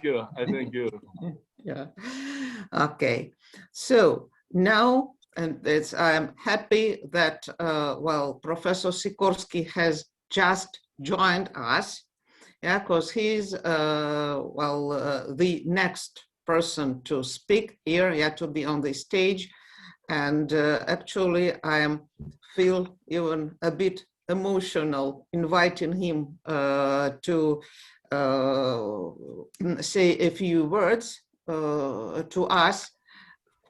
you. I thank you. Yeah. Okay. So now, and I'm happy that, well, Professor Sikorsky has just joined us. Yeah, because he's, the next person to speak here, yeah, to be on the stage. And actually, I feel even a bit emotional inviting him to say a few words to us.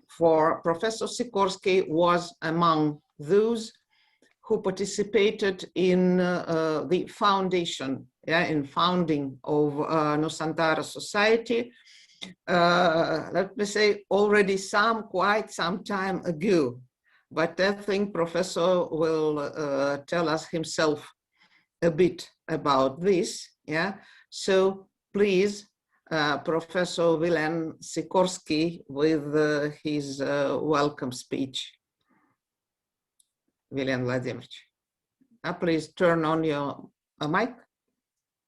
For Professor Sikorsky was among those who participated in the foundation, in founding of Nusantara Society, let me say already quite some time ago. But I think Professor will tell us himself a bit about this. Yeah. So please, Professor Wilen Sikorsky with his welcome speech. Wilen Vladimirovich. Please turn on your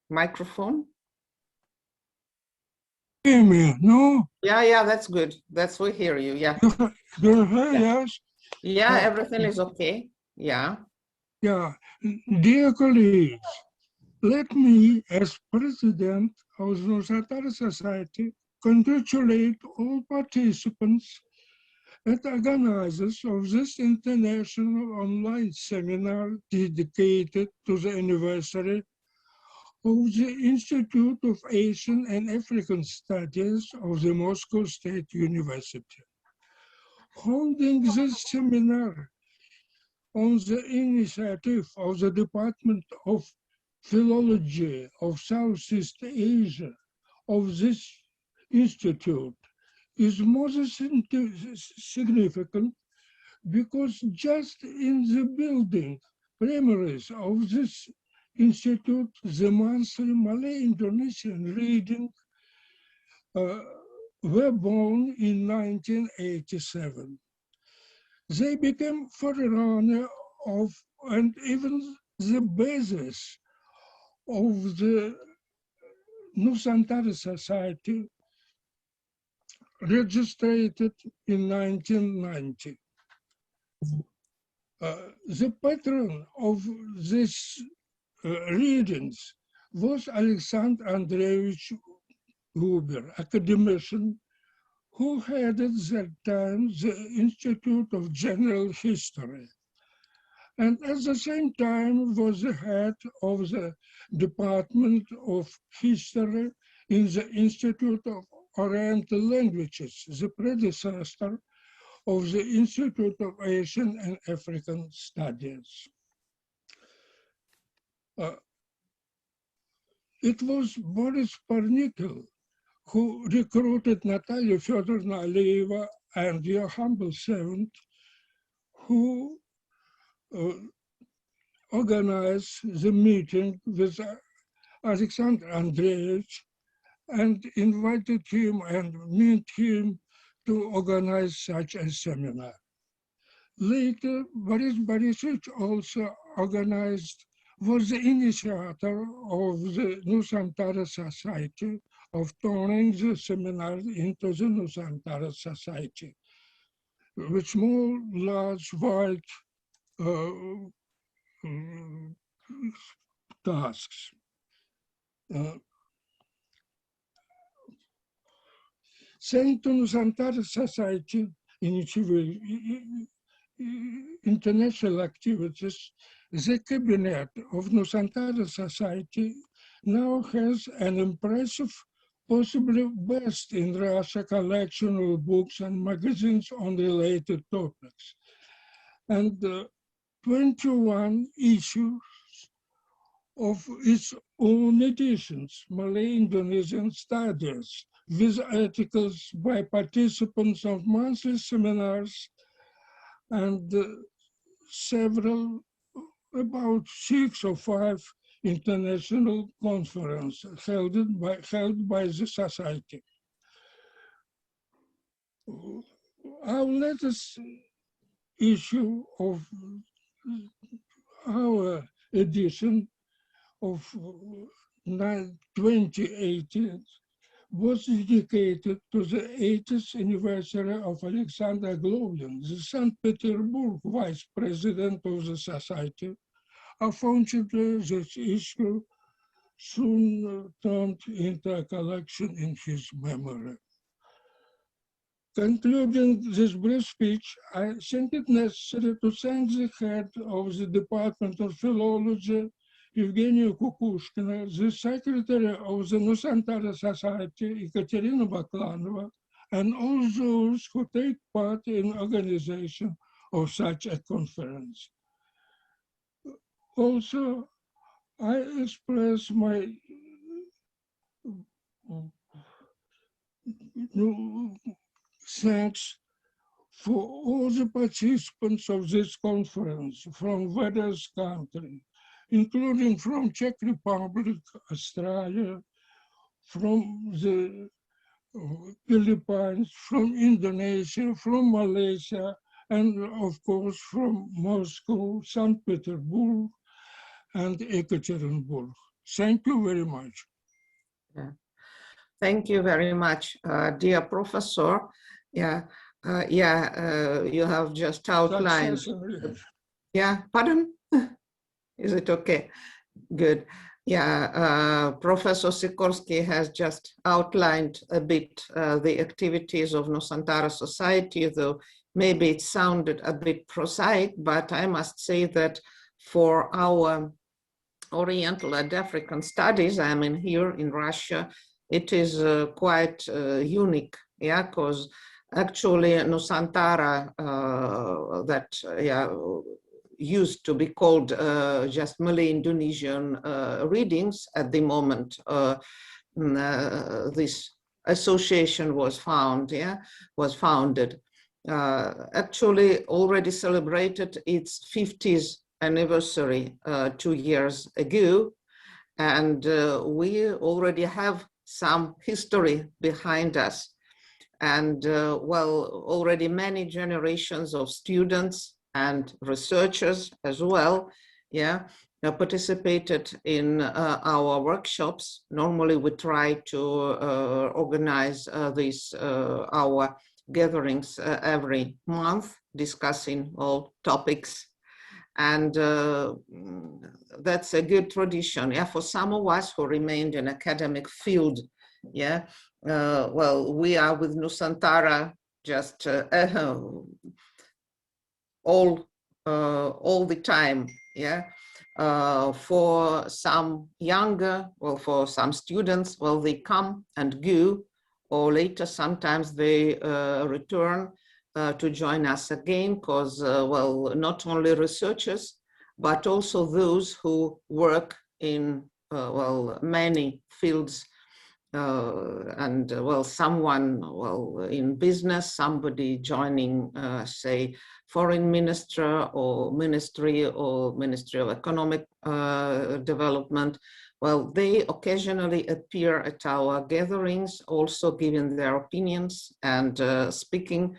microphone. Hear me? No? Yeah, that's good. We hear you, yeah. Yes? Yeah, everything is okay. Yeah. Yeah. Dear colleagues, let me, as president of the Nusantara Society, congratulate all participants and organizers of this international online seminar dedicated to the anniversary of the Institute of Asian and African Studies of the Moscow State University. Holding this seminar on the initiative of the Department of Philology of Southeast Asia of this institute is more significant because just in the building premises of this institute, the monthly Malay Indonesian reading were born in 1987. They became forerunner of and even the basis of the Nusantara Society registered in 1990. The patron of these readings was Alexander Andreevich Huber, academician who had at that time the Institute of General History, and at the same time was the head of the Department of History in the Institute of Oriental Languages, the predecessor of the Institute of Asian and African Studies. It was Boris Parnikel who recruited Natalia Fedorovna Aliyeva and your humble servant, who organized the meeting with Alexander Andreevich and invited him and met him to organize such a seminar. Later, Boris Borisovich also was the initiator of the Nusantara Society, of turning the seminar into the Nusantara Society, with more large-wide tasks. Thanks to Nusantara Society international activities, the cabinet of Nusantara Society now has an impressive, possibly best in Russia, collection of books and magazines on related topics. And 21 issues of its own editions, Malay Indonesian Studies, with articles by participants of monthly seminars and several, about 6 or 5 international conferences held by the Society. Our latest issue of our edition of 2018 was dedicated to the 80th anniversary of Alexander Glovin, the St. Petersburg vice president of the society. Unfortunately, this issue soon turned into a collection in his memory. Concluding this brief speech, I think it necessary to thank the head of the Department of Philology, Evgenia Kukushkina, the secretary of the Nusantara Society, Ekaterina Baklanova, and all those who take part in organization of such a conference. Also, I express my thanks for all the participants of this conference from various countries, including from Czech Republic, Australia, from the Philippines, from Indonesia, from Malaysia, and of course from Moscow, St. Petersburg, and Ekaterinburg. Thank you very much. Yeah. Thank you very much, dear professor. Yeah, you have just outlined. Yeah, pardon? Is it okay? Good. Yeah, Professor Sikorsky has just outlined a bit the activities of Nusantara Society, though maybe it sounded a bit prosaic, but I must say that for our Oriental and African studies, I mean here in Russia, it is quite unique, yeah, because actually Nusantara used to be called just Malay Indonesian readings at the moment. This association was founded. Actually already celebrated its 50th anniversary 2 years ago, and we already have some history behind us, and well, already many generations of students and researchers as well, participated in our workshops. Normally we try to organize our gatherings every month, discussing all topics. And that's a good tradition, for some of us who remained in academic field, well, we are with Nusantara just all the time, for some younger, well, for some students, well, they come and go, or later sometimes they return to join us again, because, well, not only researchers, but also those who work in, well, many fields, and, well, someone, well, in business, somebody joining, say, foreign minister or Ministry of Economic Development. Well, they occasionally appear at our gatherings, also giving their opinions and speaking,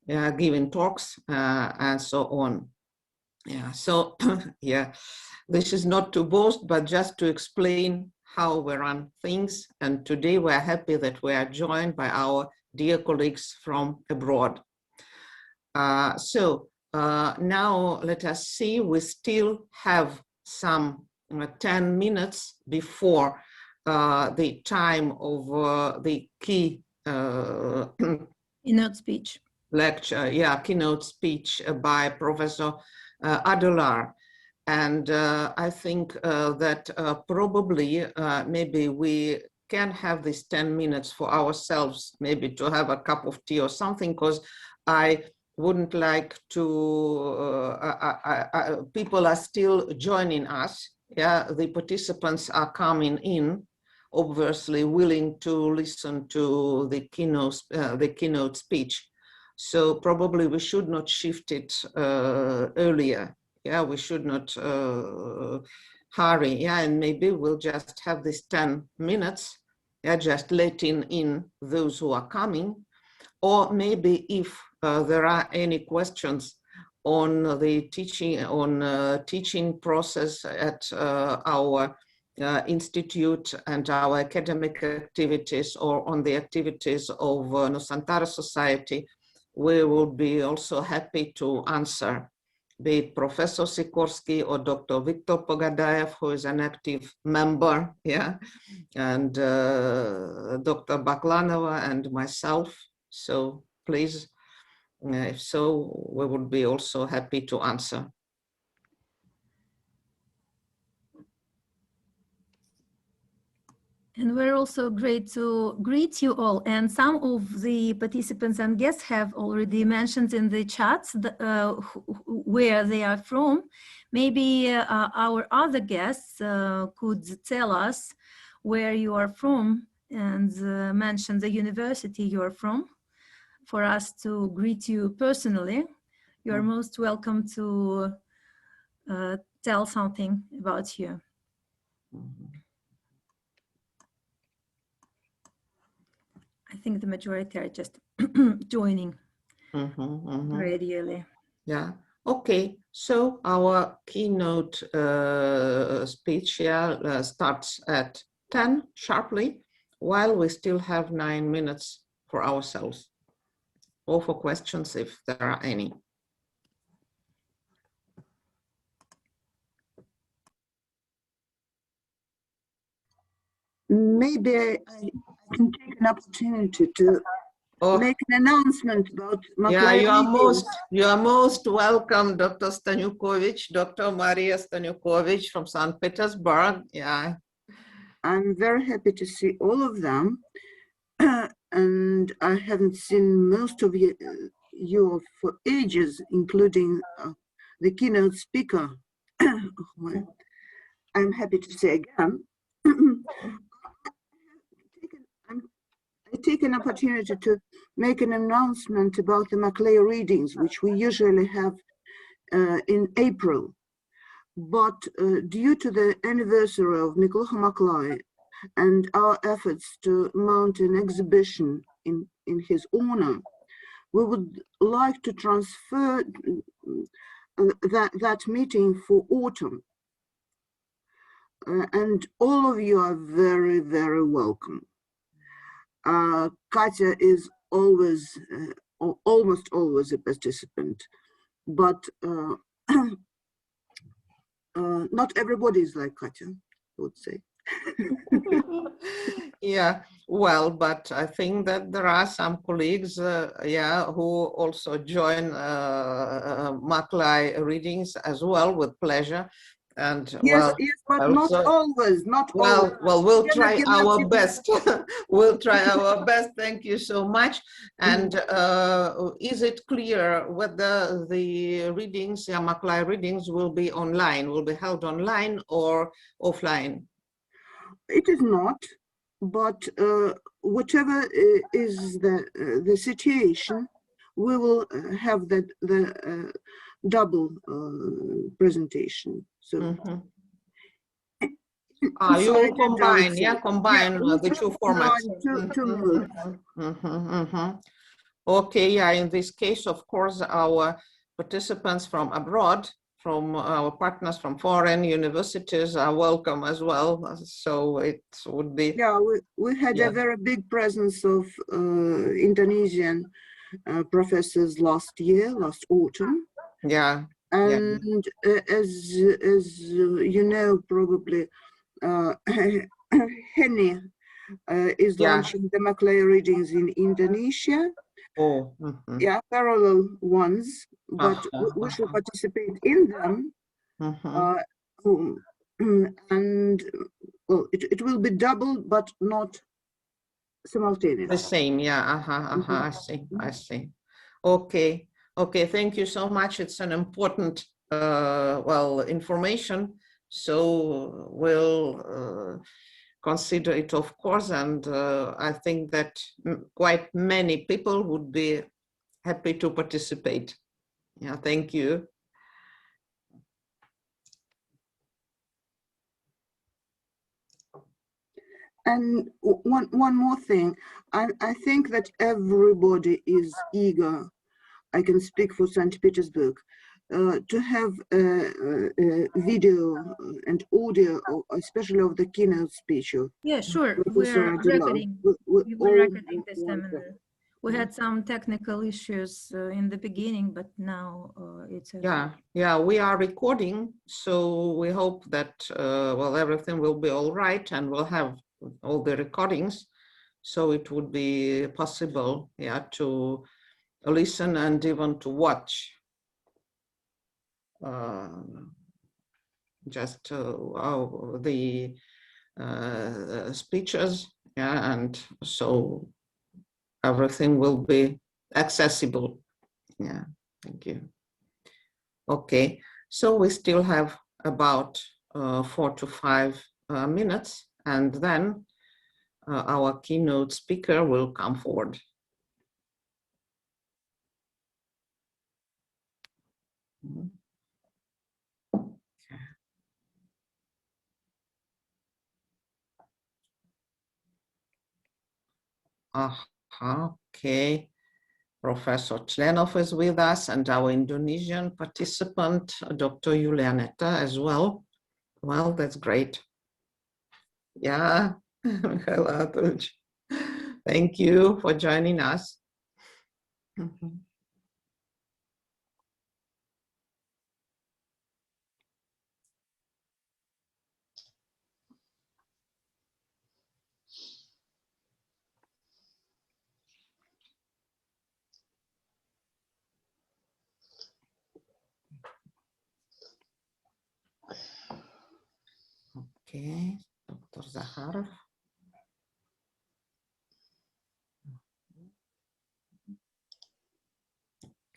giving talks, and so on. So this is not to boast, but just to explain how we run things. And today we're happy that we are joined by our dear colleagues from abroad. So now let us see, we still have some 10 minutes before the time of the keynote speech lecture, keynote speech by Professor Adelaar. And I think that probably maybe we can have these 10 minutes for ourselves, maybe to have a cup of tea or something, because I wouldn't like to, people are still joining us. The participants are coming in, obviously willing to listen to the keynote speech. So probably we should not shift it earlier. We should not hurry. And maybe we'll just have this 10 minutes, just letting in those who are coming. Or maybe if there are any questions on the teaching, teaching process at our Institute and our academic activities, or on the activities of Nusantara Society, we will be also happy to answer, be it Professor Sikorsky or Dr. Viktor Pogadayev, who is an active member, yeah, and Dr. Baklanova and myself. So please, if so, we would be also happy to answer. And we're also great to greet you all. And some of the participants and guests have already mentioned in the chat where they are from. Maybe our other guests could tell us where you are from and mention the university you are from for us to greet you personally. You are most welcome to tell something about you. I think the majority are just joining radially. Yeah. Okay. So our keynote speech here starts at 10 sharply, while we still have 9 minutes for ourselves, or for questions if there are any. Maybe I can take an opportunity to make an announcement about Yeah, you are most welcome, Dr. Stanyukovich, Dr. Maria Stanyukovich from St. Petersburg. Yeah. I'm very happy to see all of them. And I haven't seen most of you for ages, including the keynote speaker. I'm happy to say again. I take an opportunity to make an announcement about the Malay readings, which we usually have in April. But due to the anniversary of Mikolah Maklay and our efforts to mount an exhibition in his honor, we would like to transfer that meeting for autumn. And all of you are very, very welcome. Katya is always, almost always a participant, but not everybody is like Katya, I would say. Yeah, well, but I think that there are some colleagues, yeah, who also join Maklay readings as well with pleasure. And yes, yes, but not always, not always. Well, we'll try our best. We'll try our best. Thank you so much. And is it clear whether the readings, Maklay readings, will be online, will be held online or offline? It is not, but whatever is the situation, we will have the double presention. So you will combine, combine the two formats. Okay, yeah, in this case, of course, our participants from abroad, from our partners from foreign universities are welcome as well. So it would be... Yeah, we had a very big presence of Indonesian professors last autumn. Yeah. And as you know, probably, Henny is launching the Maklay readings in Indonesia. Oh. Yeah, parallel ones, but we should participate in them. And well, it will be double, but not simultaneous. The same, yeah. I see. Okay. Okay, thank you so much. It's an important, well, information. So we'll consider it, of course. And I think that quite many people would be happy to participate. Yeah, thank you. And one more thing, I think that everybody is eager. I can speak for St. Petersburg, to have video and audio, especially of the keynote speech of Yeah, sure. Professor We're Adelaar. recording. We We're all recording the want that. seminar. We had some technical issues in the beginning, but now it's okay. Yeah, we are recording, so we hope that well, everything will be all right, and we'll have all the recordings, so it would be possible, yeah, to listen and even to watch just the speeches, yeah, and so everything will be accessible. Yeah, thank you. Okay, so we still have about 4 to 5 minutes, and then our keynote speaker will come forward. Okay, Professor Členov is with us, and our Indonesian participant, Dr. Julianeta, as well. Well, that's great. Yeah, thank you for joining us. Okay, Dr. Zakharov.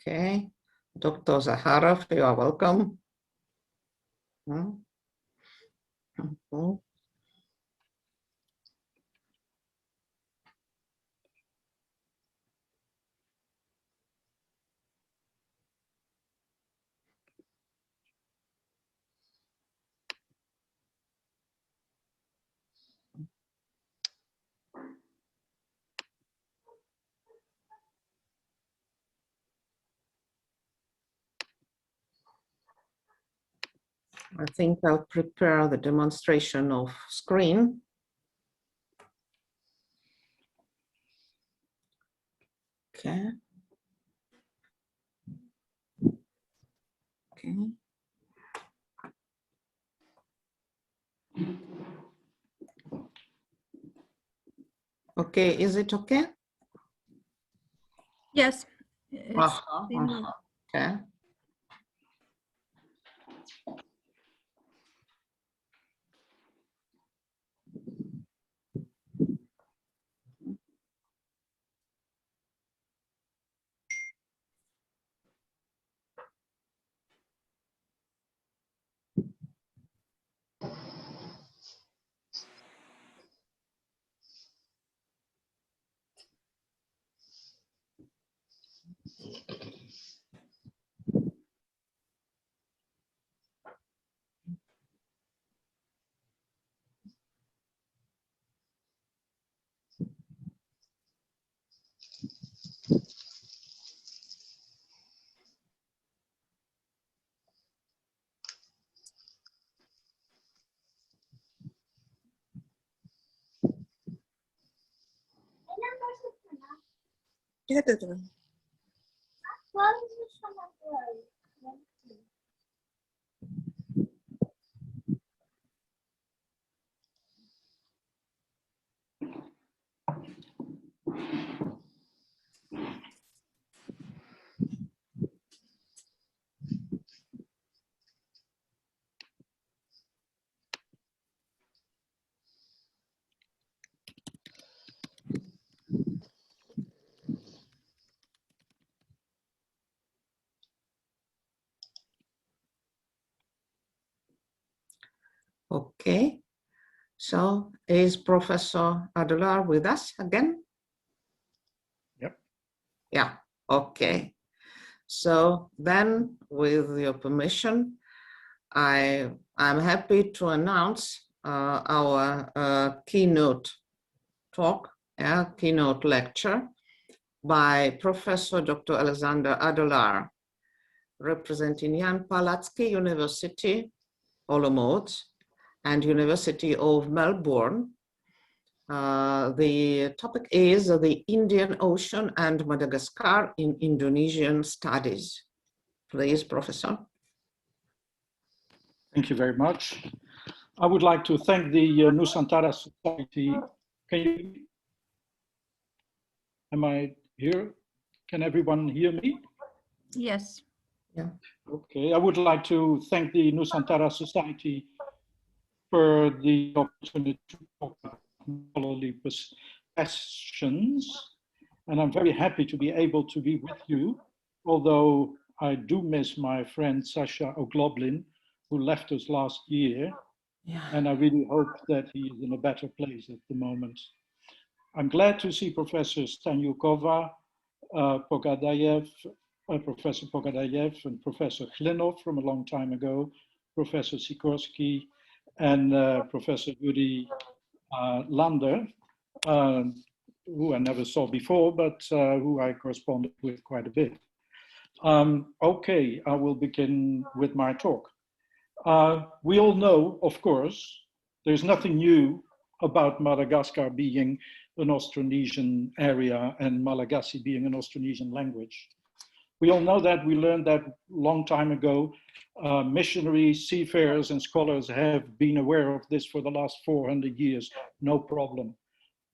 Okay, Dr. Zakharov, you are welcome. I think I'll prepare the demonstration of screen. Okay. Okay. Okay, is it okay? Yes. It's Okay. Okay, so is Professor Adelaar with us again? Yep. Yeah, okay. So then, with your permission, I'm happy to announce our keynote talk, keynote lecture by Professor Dr. Alexander Adelaar, representing Jan Palatsky University, Olomouc, and University of Melbourne. The topic is the Indian Ocean and Madagascar in Indonesian Studies. Please, Professor. Thank you very much. I would like to thank the Nusantara Society. Am I here? Can everyone hear me? Yes. Yeah. Okay, I would like to thank the Nusantara Society for the opportunity to talk about scholarly questions. And I'm very happy to be able to be with you, although I do miss my friend Sasha Ogloblin, who left us last year. Yeah. And I really hope that he is in a better place at the moment. I'm glad to see Professor Stanyukova, Pogadayev, Professor Pogadayev and Professor Klinov from a long time ago, Professor Sikorsky, and Professor Uri Lander, who I never saw before, but who I corresponded with quite a bit. Okay, I will begin with my talk. We all know, of course, there's nothing new about Madagascar being an Austronesian area and Malagasy being an Austronesian language. We all know that. We learned that long time ago. Missionaries, seafarers, and scholars have been aware of this for the last 400 years, no problem.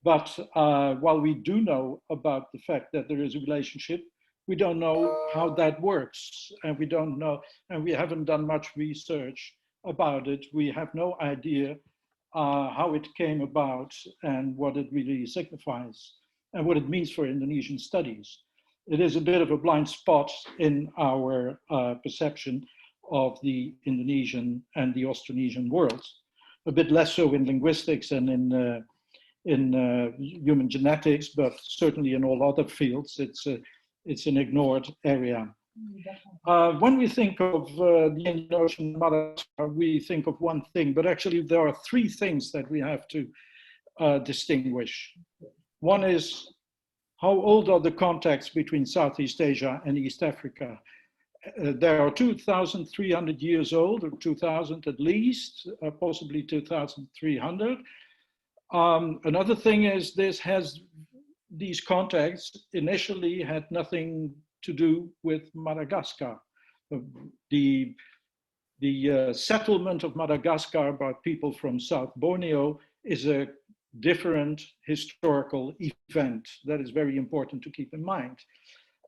But while we do know about the fact that there is a relationship, we don't know how that works, and we don't know, and we haven't done much research about it. We have no idea how it came about and what it really signifies and what it means for Indonesian studies. It is a bit of a blind spot in our perception of the Indonesian and the Austronesian worlds. A bit less so in linguistics and in human genetics, but certainly in all other fields, it's an ignored area. When we think of the Indian Ocean, Madagascar, we think of one thing, but actually there are three things that we have to distinguish. One is, how old are the contacts between Southeast Asia and East Africa? They are 2,300 years old, or 2,000 at least, possibly 2,300. Another thing is these contacts initially had nothing to do with Madagascar. The settlement of Madagascar by people from South Borneo is a different historical event that is very important to keep in mind.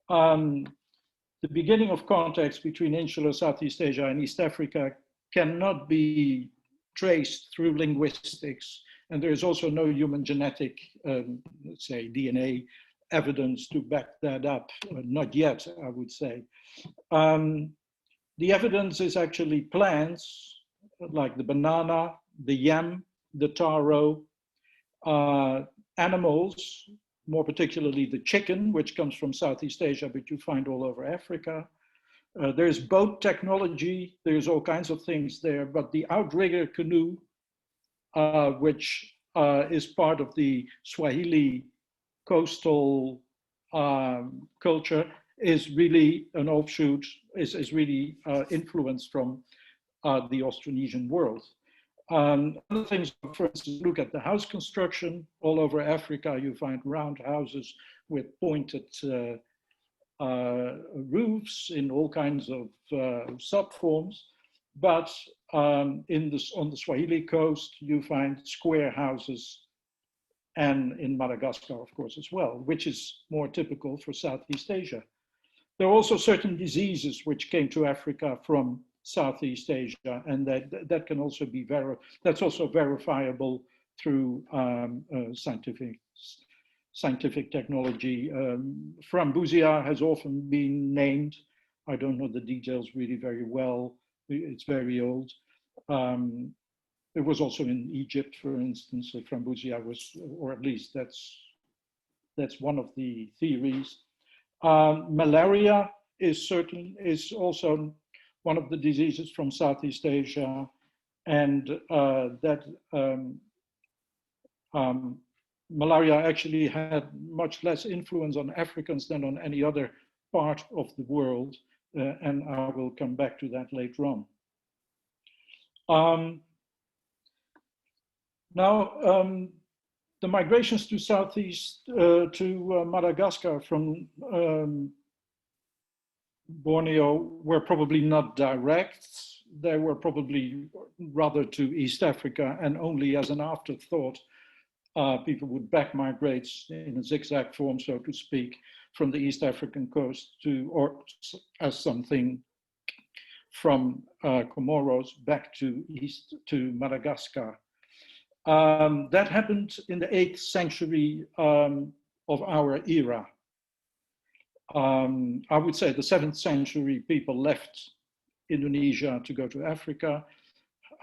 The beginning of contacts between insular Southeast Asia and East Africa cannot be traced through linguistics, and there is also no human genetic, let's say, DNA evidence to back that up, not yet, I would say. The evidence is actually plants, like the banana, the yam, the taro, animals, more particularly the chicken, which comes from Southeast Asia, but you find all over Africa. There's boat technology, there's all kinds of things there, but the outrigger canoe, which is part of the Swahili coastal culture, is really an offshoot, is really influenced from the Austronesian world. Other things, for instance, look at the house construction. All over Africa, you find round houses with pointed roofs in all kinds of subforms. But on the Swahili coast, you find square houses, and in Madagascar, of course, as well, which is more typical for Southeast Asia. There are also certain diseases which came to Africa from Southeast Asia, and that can also be that's also verifiable through scientific technology. Frambusia has often been named. I don't know the details really very well. It's very old. It was also in Egypt, for instance. Frambusia was, or at least that's one of the theories. Malaria is also one of the diseases from Southeast Asia, and malaria actually had much less influence on Africans than on any other part of the world. and I will come back to that later on. The migrations to Southeast, to Madagascar from Borneo were probably not direct. They were probably rather to East Africa, and only as an afterthought, people would back migrate in a zigzag form, so to speak, from the East African coast to, or as something from Comoros back to Madagascar. That happened in the 8th century of our era. I would say the 7th century people left Indonesia to go to Africa.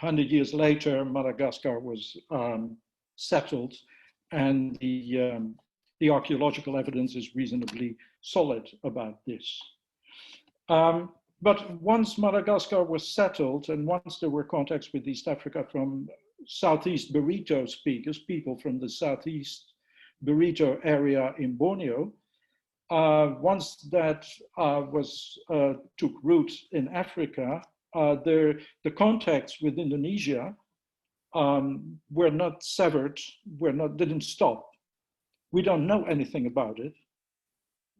100 years later, Madagascar was settled, and the archaeological evidence is reasonably solid about this. But once Madagascar was settled, and once there were contacts with East Africa from Southeast Barito speakers, people from the Southeast Barito area in Borneo, once that took root in Africa, the contacts with Indonesia were not severed, didn't stop. We don't know anything about it.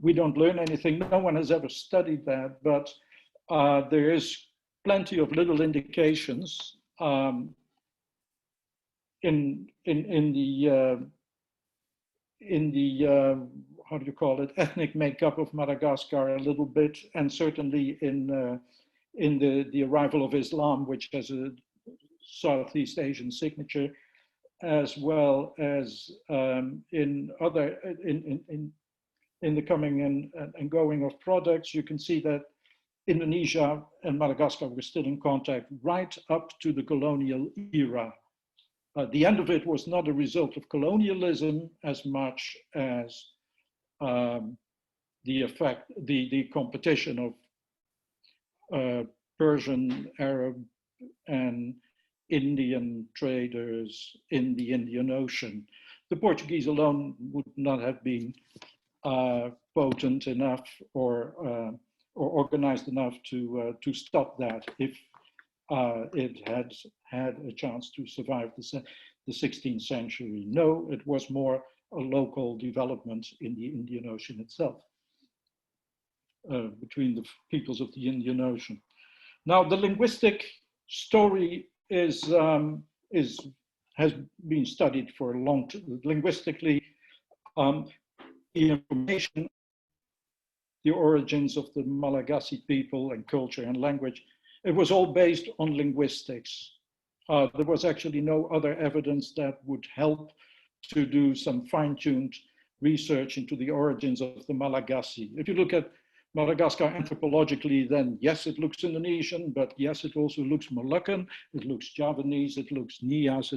We don't learn anything. No one has ever studied that, but there is plenty of little indications in the how do you call it, ethnic makeup of Madagascar a little bit, and certainly in the arrival of Islam, which has a Southeast Asian signature, as well as in the coming and going of products. You can see that Indonesia and Madagascar were still in contact right up to the colonial era. The end of it was not a result of colonialism as much as the competition of Persian, Arab, and Indian traders in the Indian Ocean. The Portuguese alone would not have been potent enough or organized enough to stop that if it had had a chance to survive the 16th century. No, it was more a local development in the Indian Ocean itself, between the peoples of the Indian Ocean. Now, the linguistic story has been studied for a long time. Linguistically, the information, the origins of the Malagasy people and culture and language, it was all based on linguistics. There was actually no other evidence that would help to do some fine-tuned research into the origins of the Malagasy. If you look at Madagascar anthropologically, then yes, it looks Indonesian, but yes, it also looks Moluccan, it looks Javanese, it looks Nias,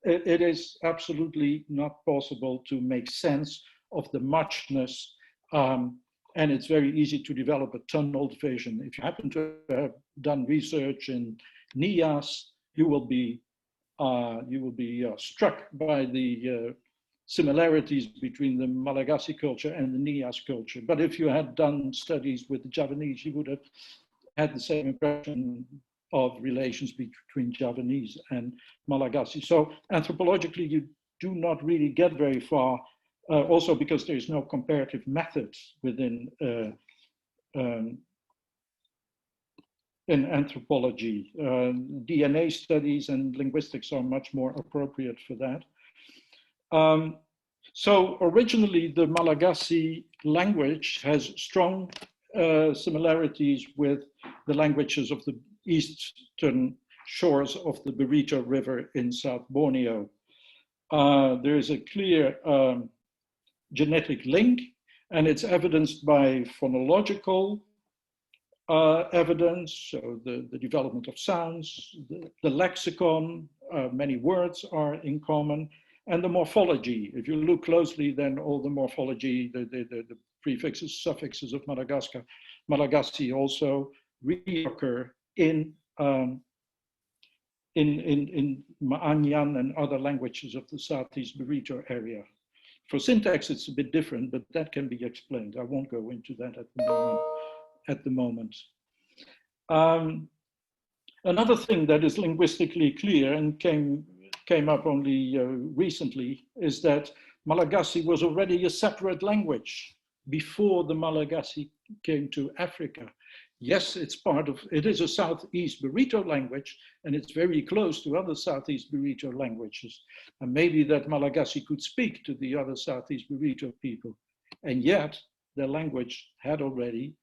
it is absolutely not possible to make sense of the muchness, and it's very easy to develop a tunneled vision. If you happen to have done research in Nias, you will be struck by the similarities between the Malagasy culture and the Nias culture. But if you had done studies with the Javanese, you would have had the same impression of relations between Javanese and Malagasy. So anthropologically, you do not really get very far, also because there is no comparative method within in anthropology. DNA studies and linguistics are much more appropriate for that. So originally, the Malagasy language has strong similarities with the languages of the eastern shores of the Barito River in South Borneo. There is a clear genetic link, and it's evidenced by phonological evidence, so the development of sounds, the lexicon, many words are in common, and the morphology. If you look closely, then all the morphology, the prefixes, suffixes of Malagasy also reoccur in Maanyan and other languages of the Southeast Barito area. For syntax, it's a bit different, but that can be explained. I won't go into that at the moment. at the moment. Another thing that is linguistically clear and came up only recently is that Malagasy was already a separate language before the Malagasy came to Africa. Yes, it is a Southeast Burrito language, and it's very close to other Southeast Burrito languages. And maybe that Malagasy could speak to the other Southeast Burrito people. And yet, their language had already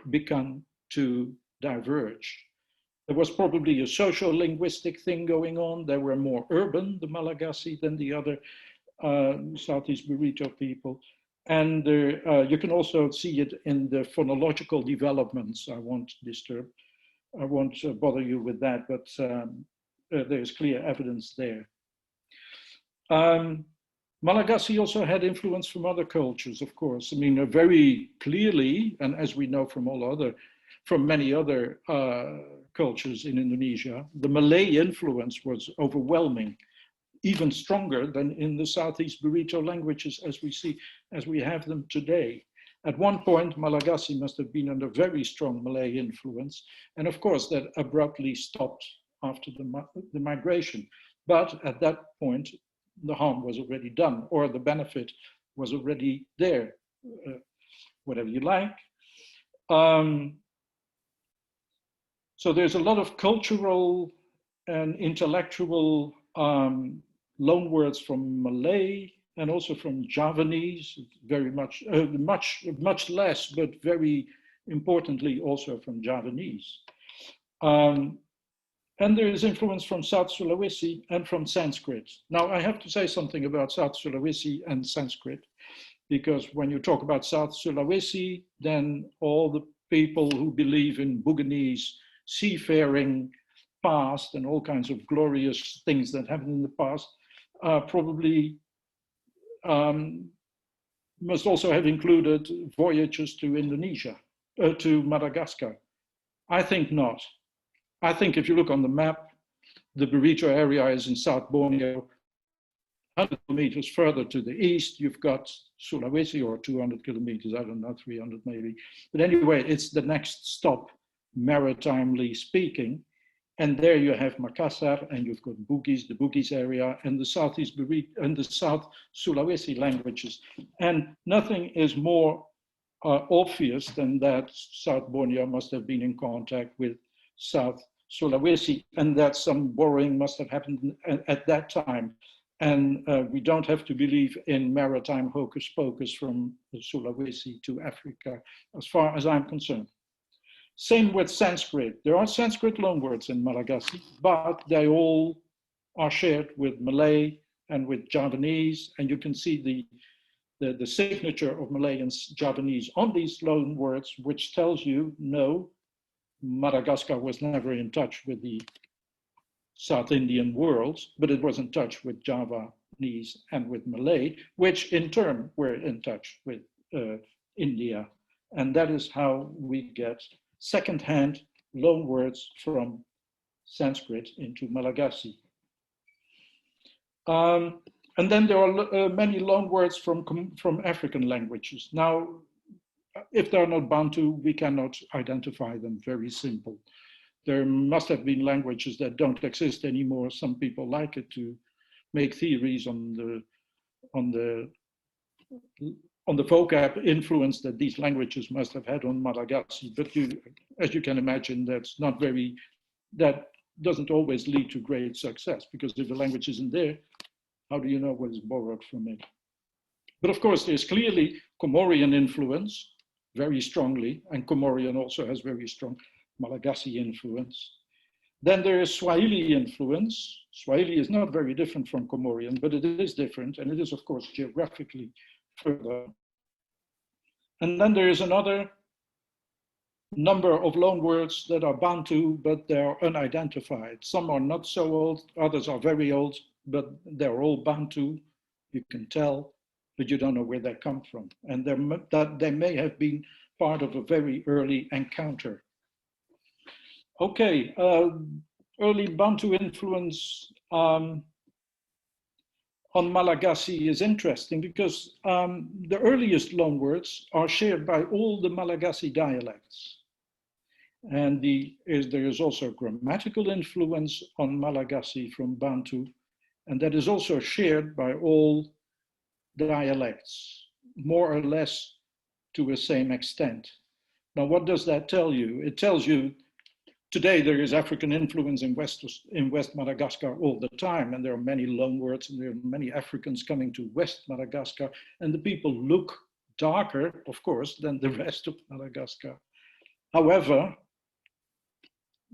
begun to diverge. There was probably a social linguistic thing going on. They were more urban, the Malagasy, than the other Southeast Burrito people. And you can also see it in the phonological developments. I won't bother you with that, but there's clear evidence there. Malagasy also had influence from other cultures, of course. I mean, very clearly, and as we know from many other cultures in Indonesia, the Malay influence was overwhelming, even stronger than in the Southeast Burrito languages as we have them today. At one point, Malagasy must have been under very strong Malay influence. And of course, that abruptly stopped after the migration. But at that point, the harm was already done, or the benefit was already there, whatever you like. So there's a lot of cultural and intellectual loanwords from Malay and also from Javanese, very much, much less, but very importantly also from Javanese. And there is influence from South Sulawesi and from Sanskrit. Now I have to say something about South Sulawesi and Sanskrit, because when you talk about South Sulawesi, then all the people who believe in Buginese seafaring past and all kinds of glorious things that happened in the past probably must also have included voyages to Indonesia, to Madagascar. I think not. I think if you look on the map, the Burrito area is in South Borneo. 100 kilometers further to the east, you've got Sulawesi, or 200 kilometers, I don't know, 300 maybe. But anyway, it's the next stop, maritimely speaking. And there you have Makassar, and you've got Bugis, the Bugis area, and the Southeast Burrito and the South Sulawesi languages. And nothing is more obvious than that South Borneo must have been in contact with South Sulawesi, and that some borrowing must have happened at that time. And we don't have to believe in maritime hocus pocus from Sulawesi to Africa, as far as I'm concerned. Same with Sanskrit. There are Sanskrit loanwords in Malagasy, but they all are shared with Malay and with Javanese, and you can see the signature of Malay and Javanese on these loanwords, which tells you, no, Madagascar was never in touch with the South Indian world, but it was in touch with Javanese and with Malay, which in turn were in touch with India. And that is how we get second-hand loanwords from Sanskrit into Malagasy. And then there are many loanwords from African languages. Now, if they're not Bantu, we cannot identify them, very simple. There must have been languages that don't exist anymore. Some people like it to make theories on the vocab influence that these languages must have had on Malagasy. But as you can imagine, that doesn't always lead to great success, because if the language isn't there, how do you know what is borrowed from it? But of course, there's clearly Comorian influence, very strongly, and Comorian also has very strong Malagasy influence. Then there is Swahili influence. Swahili is not very different from Comorian, but it is different, and it is, of course, geographically further. And then there is another number of loanwords that are Bantu, but they are unidentified. Some are not so old, others are very old, but they're all Bantu, you can tell, but you don't know where they come from. And they may have been part of a very early encounter. Okay, early Bantu influence on Malagasy is interesting because the earliest loanwords are shared by all the Malagasy dialects. And there is also a grammatical influence on Malagasy from Bantu, and that is also shared by all dialects, more or less to a same extent. Now, what does that tell you? It tells you today there is African influence in West Madagascar all the time, and there are many loanwords, and there are many Africans coming to West Madagascar, and the people look darker, of course, than the rest of Madagascar. However,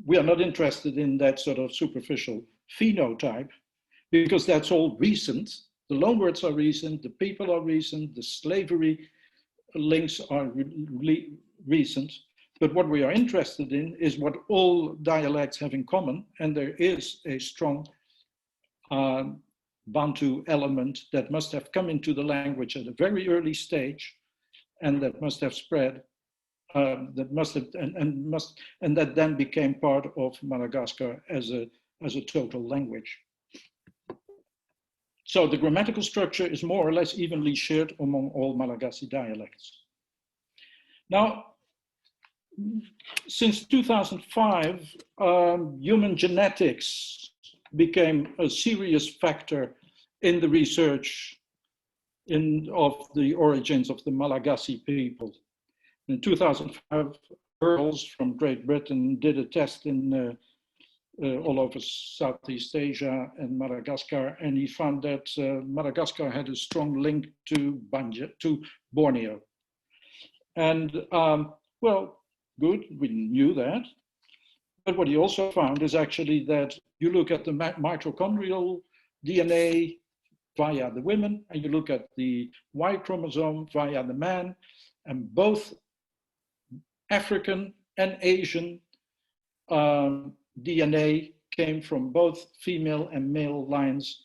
we are not interested in that sort of superficial phenotype, because that's all recent. The loanwords are recent, the people are recent, the slavery links are recent. But what we are interested in is what all dialects have in common, and there is a strong Bantu element that must have come into the language at a very early stage, and that must have spread, and that then became part of Madagascar as a total language. So the grammatical structure is more or less evenly shared among all Malagasy dialects. Now, since 2005, human genetics became a serious factor in the research of the origins of the Malagasy people. In 2005, Earls from Great Britain did a test in all over Southeast Asia and Madagascar, and he found that Madagascar had a strong link to Borneo. And well, good, we knew that. But what he also found is actually that you look at the mitochondrial DNA via the women, and you look at the Y chromosome via the man, and both African and Asian DNA came from both female and male lines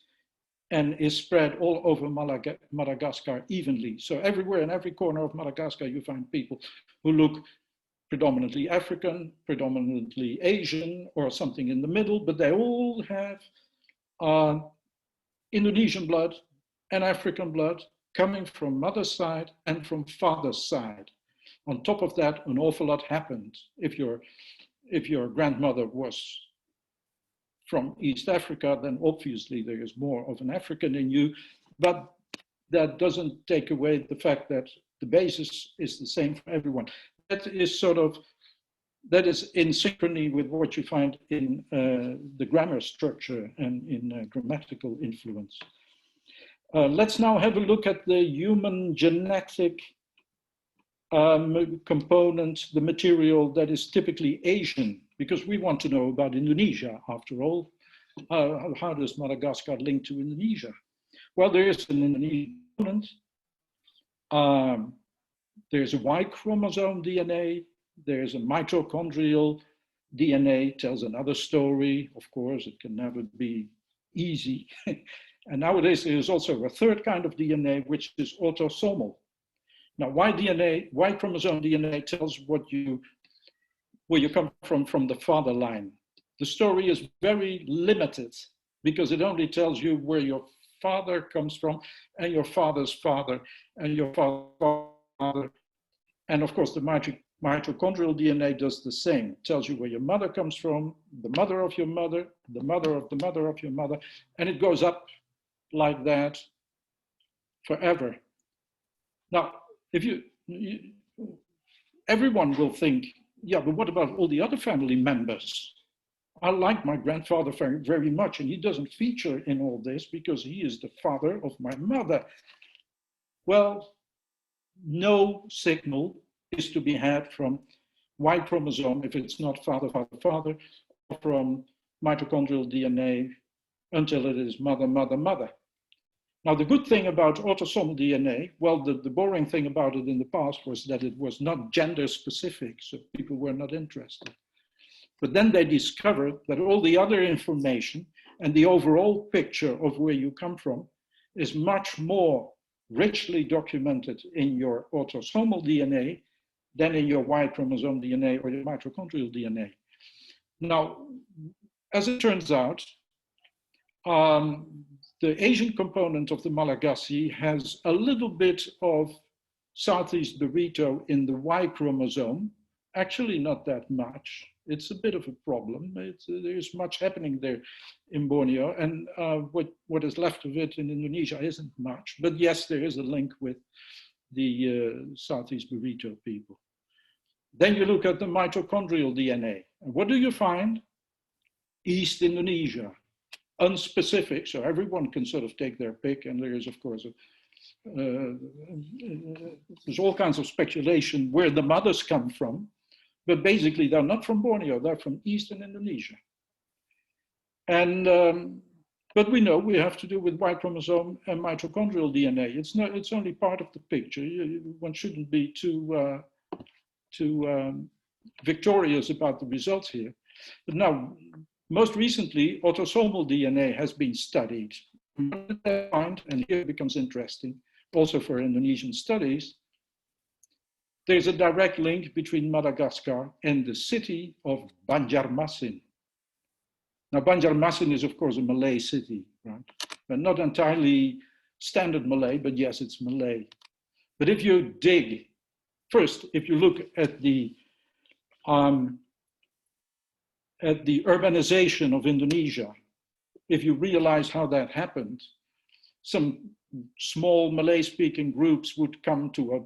and is spread all over Madagascar evenly. So everywhere in every corner of Madagascar, you find people who look predominantly African, predominantly Asian, or something in the middle, but they all have Indonesian blood and African blood coming from mother's side and from father's side. On top of that, an awful lot happened. If your grandmother was from East Africa, then obviously there is more of an African in you, but that doesn't take away the fact that the basis is the same for everyone. That is in synchrony with what you find in the grammar structure and in grammatical influence. Let's now have a look at the human genetic component, the material that is typically Asian, because we want to know about Indonesia, after all. How does Madagascar link to Indonesia? Well, there is an Indonesian component. There's a Y chromosome DNA. There's a mitochondrial DNA, tells another story. Of course, it can never be easy. And nowadays, there is also a third kind of DNA, which is autosomal. Now, Y chromosome DNA tells where you come from the father line. The story is very limited because it only tells you where your father comes from and your father's father and your father's father. And of course, the mitochondrial DNA does the same. It tells you where your mother comes from, the mother of your mother, the mother of the mother of your mother, and it goes up like that forever. Now, everyone will think, yeah, but what about all the other family members? I like my grandfather very, very much, and he doesn't feature in all this because he is the father of my mother. Well, no signal is to be had from Y chromosome if it's not father, father, father, or from mitochondrial DNA until it is mother, mother, mother. Now, the good thing about autosomal DNA, well, the boring thing about it in the past was that it was not gender specific, so people were not interested. But then they discovered that all the other information and the overall picture of where you come from is much more richly documented in your autosomal DNA than in your Y chromosome DNA or your mitochondrial DNA. Now, as it turns out, the Asian component of the Malagasy has a little bit of Southeast Burrito in the Y chromosome, actually not that much. It's a bit of a problem. There's much happening there in Borneo, and what is left of it in Indonesia isn't much. But yes, there is a link with the Southeast Burrito people. Then you look at the mitochondrial DNA. And what do you find? East Indonesia, unspecific, so everyone can sort of take their pick, and there is, of course, there's all kinds of speculation where the mothers come from, but basically they're not from Borneo, they're from Eastern Indonesia. And, but we know we have to do with Y chromosome and mitochondrial DNA. It's only part of the picture. One shouldn't be too victorious about the results here. But now, most recently, autosomal DNA has been studied. And here it becomes interesting, also for Indonesian studies. There's a direct link between Madagascar and the city of Banjarmasin. Now, Banjarmasin is, of course, a Malay city, right? But not entirely standard Malay, but yes, it's Malay. But if you dig, first, if you look at the urbanization of Indonesia, if you realize how that happened, some small Malay-speaking groups would come to a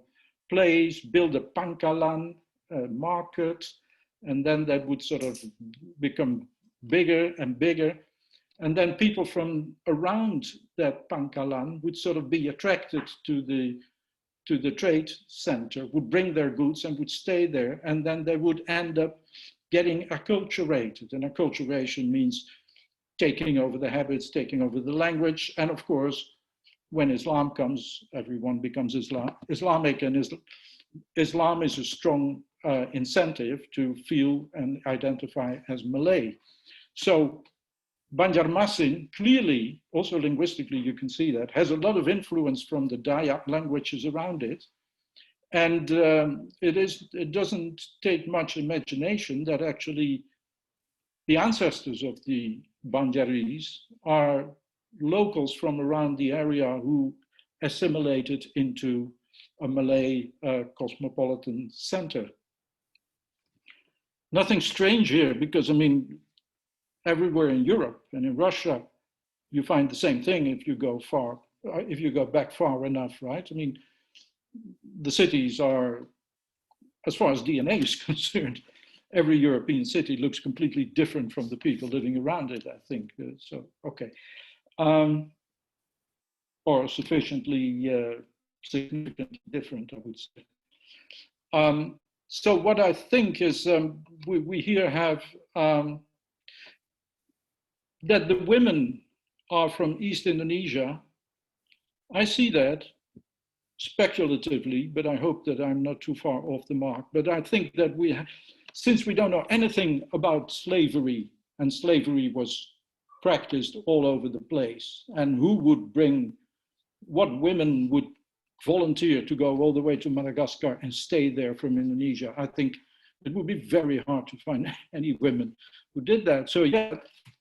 place, build a pangkalan, a market, and then that would sort of become bigger and bigger. And then people from around that pangkalan would sort of be attracted to the trade center, would bring their goods and would stay there. And then they would end up getting acculturated. And acculturation means taking over the habits, taking over the language. And of course, when Islam comes, everyone becomes Islamic, and Islam is a strong incentive to feel and identify as Malay. So Banjarmasin clearly, also linguistically, you can see that, has a lot of influence from the Dayak languages around it. And it doesn't take much imagination that actually the ancestors of the Banjaris are locals from around the area who assimilated into a Malay cosmopolitan center. Nothing strange here, because I mean, everywhere in Europe and in Russia, you find the same thing if you go far, if you go back far enough, right? I mean, the cities are, as far as DNA is concerned, every European city looks completely different from the people living around it, I think. So, okay. Or sufficiently significantly different, I would say. So what I think is we here have that the women are from East Indonesia. I see that speculatively, but I hope that I'm not too far off the mark. But I think that since we don't know anything about slavery, and slavery was practiced all over the place, and who would bring, what women would volunteer to go all the way to Madagascar and stay there from Indonesia, I think it would be very hard to find any women who did that. So yeah,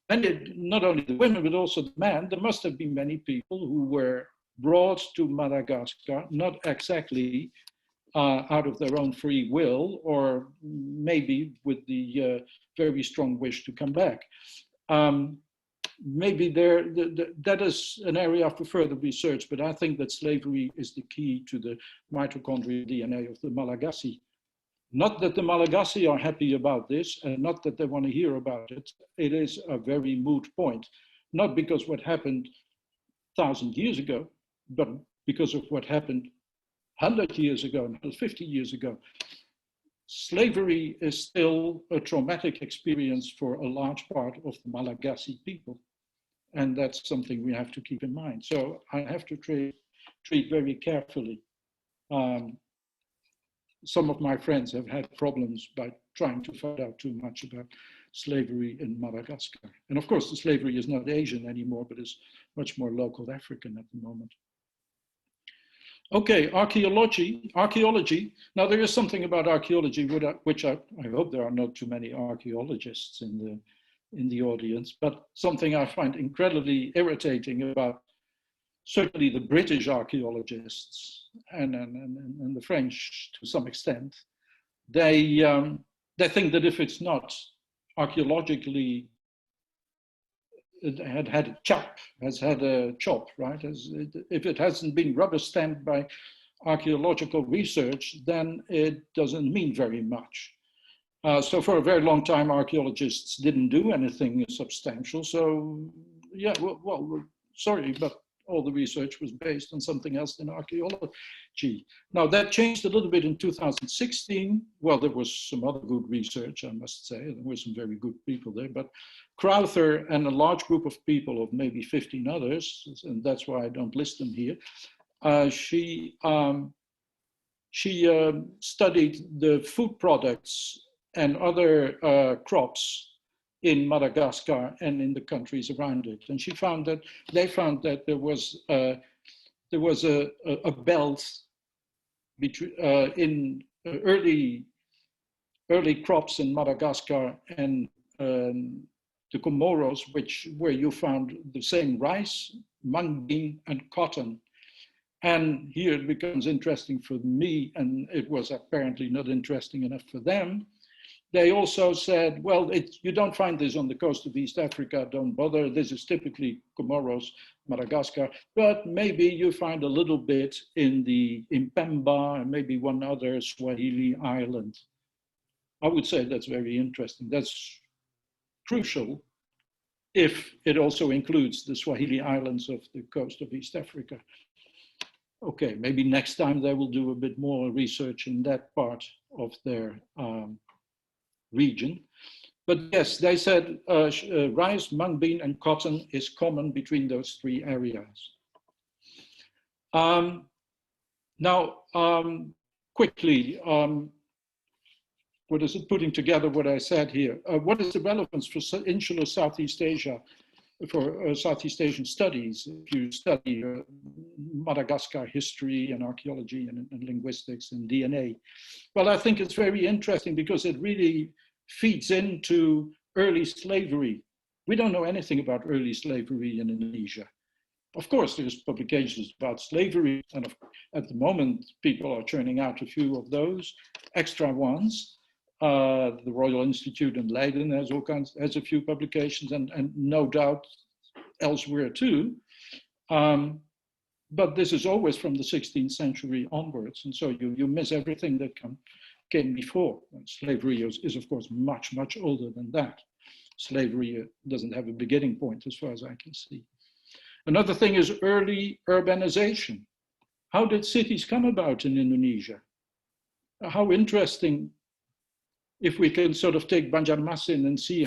and not only the women, but also the men, there must have been many people who were brought to Madagascar, not exactly out of their own free will, or maybe with the very strong wish to come back. Maybe that is an area for further research, but I think that slavery is the key to the mitochondrial DNA of the Malagasy. Not that the Malagasy are happy about this, and not that they want to hear about it. It is a very moot point, not because what happened 1,000 years ago, but because of what happened 100 years ago, 50 years ago. Slavery is still a traumatic experience for a large part of the Malagasy people. And that's something we have to keep in mind. So I have to treat very carefully. Some of my friends have had problems by trying to find out too much about slavery in Madagascar. And of course, the slavery is not Asian anymore, but is much more local African at the moment. Okay, archaeology. Now there is something about archaeology which I hope there are not too many archaeologists in the audience, but something I find incredibly irritating about certainly the British archaeologists and the French to some extent, they think that if it's not archaeologically has had a chop, right? If it hasn't been rubber stamped by archaeological research, then it doesn't mean very much. So for a very long time, archaeologists didn't do anything substantial. So yeah, well, sorry, but all the research was based on something else than archaeology. Now that changed a little bit in 2016. Well, there was some other good research, I must say. There were some very good people there, but Crowther and a large group of people, of maybe 15 others, and that's why I don't list them here, she studied the food products and other crops in Madagascar and in the countries around it. And they found that there was a belt between in early crops in Madagascar and the Comoros, where you found the same rice, mung bean, and cotton. And here it becomes interesting for me, and it was apparently not interesting enough for them. They also said, well, you don't find this on the coast of East Africa, don't bother. This is typically Comoros, Madagascar, but maybe you find a little bit in Pemba and maybe one other Swahili island. I would say that's very interesting. That's crucial if it also includes the Swahili islands of the coast of East Africa. Okay, maybe next time they will do a bit more research in that part of their region. But yes, they said rice, mung bean, and cotton is common between those three areas. Now, quickly, what is it putting together what I said here? What is the relevance for insular Southeast Asia, for Southeast Asian studies? If you study Madagascar history and archaeology and linguistics and DNA. Well, I think it's very interesting because it really feeds into early slavery. We don't know anything about early slavery in Indonesia. Of course, there's publications about slavery, and at the moment, people are churning out a few of those extra ones. The Royal Institute in Leiden has a few publications, and no doubt elsewhere too. But this is always from the 16th century onwards, and so you miss everything that came before. And slavery is of course much, much older than that. Slavery doesn't have a beginning point as far as I can see. Another thing is early urbanization. How did cities come about in Indonesia? How interesting if we can sort of take Banjarmasin and see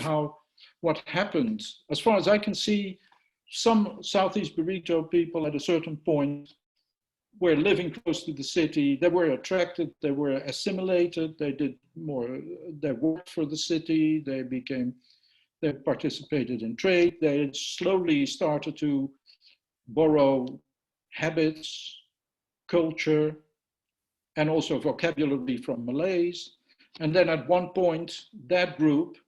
what happened. As far as I can see, some Southeast Barito people at a certain point were living close to the city. They were attracted, they were assimilated, they did more, they worked for the city, they participated in trade, they slowly started to borrow habits, culture, and also vocabulary from Malays. And then at one point, that group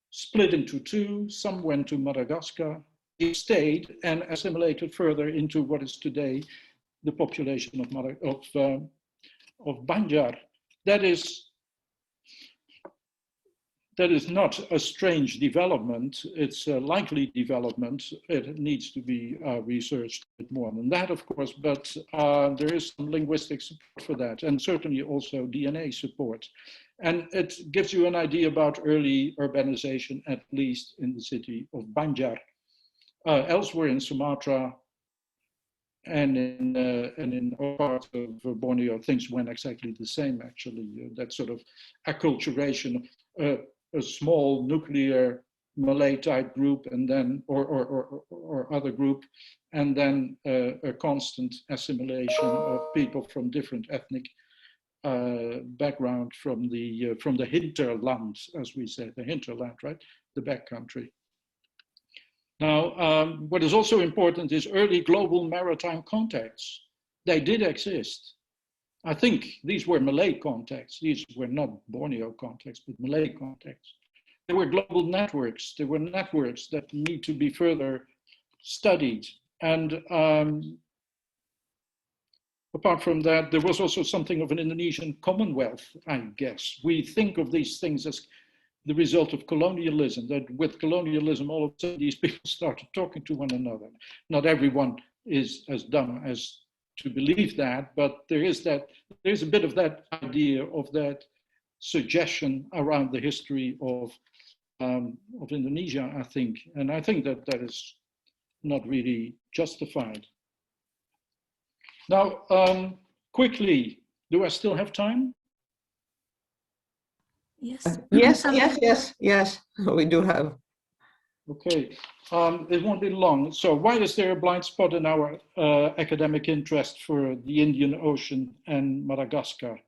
split into two. Some went to Madagascar, they stayed and assimilated further into what is today the population of Banjar. That is not a strange development. It's a likely development. It needs to be researched a bit more than that, of course, but there is some linguistic support for that, and certainly also DNA support. And it gives you an idea about early urbanization, at least in the city of Banjar. Elsewhere in Sumatra and in parts of Borneo, things went exactly the same, actually. That sort of acculturation, a small nuclear Malay type group, and then or other group, and then a constant assimilation of people from different ethnic background from the hinterland, as we say, the hinterland, right, the backcountry. Now, what is also important is early global maritime contacts. They did exist. I think these were Malay contacts. These were not Borneo contacts, but Malay contacts. There were global networks. There were networks that need to be further studied And apart from that, there was also something of an Indonesian Commonwealth, I guess. We think of these things as the result of colonialism, that with colonialism, all of a sudden these people started talking to one another. Not everyone is as dumb as to believe that, but there's a bit of that idea, of that suggestion around the history of Indonesia, I think. And I think that that is not really justified. Now, quickly, do I still have time? Yes. Yes, we do have. Okay, it won't be long. So why is there a blind spot in our academic interest for the Indian Ocean and Madagascar?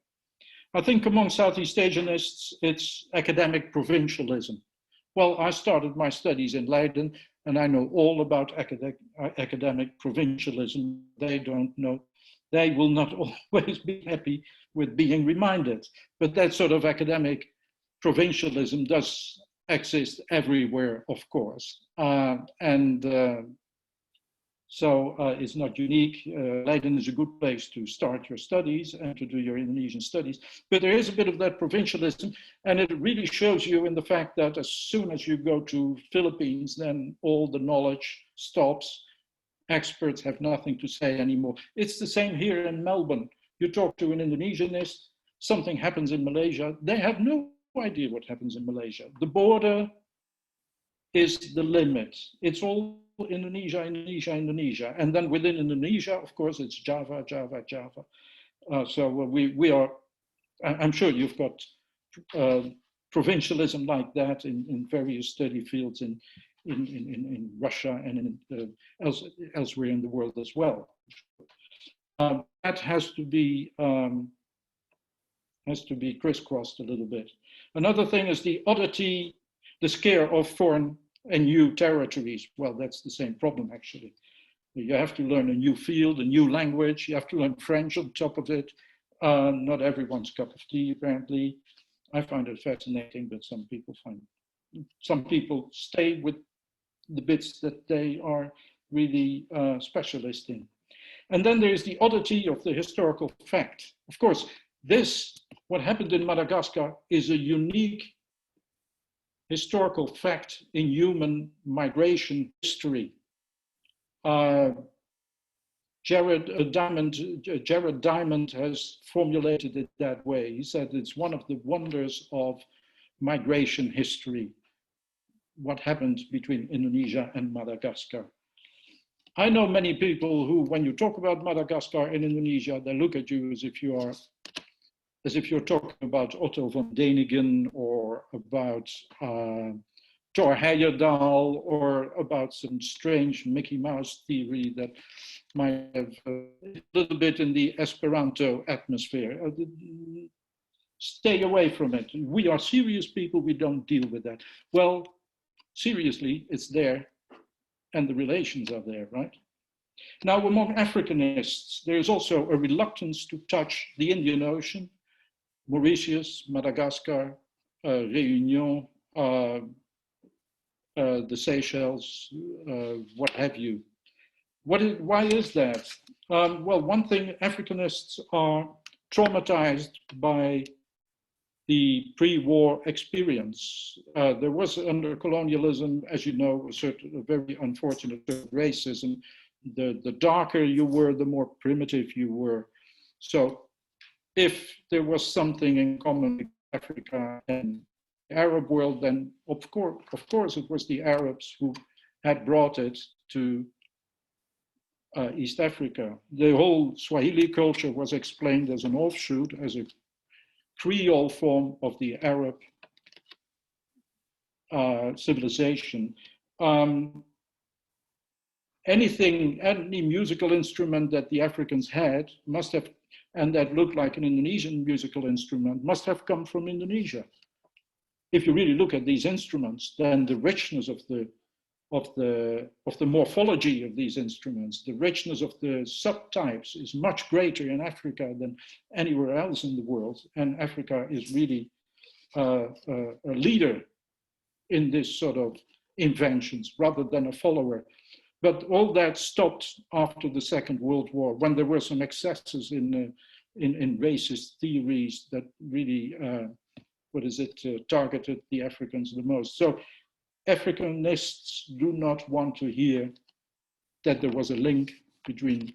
I think among Southeast Asianists, it's academic provincialism. Well, I started my studies in Leiden, and I know all about academic provincialism. They don't know. They will not always be happy with being reminded. But that sort of academic provincialism does exist everywhere, of course. So it's not unique. Leiden is a good place to start your studies and to do your Indonesian studies. But there is a bit of that provincialism, and it really shows you in the fact that as soon as you go to Philippines, then all the knowledge stops. Experts have nothing to say anymore. It's the same here in Melbourne. You talk to an Indonesianist, something happens in Malaysia, they have no idea what happens in Malaysia. The border is the limit. It's all Indonesia, Indonesia, Indonesia. And then within Indonesia, of course, it's Java, Java, Java. So we are, I'm sure you've got provincialism like that in various study fields in Russia and elsewhere in the world as well. That has to be crisscrossed a little bit. Another thing is the oddity, the scare of foreign and new territories. Well, that's the same problem, actually. You have to learn a new field, a new language. You have to learn French on top of it. Not everyone's cup of tea, apparently. I find it fascinating, but some people stay with the bits that they are really specialist in. And then there's the oddity of the historical fact. Of course, what happened in Madagascar is a unique historical fact in human migration history. Jared Diamond has formulated it that way. He said it's one of the wonders of migration history, what happened between Indonesia and Madagascar. I know many people who, when you talk about Madagascar and Indonesia, they look at you as if you're talking about Otto von Däniken or about Thor Heyerdahl or about some strange Mickey Mouse theory that might have a little bit in the Esperanto atmosphere. Stay away from it. We are serious people, we don't deal with that. Well, seriously, it's there and the relations are there, right? Now, among Africanists, there is also a reluctance to touch the Indian Ocean, Mauritius, Madagascar, Réunion, the Seychelles, what have you. Why is that? Well, one thing, Africanists are traumatized by the pre-war experience. There was under colonialism, as you know, a very unfortunate racism. The darker you were, the more primitive you were. So if there was something in common with Africa and the Arab world, then of course it was the Arabs who had brought it to East Africa. The whole Swahili culture was explained as an offshoot, as a Creole form of the Arab civilization. Any musical instrument that the Africans had must have, and that looked like an Indonesian musical instrument, must have come from Indonesia. If you really look at these instruments, then the richness of the morphology of these instruments, the richness of the subtypes is much greater in Africa than anywhere else in the world. And Africa is really a leader in this sort of inventions rather than a follower. But all that stopped after the Second World War, when there were some excesses in racist theories that really, targeted the Africans the most. So Africanists do not want to hear that there was a link between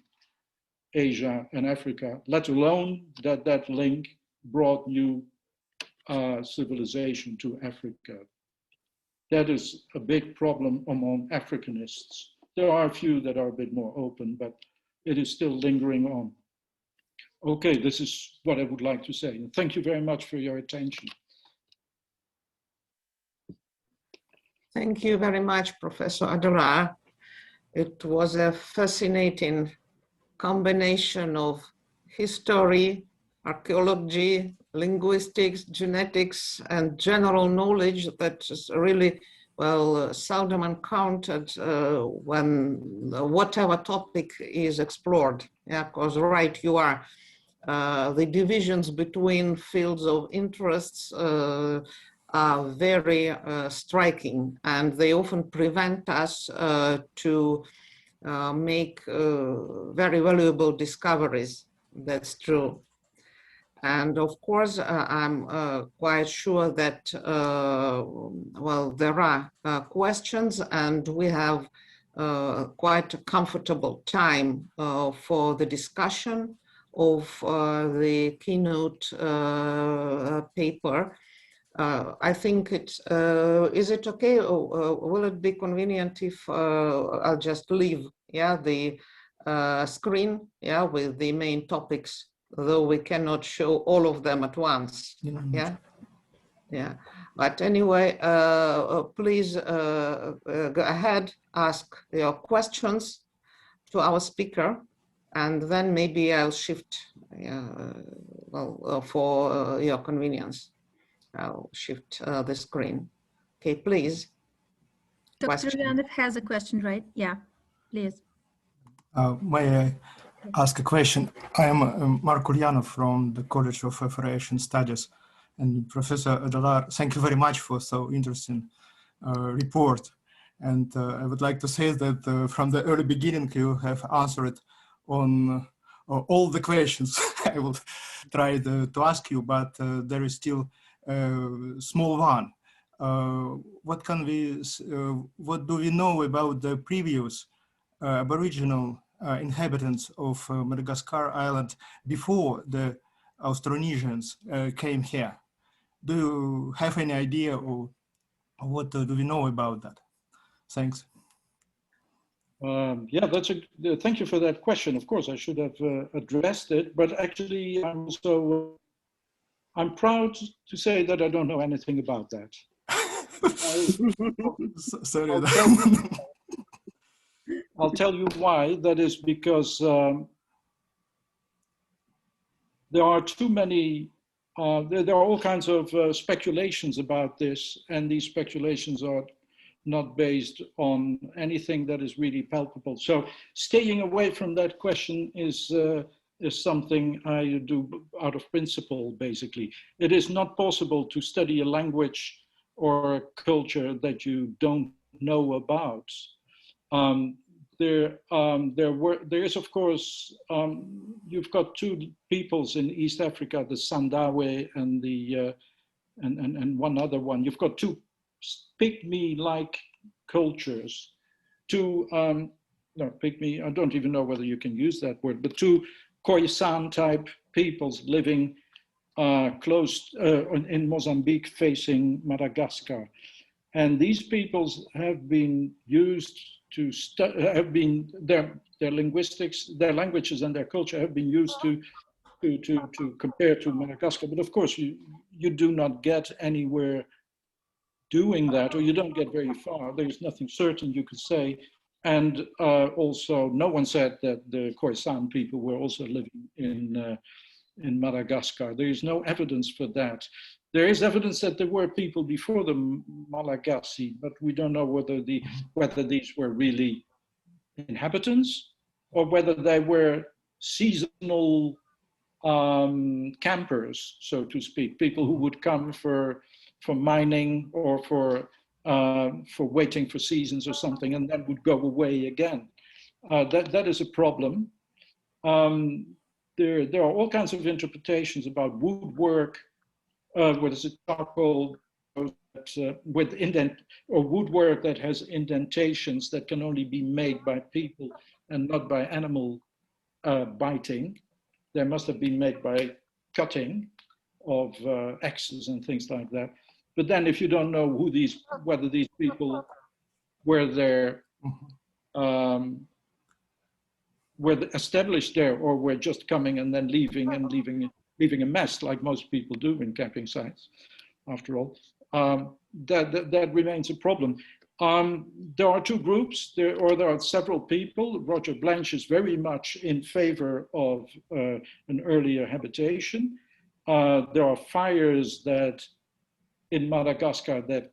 Asia and Africa, let alone that that link brought new civilization to Africa. That is a big problem among Africanists. There are a few that are a bit more open, but it is still lingering on. Okay, this is what I would like to say. Thank you very much for your attention. Thank you very much, Professor Adelaar. It was a fascinating combination of history, archaeology, linguistics, genetics, and general knowledge that is really, well, seldom encountered when whatever topic is explored. Yeah, because right, you are. The divisions between fields of interests are very striking, and they often prevent us to make very valuable discoveries. That's true. And of course, I'm quite sure that, well, there are questions, and we have quite a comfortable time for the discussion of the keynote paper. I think is it okay? Will it be convenient if I'll just leave, yeah, the screen, yeah, with the main topics, though we cannot show all of them at once, yeah? Yeah, but anyway, please go ahead, ask your questions to our speaker, and then maybe I'll shift, well, for your convenience. I'll shift the screen. Okay, please. Dr. Leonard has a question, right? Yeah, please. May I ask a question? I am Mark Ulyanov from the College of African Studies. And Professor Adelaar, thank you very much for so interesting report. And I would like to say that from the early beginning, you have answered on all the questions I will try to ask you, but there is still small one. What do we know about the previous Aboriginal inhabitants of Madagascar island before the Austronesians came here? Do you have any idea, or what do we know about that? Thanks. Yeah, thank you for that question. Of course, I should have addressed it, but actually I'm proud to say that I don't know anything about that. Sorry. I'll tell you why. That is because there are too many, there are all kinds of speculations about this, and these speculations are not based on anything that is really palpable. So staying away from that question is something I do out of principle, basically. It is not possible to study a language or a culture that you don't know about. There is, of course, you've got two peoples in East Africa, the Sandawe and the and one other one. You've got two pygmy-like cultures, two no, pygmy, I don't even know whether you can use that word, but two Khoisan type peoples living close in Mozambique facing Madagascar. And these peoples have been used to their linguistics, their languages and their culture have been used to compare to Madagascar. But of course, you do not get anywhere doing that, or you don't get very far. There's nothing certain you could say. And also, no one said that the Khoisan people were also living in Madagascar. There is no evidence for that. There is evidence that there were people before the Malagasy, but we don't know whether these were really inhabitants or whether they were seasonal campers, so to speak, people who would come for mining or for for waiting for seasons or something, and then would go away again. That is a problem. There are all kinds of interpretations about woodwork, what is it, charcoal, with woodwork that has indentations that can only be made by people and not by animal biting. They must have been made by cutting of axes and things like that. But then if you don't know whether these people were there, were established there, or were just coming and then leaving and leaving a mess like most people do in camping sites, after all, that remains a problem. There are two groups, there are several people. Roger Blanche is very much in favor of an earlier habitation. There are fires that in Madagascar, that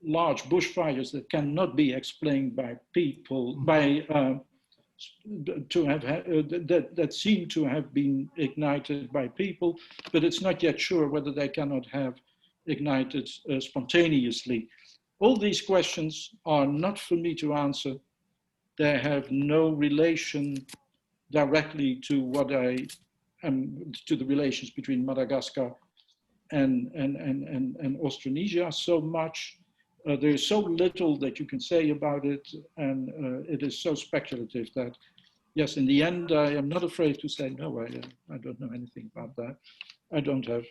large bushfires that cannot be explained by people, that seem to have been ignited by people, but it's not yet sure whether they cannot have ignited spontaneously. All these questions are not for me to answer. They have no relation directly to what to the relations between Madagascar and Austronesia so much. There is so little that you can say about it, and it is so speculative that, yes, in the end, I am not afraid to say, no, I don't know anything about that. I don't have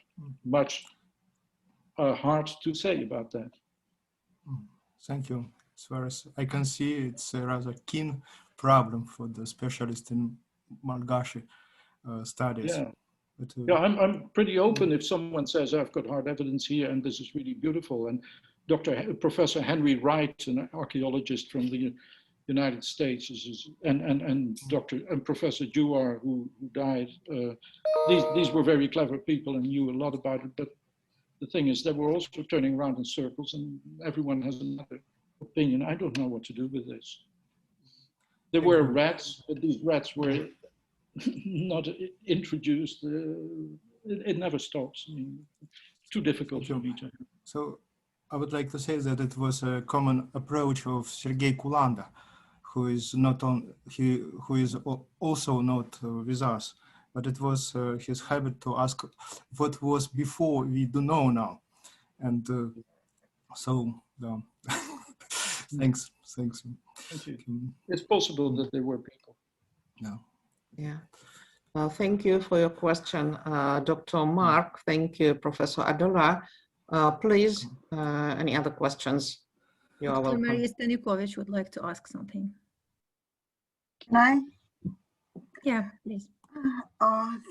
much heart to say about that. Thank you. As far as I can see, it's a rather keen problem for the specialist in Malagasy studies. Yeah. But, yeah, I'm pretty open if someone says, I've got hard evidence here and this is really beautiful. And Professor Henry Wright, an archaeologist from the United States, and Professor Duran, who died, these were very clever people and knew a lot about it. But the thing is, they were also turning around in circles, and everyone has another opinion. I don't know what to do with this. There were rats, but these rats were not introduced. It never stops. I mean, it's too difficult for me to. So I would like to say that it was a common approach of Sergei Kulanda, who is who is also not with us, but it was his habit to ask what was before we do know now, and so thanks. Thank you. It's possible that there were people. No. Yeah. Well, thank you for your question, Dr. Mark. Thank you, Professor Adelaar. Please, any other questions? You are welcome. Maria Stanikovic would like to ask something. Can I? Yeah, please.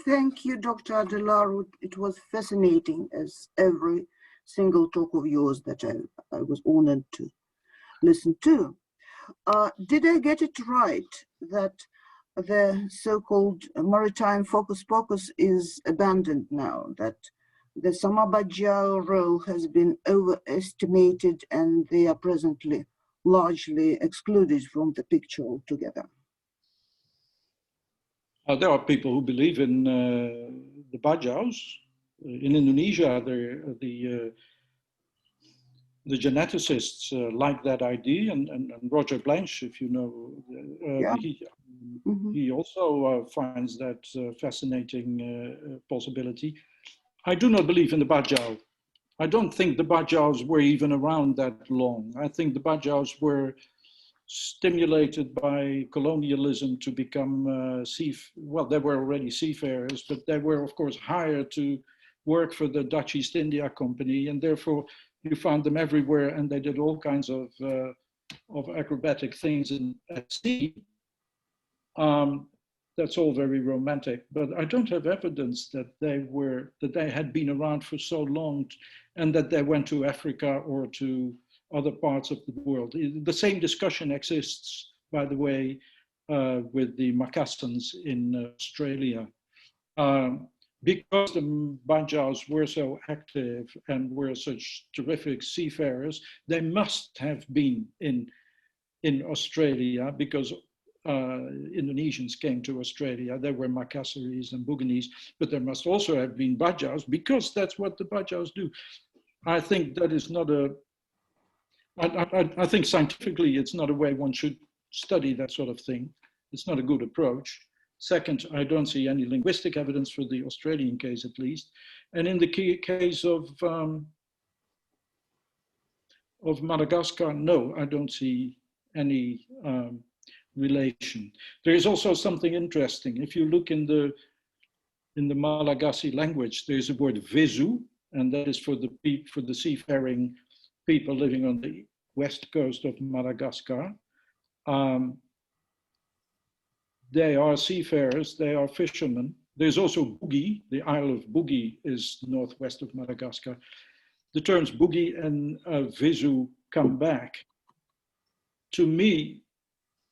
Thank you, Dr. Adelaar. It was fascinating, as every single talk of yours that I was honored to listen to. Did I get it right that the so-called maritime focus pocus is abandoned now, that the Sama-Bajau role has been overestimated and they are presently largely excluded from the picture altogether? There are people who believe in the Bajaus. In Indonesia, the geneticists like that idea, and Roger Blanche, if you know, he also finds that fascinating possibility. I do not believe in the Bajau. I don't think the Bajaus were even around that long. I think the Bajaus were stimulated by colonialism to become well, they were already seafarers, but they were, of course, hired to work for the Dutch East India Company, and therefore you found them everywhere, and they did all kinds of acrobatic things at sea. That's all very romantic, but I don't have evidence that they had been around for so long, and that they went to Africa or to other parts of the world. The same discussion exists, by the way, with the Macassans in Australia. Because the Bajaus were so active and were such terrific seafarers, they must have been in Australia, because Indonesians came to Australia. There were Macassaries and Buginese, but there must also have been Bajaus, because that's what the Bajaus do. I think that is not I think scientifically it's not a way one should study that sort of thing. It's not a good approach. Second, I don't see any linguistic evidence for the Australian case, at least. And in the case of Madagascar, no, I don't see any relation. There is also something interesting. If you look in the Malagasy language, there's a word visu, and that is for the seafaring people living on the west coast of Madagascar. They are seafarers, they are fishermen. There's also Boogie, the Isle of Boogie is northwest of Madagascar. The terms Boogie and Visu come back. To me,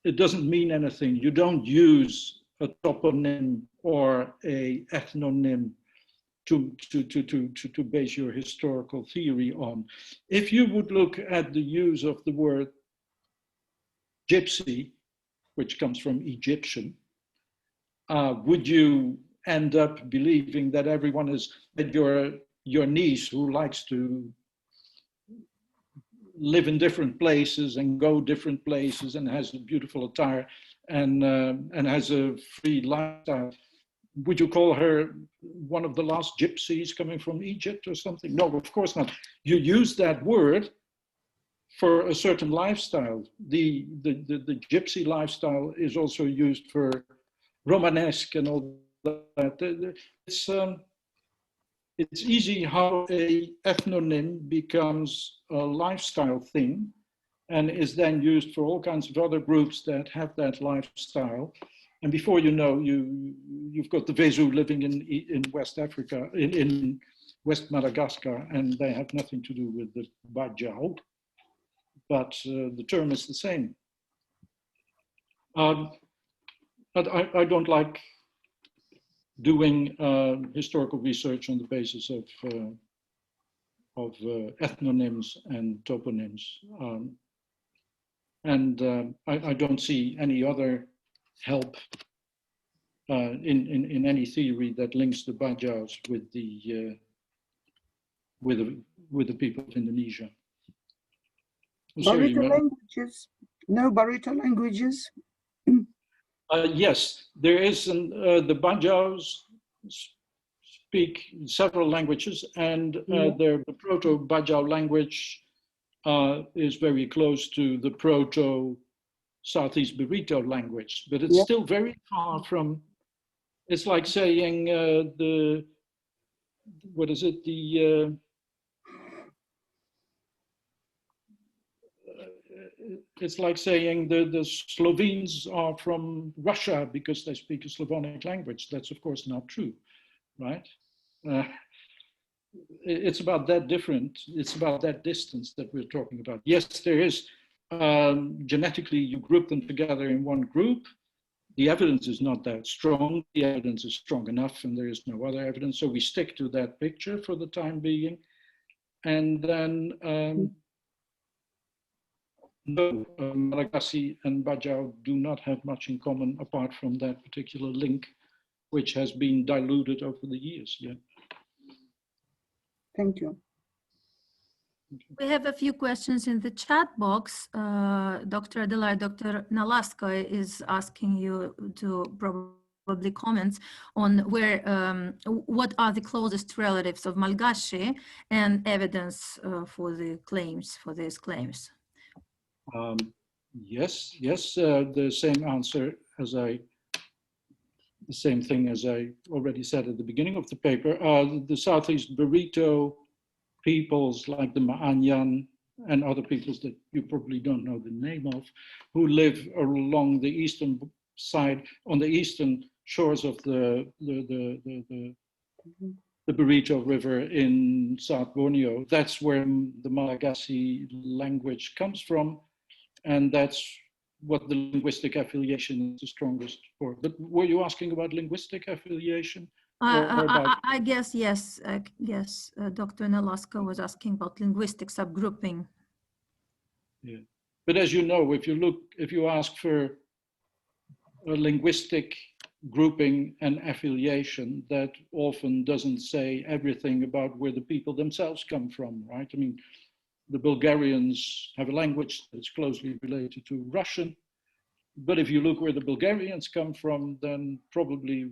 it doesn't mean anything. You don't use a toponym or a ethnonym to base your historical theory on. If you would look at the use of the word gypsy, which comes from Egyptian, would you end up believing that everyone is, that your niece who likes to live in different places and go different places and has a beautiful attire and has a free lifestyle, would you call her one of the last gypsies coming from Egypt or something? No, of course not. You use that word for a certain lifestyle. The gypsy lifestyle is also used for Romanesque and all that. It's easy how a ethnonym becomes a lifestyle thing and is then used for all kinds of other groups that have that lifestyle. And before you know, you've got the Vesu living in West Africa, in West Madagascar, and they have nothing to do with the Bajau, but the term is the same. But I don't like doing historical research on the basis of ethnonyms and toponyms. I don't see any other help in any theory that links the Bajaus with the people of Indonesia. Barito languages? No Barito languages? Yes, there is the Bajaus speak several languages, and the Proto-Bajau language is very close to the Proto-Southeast Barito language, but it's still very far from. It's like saying it's like saying the Slovenes are from Russia because they speak a Slavonic language. That's of course not true, right? It's about that different. It's about that distance that we're talking about. Yes, there is genetically you group them together in one group. The evidence is not that strong. The evidence is strong enough, and there is no other evidence. So we stick to that picture for the time being, and then. No, Malagasy and Bajau do not have much in common apart from that particular link, which has been diluted over the years. Yeah. Thank you. We have a few questions in the chat box. Dr. Adelaar, Dr. Nolasco is asking you to probably comment on where, what are the closest relatives of Malgashi and evidence for the claims, for these claims. Yes, the same answer as the same thing as I already said at the beginning of the paper. The Southeast Barito peoples like the Ma'anyan and other peoples that you probably don't know the name of, who live along the eastern side, on the eastern shores of the Barito River in South Borneo. That's where the Malagasy language comes from. And that's what the linguistic affiliation is the strongest for. But were you asking about linguistic affiliation? I guess, yes. Yes, Dr. Nolasco was asking about linguistic subgrouping. Yeah. But as you know, if you ask for a linguistic grouping and affiliation, that often doesn't say everything about where the people themselves come from, right? I mean, the Bulgarians have a language that's closely related to Russian. But if you look where the Bulgarians come from, then probably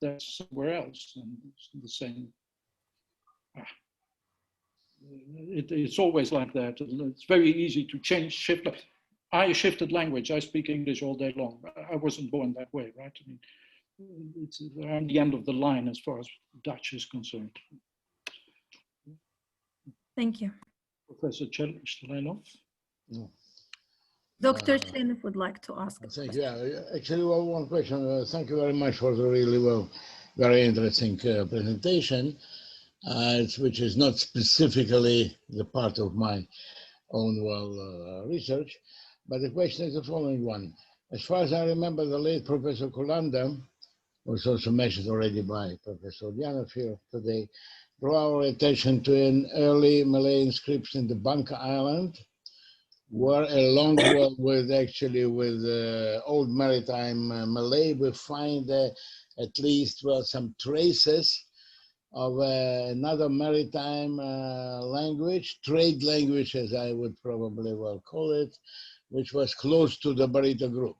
that's somewhere else. And it's the same. It's always like that. It's very easy to shift. I shifted language. I speak English all day long. I wasn't born that way, right? I mean, it's on the end of the line as far as Dutch is concerned. Thank you. Professor Chlenov? No. Dr. Chlenov would like to ask. Thank you. Yeah, actually, one question. Thank you very much for the really very interesting presentation, which is not specifically the part of my own research, but the question is the following one. As far as I remember, the late Professor Kulanda, was also mentioned already by Professor Dianov here today, drew our attention to an early Malay inscription in the Bangka Island, where along with old maritime Malay, we find at least some traces of another maritime language, trade language, as I would probably call it, which was close to the Barito group.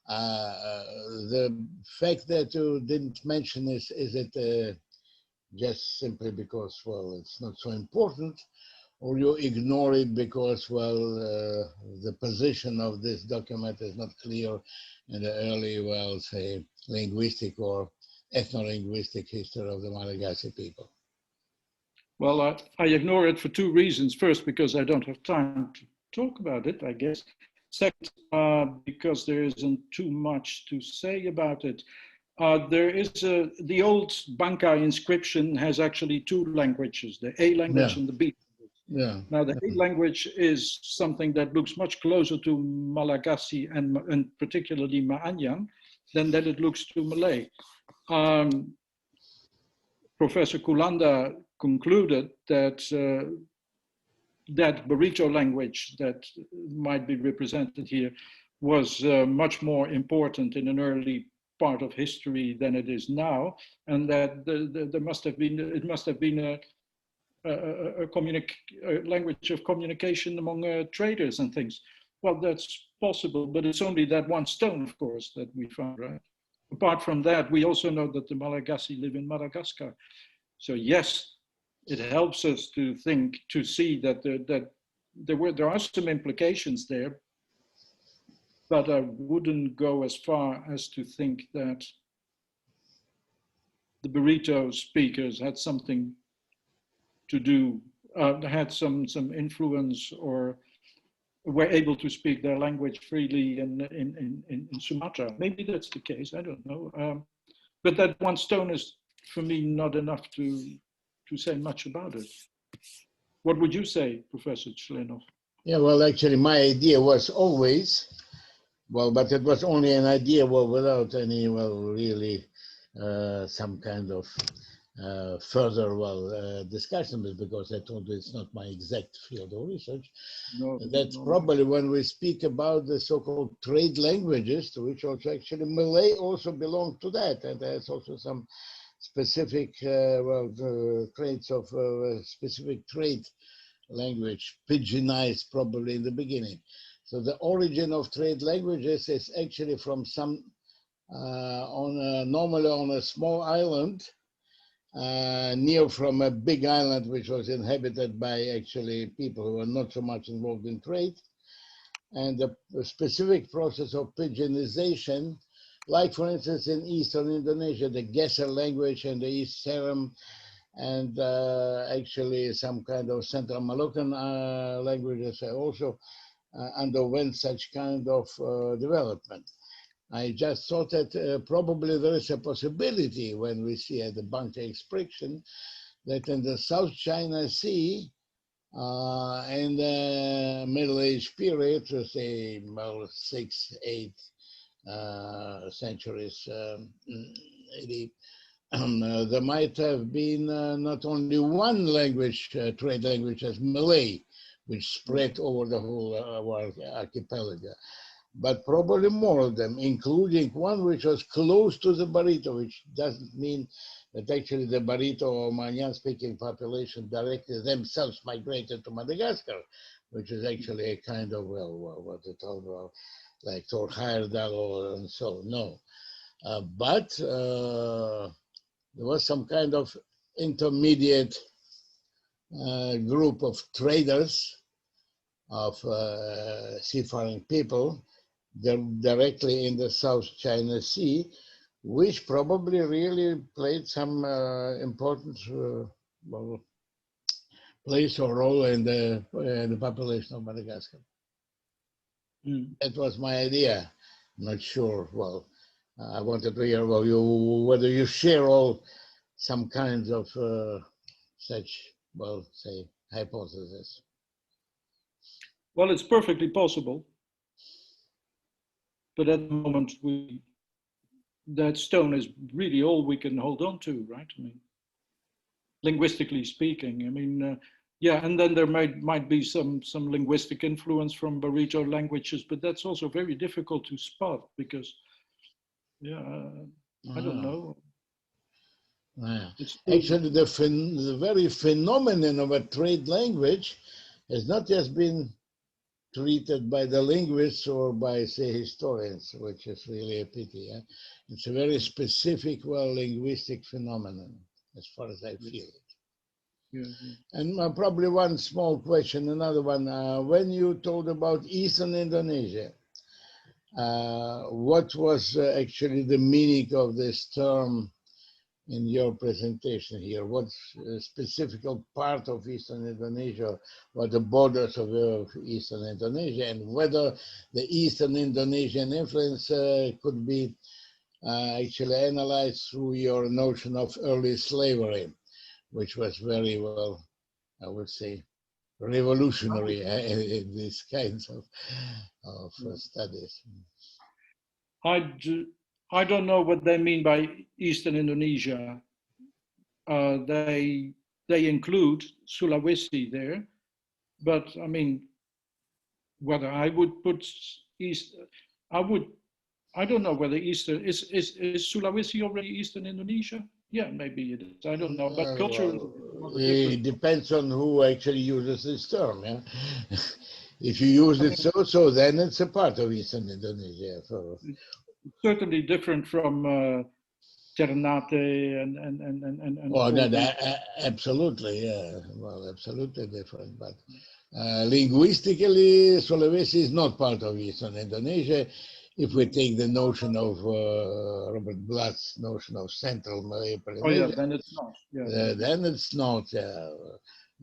The fact that you didn't mention is it just simply because, it's not so important, or you ignore it because, the position of this document is not clear in the early, say, linguistic or ethno-linguistic history of the Malagasy people? Well, I ignore it for two reasons. First, because I don't have time to talk about it, I guess. Second, because there isn't too much to say about it. There is the old Bangka inscription has actually two languages, the A language and the B. Yeah. Now, the A language is something that looks much closer to Malagasy and particularly Ma'anyan than that it looks to Malay. Professor Kulanda concluded that that Barito language that might be represented here was much more important in an early part of history than it is now, and that there must have been a language of communication among traders and things. Well, that's possible, but it's only that one stone, of course, that we found, right? Apart from that, we also know that the Malagasy live in Madagascar. So yes, it helps us to think, to see that there are some implications there, but I wouldn't go as far as to think that the Barito speakers had something to do, had some influence, or were able to speak their language freely in Sumatra. Maybe that's the case, I don't know. But that one stone is, for me, not enough to say much about it. What would you say, Professor Chlenov? Yeah, well, actually, my idea was always, but it was only an idea, without any, really some kind of further, discussion, because I told you it's not my exact field of research. No, that's probably when we speak about the so-called trade languages, to which also actually Malay also belong to that, and there's also some specific traits of specific trade language, pidginized probably in the beginning. So the origin of trade languages is actually from some, normally on a small island, near from a big island which was inhabited by actually people who were not so much involved in trade. And the specific process of pidginization, like for instance in Eastern Indonesia, the Geser language and the East Seram, and actually some kind of Central Moluccan languages also underwent such kind of development. I just thought that probably there is a possibility when we see at the Bangka expression that in the South China Sea in the Middle Age period, to say 6, 8 centuries, there might have been not only one language, trade language as Malay, which spread over the whole our archipelago, but probably more of them, including one which was close to the Barito, which doesn't mean that actually the Barito or Manyan-speaking population directly themselves migrated to Madagascar, which is actually a kind of, well, what they call, well, like Tor Heyerdahl and so, no. But there was some kind of intermediate group of traders, of seafaring people, directly in the South China Sea, which probably really played some important well, place or role in the population of Madagascar. Mm. That was my idea. I'm not sure. Well, I wanted to hear well, whether you share all some kinds of such, well, say, hypothesis. Well, it's perfectly possible, but at the moment that stone is really all we can hold on to, right? I mean, linguistically speaking, I mean, yeah, and then there might be some linguistic influence from Barito languages, but that's also very difficult to spot because, yeah, I don't know. Actually, the very phenomenon of a trade language has not just been treated by the linguists or by, say, historians, which is really a pity. Yeah? It's a very specific, well, linguistic phenomenon, as far as I feel it. Yeah. And probably one small question, another one. When you told about Eastern Indonesia, what was actually the meaning of this term in your presentation here? What specific part of Eastern Indonesia, what the borders of Eastern Indonesia, and whether the Eastern Indonesian influence could be actually analyzed through your notion of early slavery, which was very well, I would say, revolutionary in these kinds of studies. I don't know what they mean by Eastern Indonesia. They include Sulawesi there, but I mean, whether I would put East, I don't know whether Eastern is Sulawesi already Eastern Indonesia? Yeah, maybe it is. I don't know, but culture. It depends on who actually uses this term. Yeah? If you use it so, then it's a part of Eastern Indonesia. So. Certainly different from Ternate and oh, no, absolutely, yeah. Well, absolutely different. But linguistically, Sulawesi is not part of Eastern Indonesia. If we take the notion of Robert Blatt's notion of Central Malay Polynesia, yeah, then it's not. Yeah. Then it's not.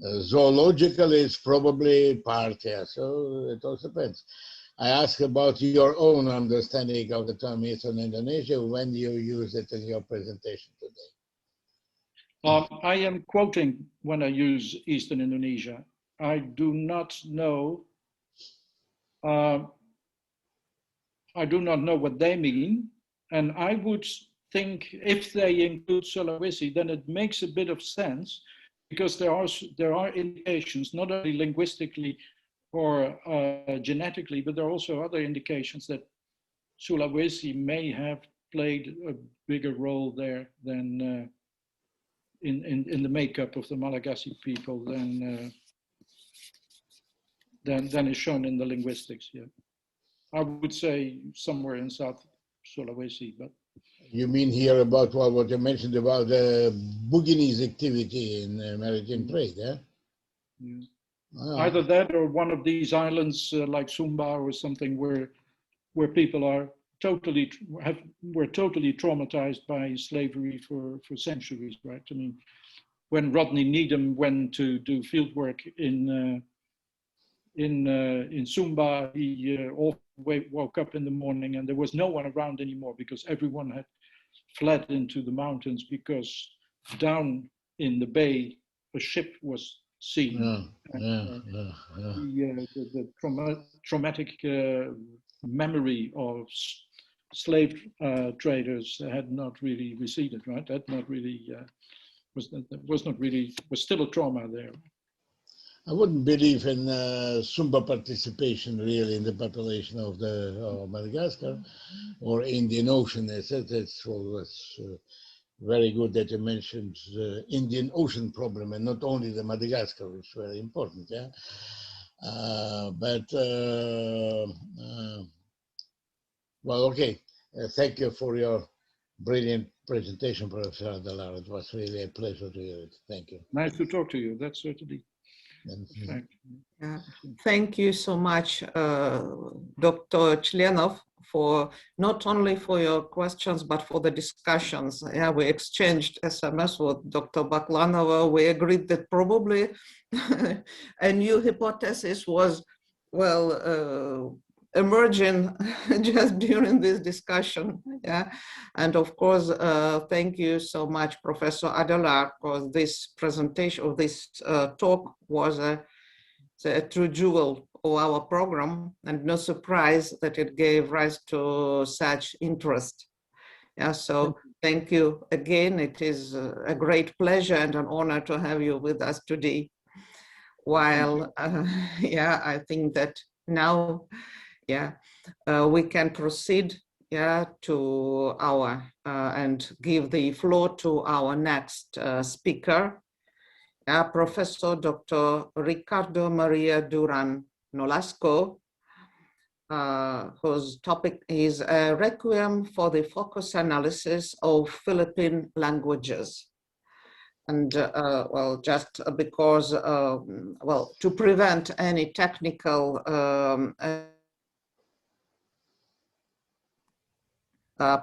Zoologically, it's probably part. Yeah, so it all depends. I ask about your own understanding of the term Eastern Indonesia when you use it in your presentation today. I am quoting when I use Eastern Indonesia. I do not know. I do not know what they mean, and I would think if they include Sulawesi, then it makes a bit of sense because there are indications not only linguistically or genetically, but there are also other indications that Sulawesi may have played a bigger role there than in the makeup of the Malagasy people than is shown in the linguistics. Yeah, I would say somewhere in South Sulawesi, but. You mean here about what you mentioned about Buginese activity in maritime trade, yeah? Yeah. Either that or one of these islands like Sumba or something where people are were totally traumatized by slavery for centuries, right? I mean, when Rodney Needham went to do field work in Sumba, he woke up in the morning and there was no one around anymore because everyone had fled into the mountains because down in the bay a ship was seen. The traumatic traumatic memory of slave traders had not really receded, right? Had not really was still a trauma there. I wouldn't believe in Sumba participation really in the population of the Madagascar or Indian Ocean. It's always very good that you mentioned the Indian Ocean problem and not only the Madagascar, which is very important. Yeah. Well, okay. Thank you for your brilliant presentation, Professor Adelaar. It was really a pleasure to hear it. Thank you. Nice to talk to you. That's certainly a fact. Yeah. Thank you so much, Dr. Chlenov, for not only for your questions, but for the discussions. Yeah, we exchanged SMS with Dr. Baklanova. We agreed that probably a new hypothesis was, well, emerging just during this discussion. Yeah, and of course, thank you so much, Professor Adelaar, because this presentation of this talk was a true jewel of our program, and no surprise that it gave rise to such interest. Yeah, so thank you again. It is a great pleasure and an honor to have you with us today. While, yeah, I think that now, yeah, we can proceed, yeah, to our, and give the floor to our next speaker, Professor Dr. Ricardo Maria Duran Nolasco, whose topic is a Requiem for the focus analysis of Philippine languages. And well, just because, well, to prevent any technical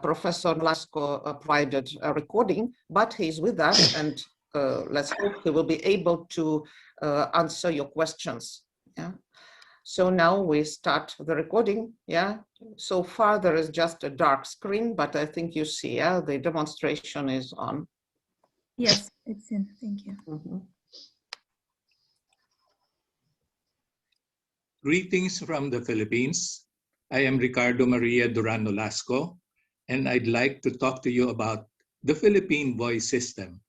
Professor Nolasco provided a recording, but he's with us, and let's hope he will be able to answer your questions. Yeah. So now we start the recording. Yeah. So far there is just a dark screen, but I think you see, yeah, the demonstration is on. Yes, it's in. Thank you. Mm-hmm. Greetings from the Philippines. I am Ricardo Maria Duran Nolasco, and I'd like to talk to you about the Philippine voice system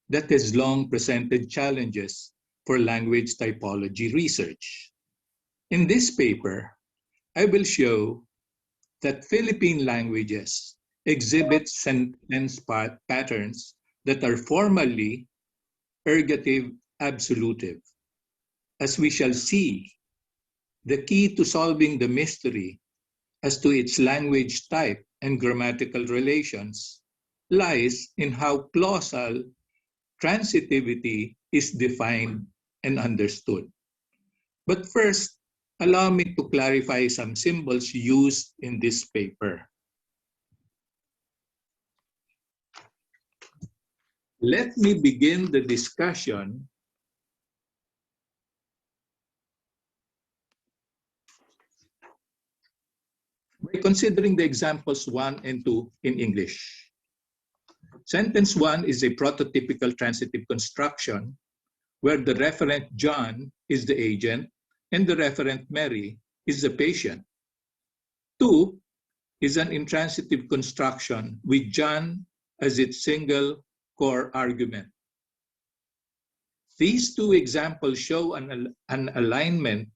that has long presented challenges for language typology research. In this paper, I will show that Philippine languages exhibit sentence patterns that are formally ergative absolutive. As we shall see, the key to solving the mystery as to its language type and grammatical relations lies in how clausal transitivity is defined and understood. But first, allow me to clarify some symbols used in this paper. Let me begin the discussion by considering the examples 1 and 2 in English. Sentence 1 is a prototypical transitive construction where the referent John is the agent and the referent Mary is the patient. 2 is an intransitive construction with John as its single core argument. These two examples show an alignment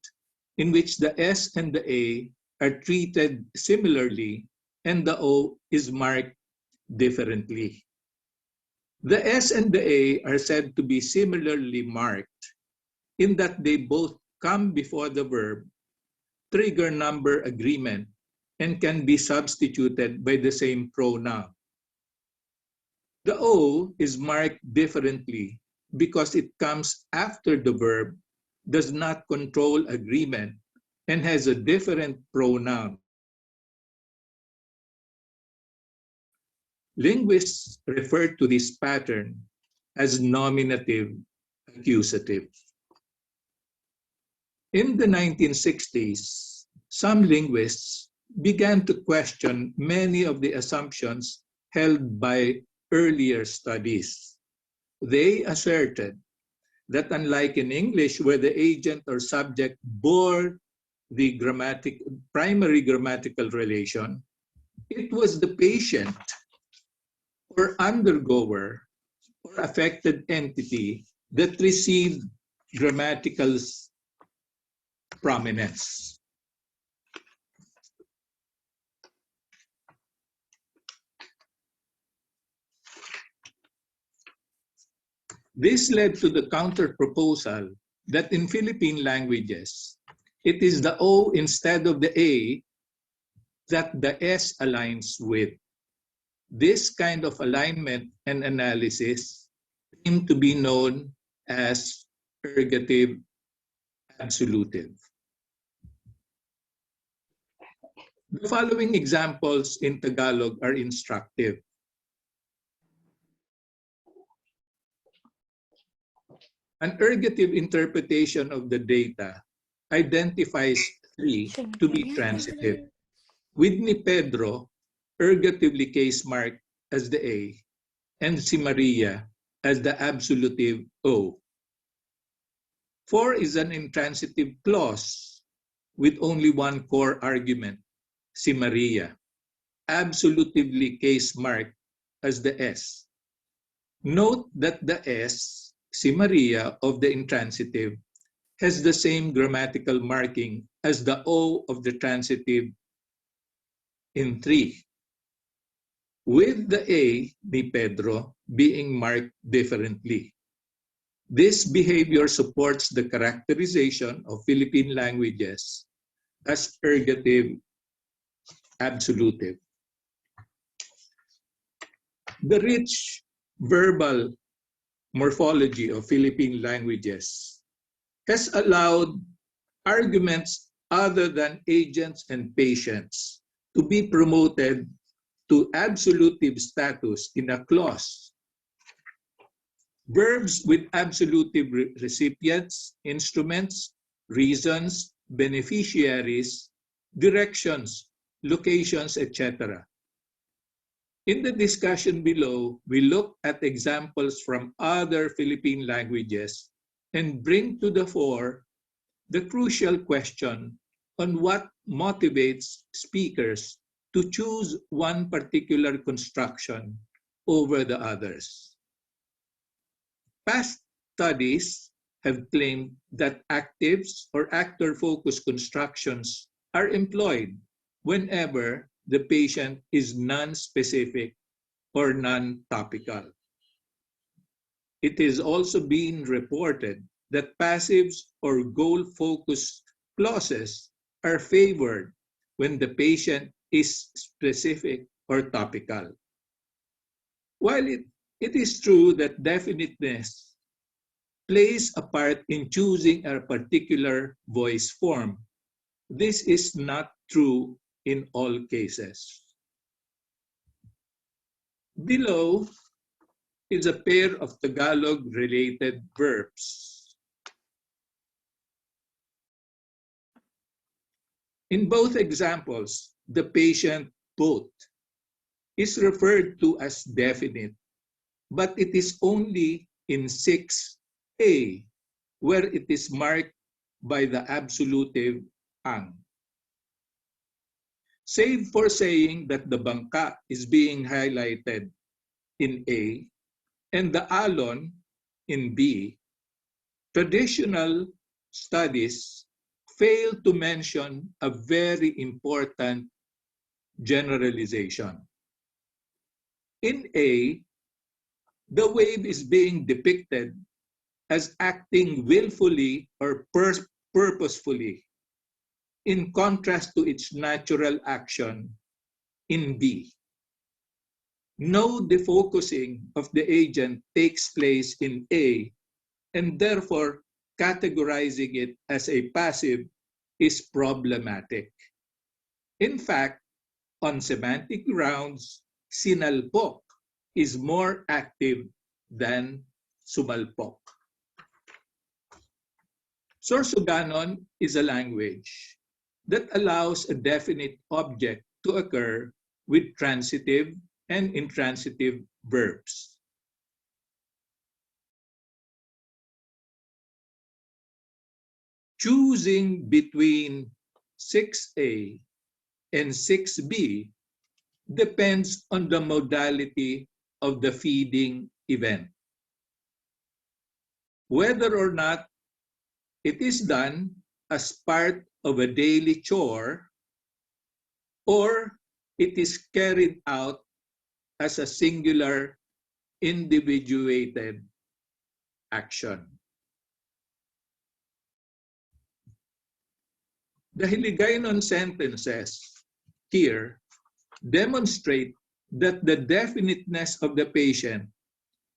in which the S and the A are treated similarly and the O is marked differently. The S and the A are said to be similarly marked in that they both come before the verb, trigger number agreement, and can be substituted by the same pronoun. The O is marked differently because it comes after the verb, does not control agreement, and has a different pronoun. Linguists refer to this pattern as nominative accusative. In the 1960s, some linguists began to question many of the assumptions held by earlier studies. They asserted that unlike in English, where the agent or subject bore the primary grammatical relation, it was the patient or undergoer or affected entity that received grammatical prominence. This led to the counter-proposal that in Philippine languages, it is the O instead of the A that the S aligns with. This kind of alignment and analysis came to be known as ergative absolutive. The following examples in Tagalog are instructive. An ergative interpretation of the data identifies 3 to be transitive, with ni Pedro ergatively case marked as the A and si Maria as the absolutive O. 4 is an intransitive clause with only one core argument, si Maria, absolutively case marked as the S. Note that the S, si Maria of the intransitive, has the same grammatical marking as the O of the transitive in 3, with the A, ni Pedro, being marked differently. This behavior supports the characterization of Philippine languages as ergative absolutive. The rich verbal morphology of Philippine languages has allowed arguments other than agents and patients to be promoted to absolutive status in a clause. Verbs with absolutive recipients, instruments, reasons, beneficiaries, directions, locations, etc. In the discussion below, we look at examples from other Philippine languages and bring to the fore the crucial question on what motivates speakers to choose one particular construction over the others. Past studies have claimed that actives or actor-focused constructions are employed whenever the patient is non-specific or non-topical. It is also been reported that passives or goal-focused clauses are favored when the patient is specific or topical. While it is true that definiteness plays a part in choosing a particular voice form, this is not true in all cases. Below is a pair of Tagalog-related verbs. In both examples, the patient both is referred to as definite, but it is only in 6A where it is marked by the absolutive ang. Save for saying that the bangka is being highlighted in A and the alon in B, traditional studies fail to mention a very important generalization. In A, the wave is being depicted as acting willfully or purposefully, in contrast to its natural action in B. No defocusing of the agent takes place in A, and therefore categorizing it as a passive is problematic. In fact, on semantic grounds, sinalpok is more active than sumalpok. Sorsoganon is a language that allows a definite object to occur with transitive and intransitive verbs. Choosing between 6A and 6B depends on the modality of the feeding event. Whether or not it is done as part of a daily chore or it is carried out as a singular, individuated action. The Hiligaynon sentences here demonstrate that the definiteness of the patient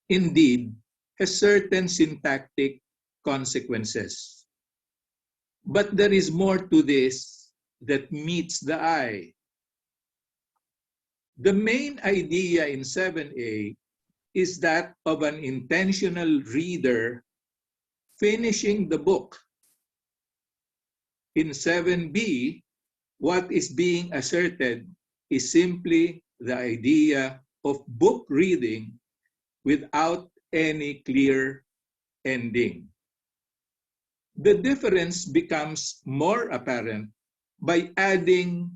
indeed has certain syntactic consequences. But there is more to this that meets the eye. The main idea in 7a is that of an intentional reader finishing the book. In 7b, what is being asserted is simply the idea of book reading without any clear ending. The difference becomes more apparent by adding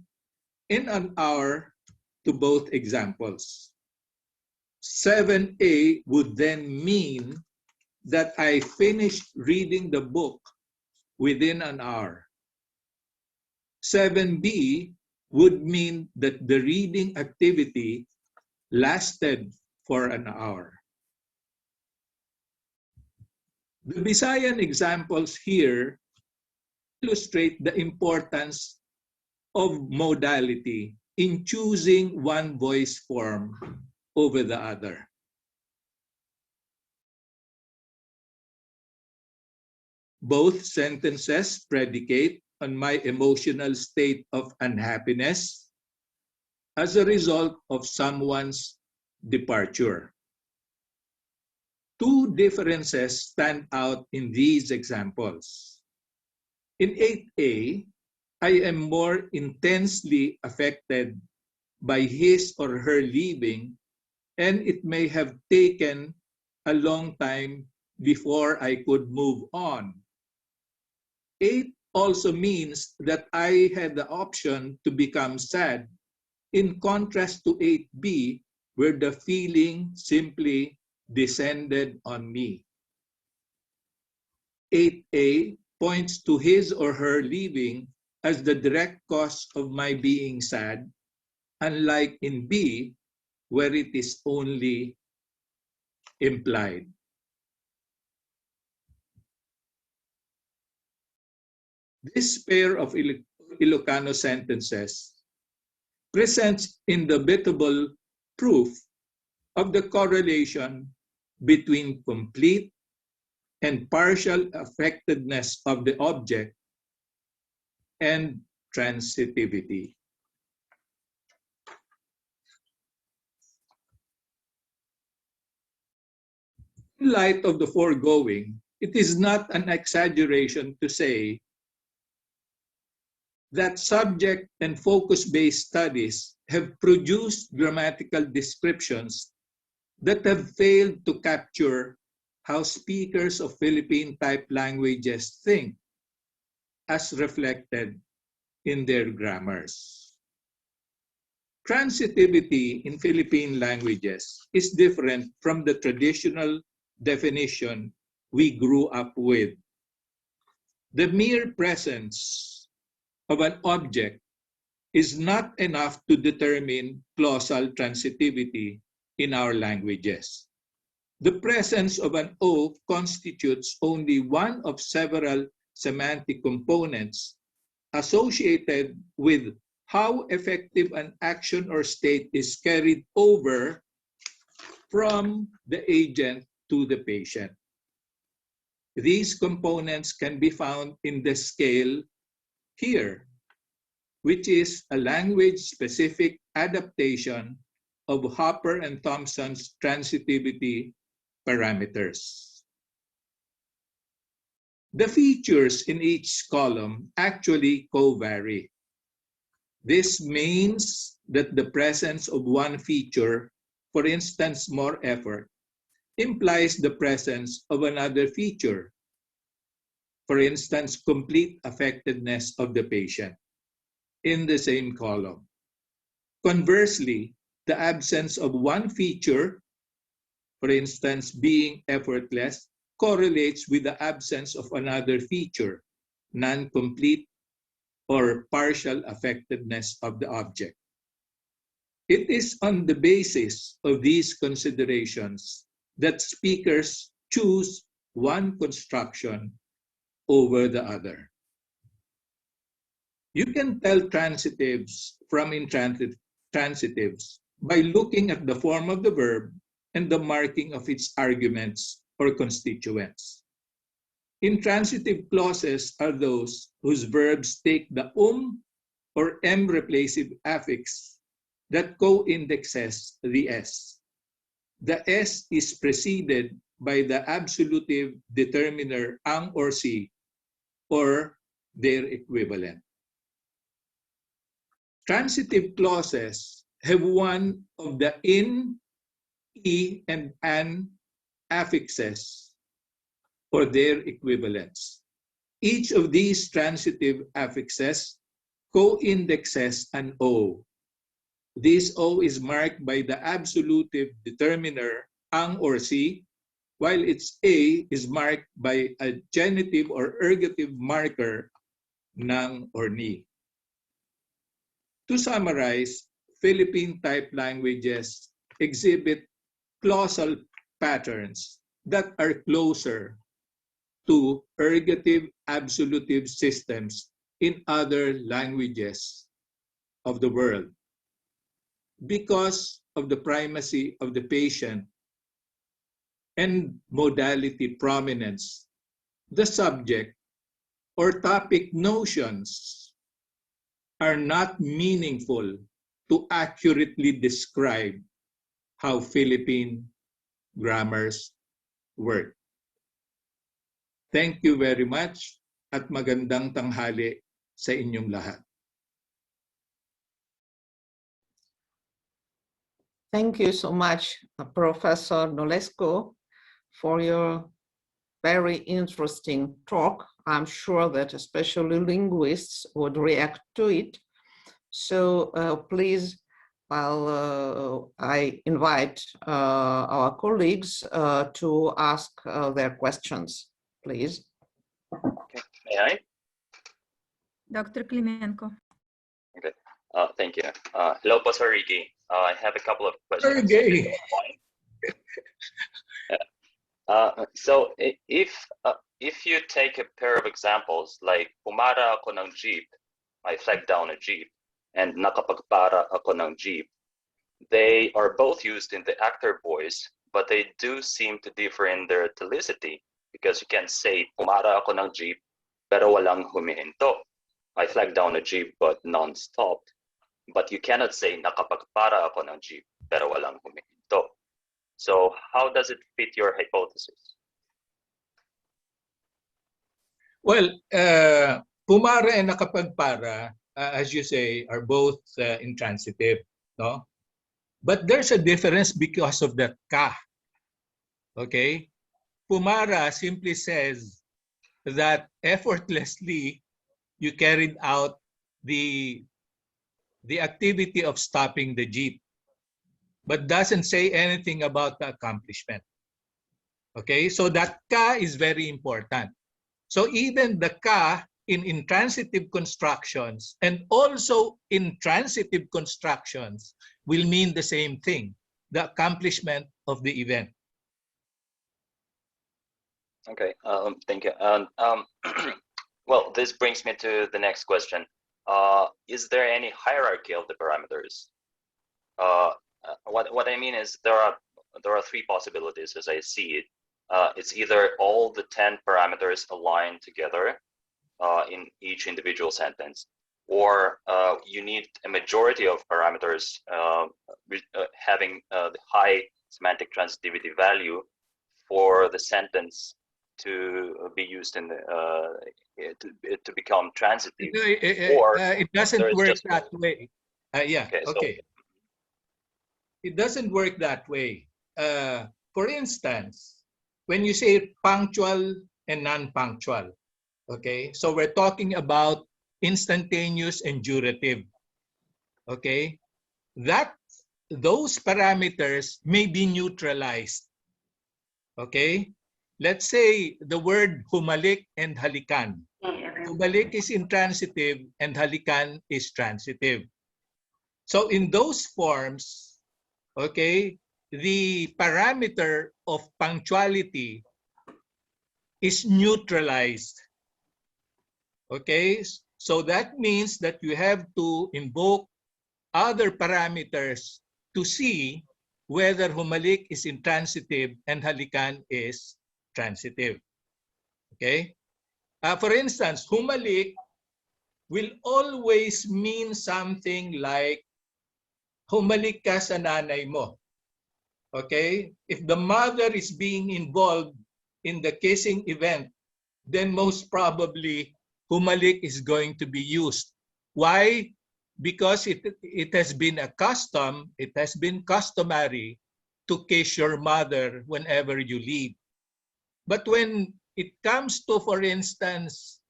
in an hour to both examples. 7a would then mean that I finished reading the book within an hour. 7b would mean that the reading activity lasted for an hour. The Visayan examples here illustrate the importance of modality in choosing one voice form over the other. Both sentences predicate on my emotional state of unhappiness as a result of someone's departure. Two differences stand out in these examples. In 8a, I am more intensely affected by his or her leaving, and it may have taken a long time before I could move on. 8 also means that I had the option to become sad, in contrast to 8b, where the feeling simply descended on me. 8a points to his or her leaving as the direct cause of my being sad, unlike in B, where it is only implied. This pair of Ilocano sentences presents indubitable proof of the correlation between complete and partial affectedness of the object and transitivity. In light of the foregoing, it is not an exaggeration to say that subject and focus-based studies have produced grammatical descriptions that have failed to capture how speakers of Philippine-type languages think, as reflected in their grammars. Transitivity in Philippine languages is different from the traditional definition we grew up with. The mere presence of an object is not enough to determine clausal transitivity in our languages. The presence of an O constitutes only one of several semantic components associated with how effective an action or state is carried over from the agent to the patient. These components can be found in the scale here, which is a language-specific adaptation of Hopper and Thompson's transitivity parameters. The features in each column actually co-vary. This means that the presence of one feature, for instance, more effort, implies the presence of another feature, for instance, complete affectedness of the patient, in the same column. Conversely, the absence of one feature, for instance, being effortless, correlates with the absence of another feature, non-complete or partial affectedness of the object. It is on the basis of these considerations that speakers choose one construction over the other. You can tell transitives from intransitives by looking at the form of the verb and the marking of its arguments or constituents. Intransitive clauses are those whose verbs take the or replacive affix that co-indexes the S. The S is preceded by the absolutive determiner ang or si or their equivalent. Transitive clauses have one of the in, e, and an affixes or their equivalents. Each of these transitive affixes co-indexes an O. This O is marked by the absolutive determiner ang or si, while its A is marked by a genitive or ergative marker ng or ni. To summarize, Philippine type languages exhibit clausal patterns that are closer to ergative absolutive systems in other languages of the world because of the primacy of the patient and modality prominence. The subject or topic notions are not meaningful to accurately describe how Philippine grammars work. Thank you very much at magandang tanghali sa inyong lahat. Thank you so much, Professor Nolasco, for your very interesting talk. I'm sure that especially linguists would react to it. So please, I invite our colleagues to ask their questions, please. Okay. May I? Dr. Klimenko. Okay. Thank you. Hello, Professor Ricky. I have a couple of questions. Sergey. So if you take a pair of examples like pumara ako ng jeep, I flagged down a jeep, and nakapagpara ako ng jeep, they are both used in the actor voice, but they do seem to differ in their telicity because you can say pumara ako ng jeep pero walang humihinto. I flagged down a jeep but non-stopped. But you cannot say nakapagpara ako ng jeep pero walang humihinto. So how does it fit your hypothesis? Well, pumara and nakapagpara, as you say, are both intransitive, no? But there's a difference because of that ka. Okay? Pumara simply says that effortlessly you carried out the activity of stopping the jeep, but doesn't say anything about the accomplishment. Okay, so that ka is very important. So even the ka in intransitive constructions and also intransitive constructions will mean the same thing, the accomplishment of the event. Okay, thank you. Well, this brings me to the next question. Is there any hierarchy of the parameters? What I mean is there are three possibilities as I see it. It's either all the 10 parameters aligned together in each individual sentence, or you need a majority of parameters having the high semantic transitivity value for the sentence to be used in the to become transitive. It doesn't work that way. Yeah. Okay. So it doesn't work that way. For instance, when you say punctual and non-punctual, okay, so we're talking about instantaneous and durative. Okay, those parameters may be neutralized. Okay, let's say the word humalik and halikan. Humalik is intransitive and halikan is transitive. So in those forms, okay, the parameter of punctuality is neutralized. Okay, so that means that you have to invoke other parameters to see whether humalik is intransitive and halikan is transitive. Okay, for instance, humalik will always mean something like humalik ka sa nanay mo. Okay, if the mother is being involved in the kissing event, then most probably humalik is going to be used. Why? Because it has been a custom, it has been customary to kiss your mother whenever you leave. But when it comes to, for instance,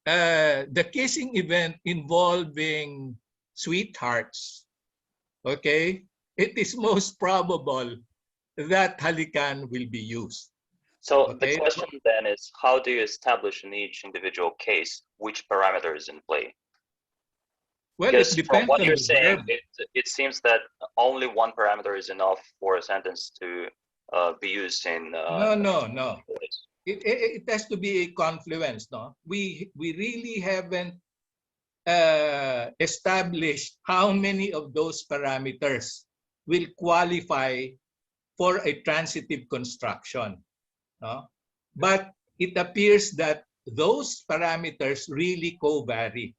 the kissing event involving sweethearts, okay, it is most probable that halikan will be used. So Okay. the question then is, how do you establish in each individual case which parameter is in play? Well, Because it from depends what on you're the saying, verb. it seems that only one parameter is enough for a sentence to be used in. No. It has to be a confluence. No, we really haven't established how many of those parameters will qualify for a transitive construction. No? But it appears that those parameters really co-vary.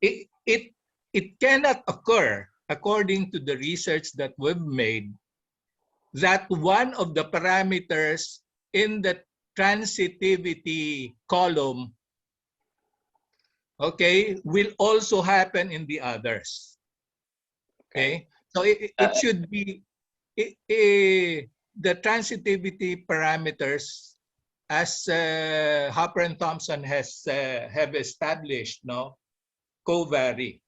It cannot occur, according to the research that we've made, that one of the parameters in the transitivity column, okay, will also happen in the others. Okay, so it should be the transitivity parameters, as Hopper and Thompson have established, no, co-vary.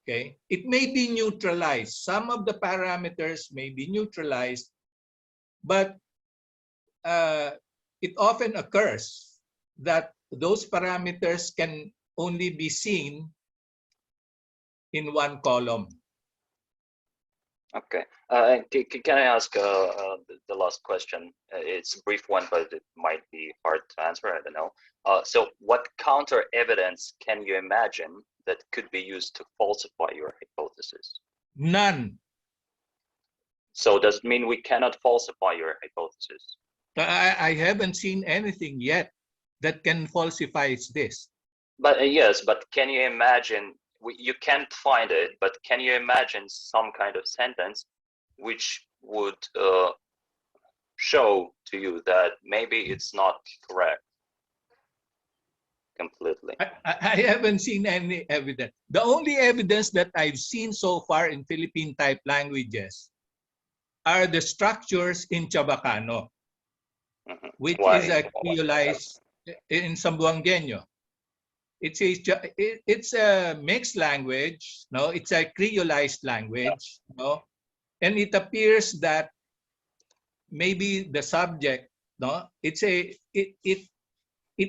Okay, it may be neutralized. Some of the parameters may be neutralized, but it often occurs that those parameters can only be seen in one column. Okay. Can I ask the last question? It's a brief one, but it might be hard to answer. I don't know. So what counter evidence can you imagine that could be used to falsify your hypothesis? None. So does it mean we cannot falsify your hypothesis? I haven't seen anything yet that can falsify this. But yes, but can you imagine, you can't find it, but can you imagine some kind of sentence which would show to you that maybe it's not correct completely? I haven't seen any evidence. The only evidence that I've seen so far in Philippine type languages are the structures in Chabacano, which is a creolized in Zamboangueño. It's a mixed language, no? It's a creolized language, no? And it appears that maybe the subject, no? It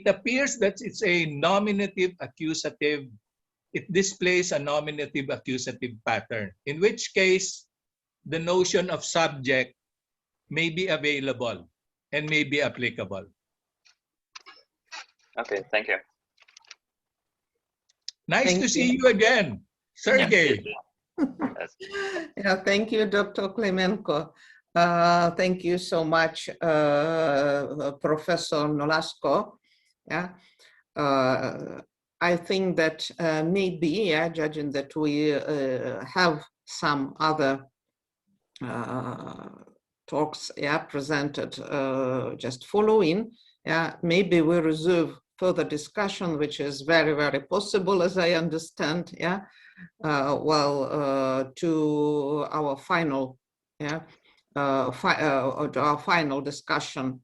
appears that it's a nominative accusative. It displays a nominative accusative pattern, in which case the notion of subject may be available and may be applicable. Okay, thank you. Nice to see you again, Sergey. Yeah, thank you, Dr. Klemenko. Thank you so much, Professor Nolasco. Yeah, I think that maybe, judging that we have some other talks, presented just following. Maybe we reserve further discussion, which is very, very possible, as I understand. To our final, our final discussion.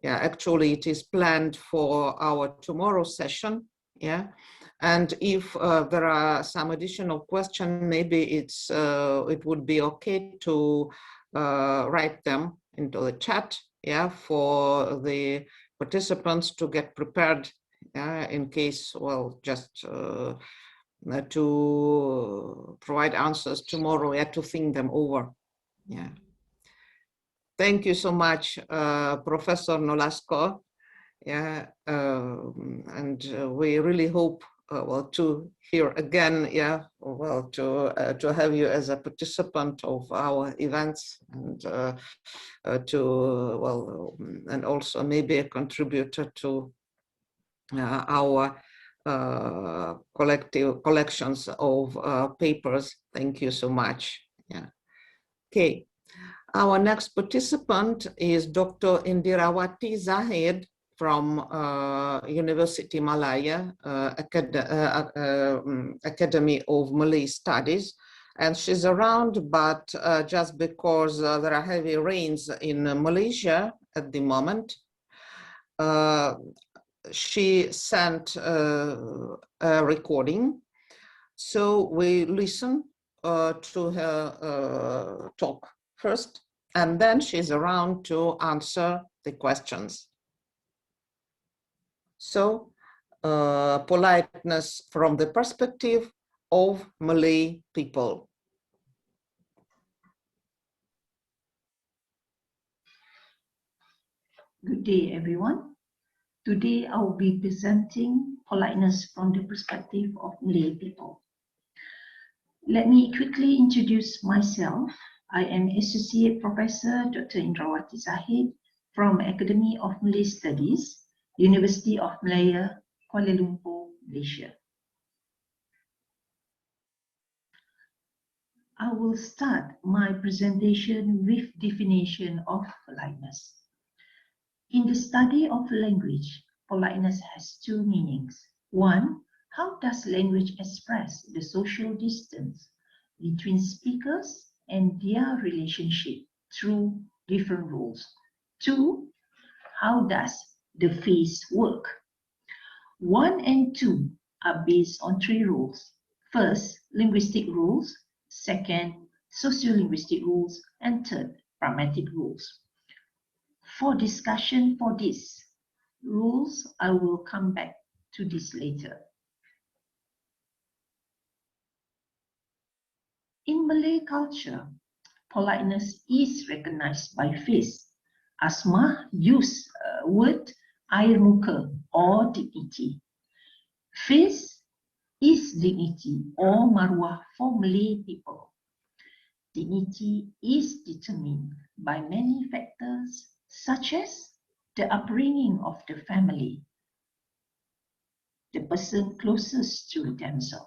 Actually, it is planned for our tomorrow session. And if there are some additional questions, maybe it would be okay to write them into the chat, for the participants to get prepared, in case, well, just to provide answers tomorrow, to think them over. Thank you so much, Professor Nolasco. Yeah, and we really hope well to hear again. Yeah, well to have you as a participant of our events and to well and also maybe a contributor to our collections of papers. Thank you so much. Yeah. Okay. Our next participant is Dr. Indirawati Zahid from University Malaya Academy of Malay Studies. And she's around, but just because there are heavy rains in Malaysia at the moment, she sent a recording. So we listen to her talk first, and then she's around to answer the questions. So politeness from the perspective of Malay people. Good day, everyone. Today, I will be presenting politeness from the perspective of Malay people. Let me quickly introduce myself. I am Associate Professor Dr. Indirawati Zahid from Academy of Malay Studies, University of Malaya, Kuala Lumpur, Malaysia. I will start my presentation with definition of politeness. In the study of language, politeness has two meanings. One, how does language express the social distance between speakers and their relationship through different rules? Two, how does the face work? 1 and 2 are based on 3 rules. First, linguistic rules. Second, sociolinguistic rules. And third, pragmatic rules. For discussion for these rules, I will come back to this later. In Malay culture, politeness is recognized by face. Asma use word air muka or dignity. Face is dignity or marwah for Malay people. Dignity is determined by many factors such as the upbringing of the family, the person closest to themselves,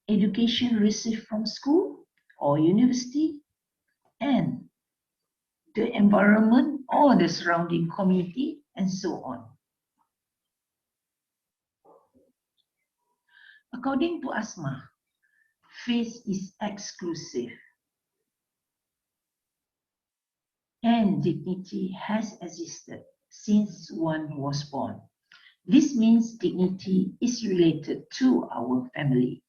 education received from school or university, and the environment or the surrounding community, and so on. According to Asma, face is exclusive and dignity has existed since one was born. This means dignity is related to our family.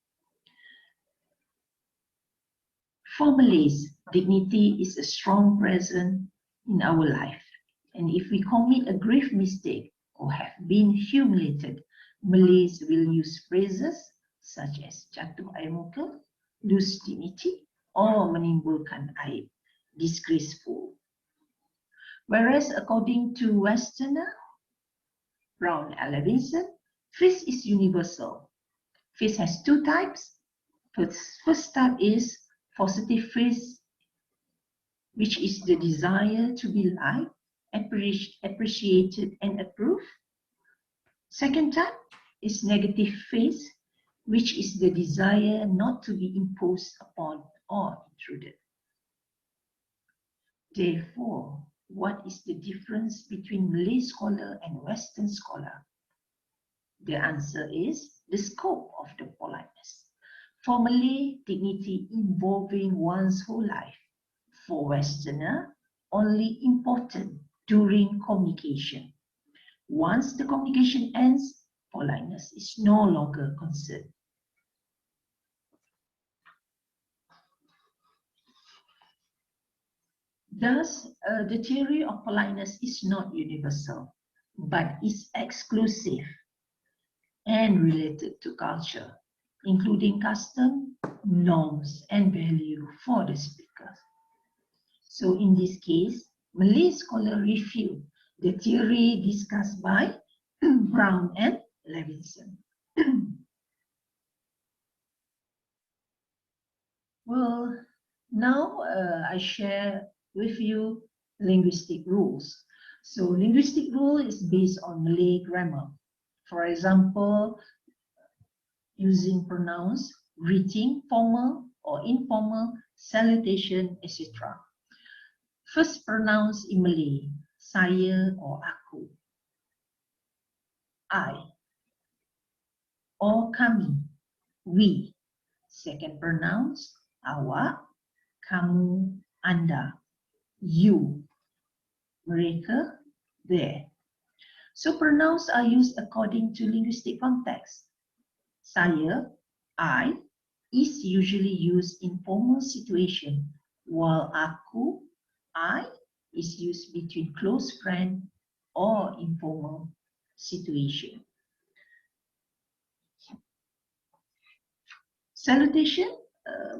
For Malays, dignity is a strong presence in our life. And if we commit a grave mistake or have been humiliated, Malays will use phrases such as jatuh air muka, lose dignity, or menimbulkan aib, disgraceful. Whereas according to Westerner, Brown and Levinson, face is universal. Face has 2 types. First type is positive face, which is the desire to be liked, appreciated, and approved. Second type is negative face, which is the desire not to be imposed upon or intruded. Therefore, what is the difference between Malay scholar and Western scholar? The answer is the scope of the politeness. For Malay, dignity involving one's whole life. For Westerner, only important during communication. Once the communication ends, politeness is no longer concerned. Thus, the theory of politeness is not universal, but is exclusive and related to culture, including custom, norms, and value for the speaker. So in this case, Malay scholars refute the theory discussed by Brown and Levinson. Well, now I share with you linguistic rules. So linguistic rule is based on Malay grammar. For example, using pronouns, greeting, formal or informal, salutation, etc. First pronouns in Malay, saya or aku, I, or kami, we. Second pronouns, awak, kamu, anda, you, mereka, there. So pronouns are used according to linguistic context. Saya, I, is usually used in formal situation, while aku, I, is used between close friend or informal situation. Salutation,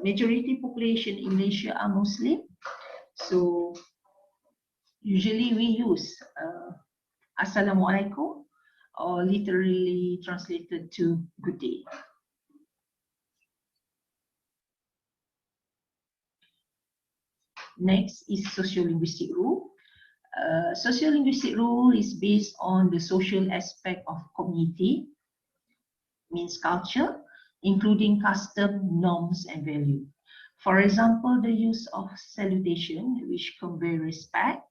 majority population in Malaysia are Muslim, so usually we use Assalamualaikum, or literally translated to good day. Next is sociolinguistic rule. Sociolinguistic rule is based on the social aspect of community, means culture, including custom, norms, and value. For example, the use of salutation, which convey respect.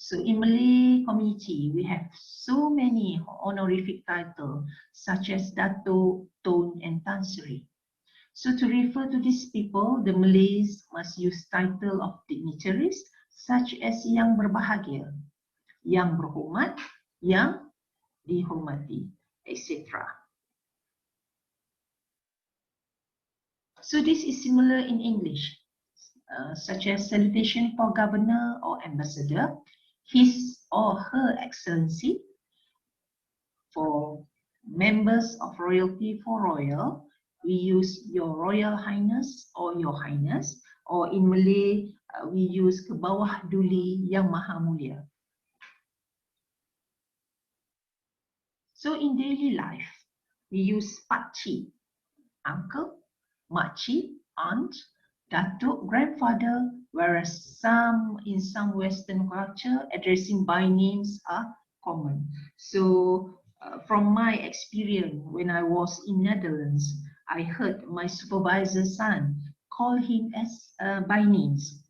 So in Malay community, we have so many honorific titles, such as Dato, Tun, and Tan Sri. So to refer to these people, the Malays must use title of dignitaries, such as Yang Berbahagia, Yang Berhormat, Yang Dihormati, etc. So this is similar in English, such as salutation for governor or ambassador, his or her excellency. For members of royalty, for royal, we use your royal highness or your highness, or in Malay, we use ke bawah duli yang maha mulia. So in daily life, we use pakcik, uncle, makcik, aunt, datuk, grandfather, whereas in some Western culture, addressing by names are common. So from my experience, when I was in Netherlands, I heard my supervisor's son call him as by names,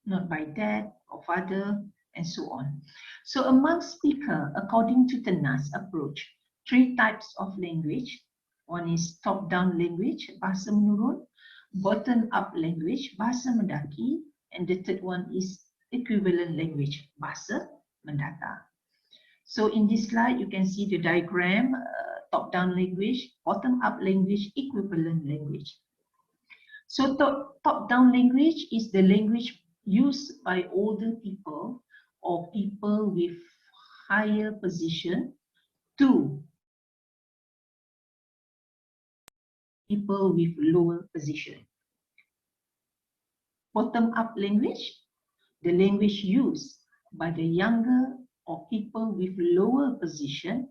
not by dad or father, and so on. So among speakers, according to Tenas approach, 3 types of language. One is top-down language, bahasa menurun, bottom-up language, bahasa mendaki, and the third one is equivalent language, bahasa mendatar. So in this slide, you can see the diagram, top-down language, bottom-up language, equivalent language. So top-down language is the language used by older people or people with higher position to people with lower position. Bottom-up language, the language used by the younger or people with lower position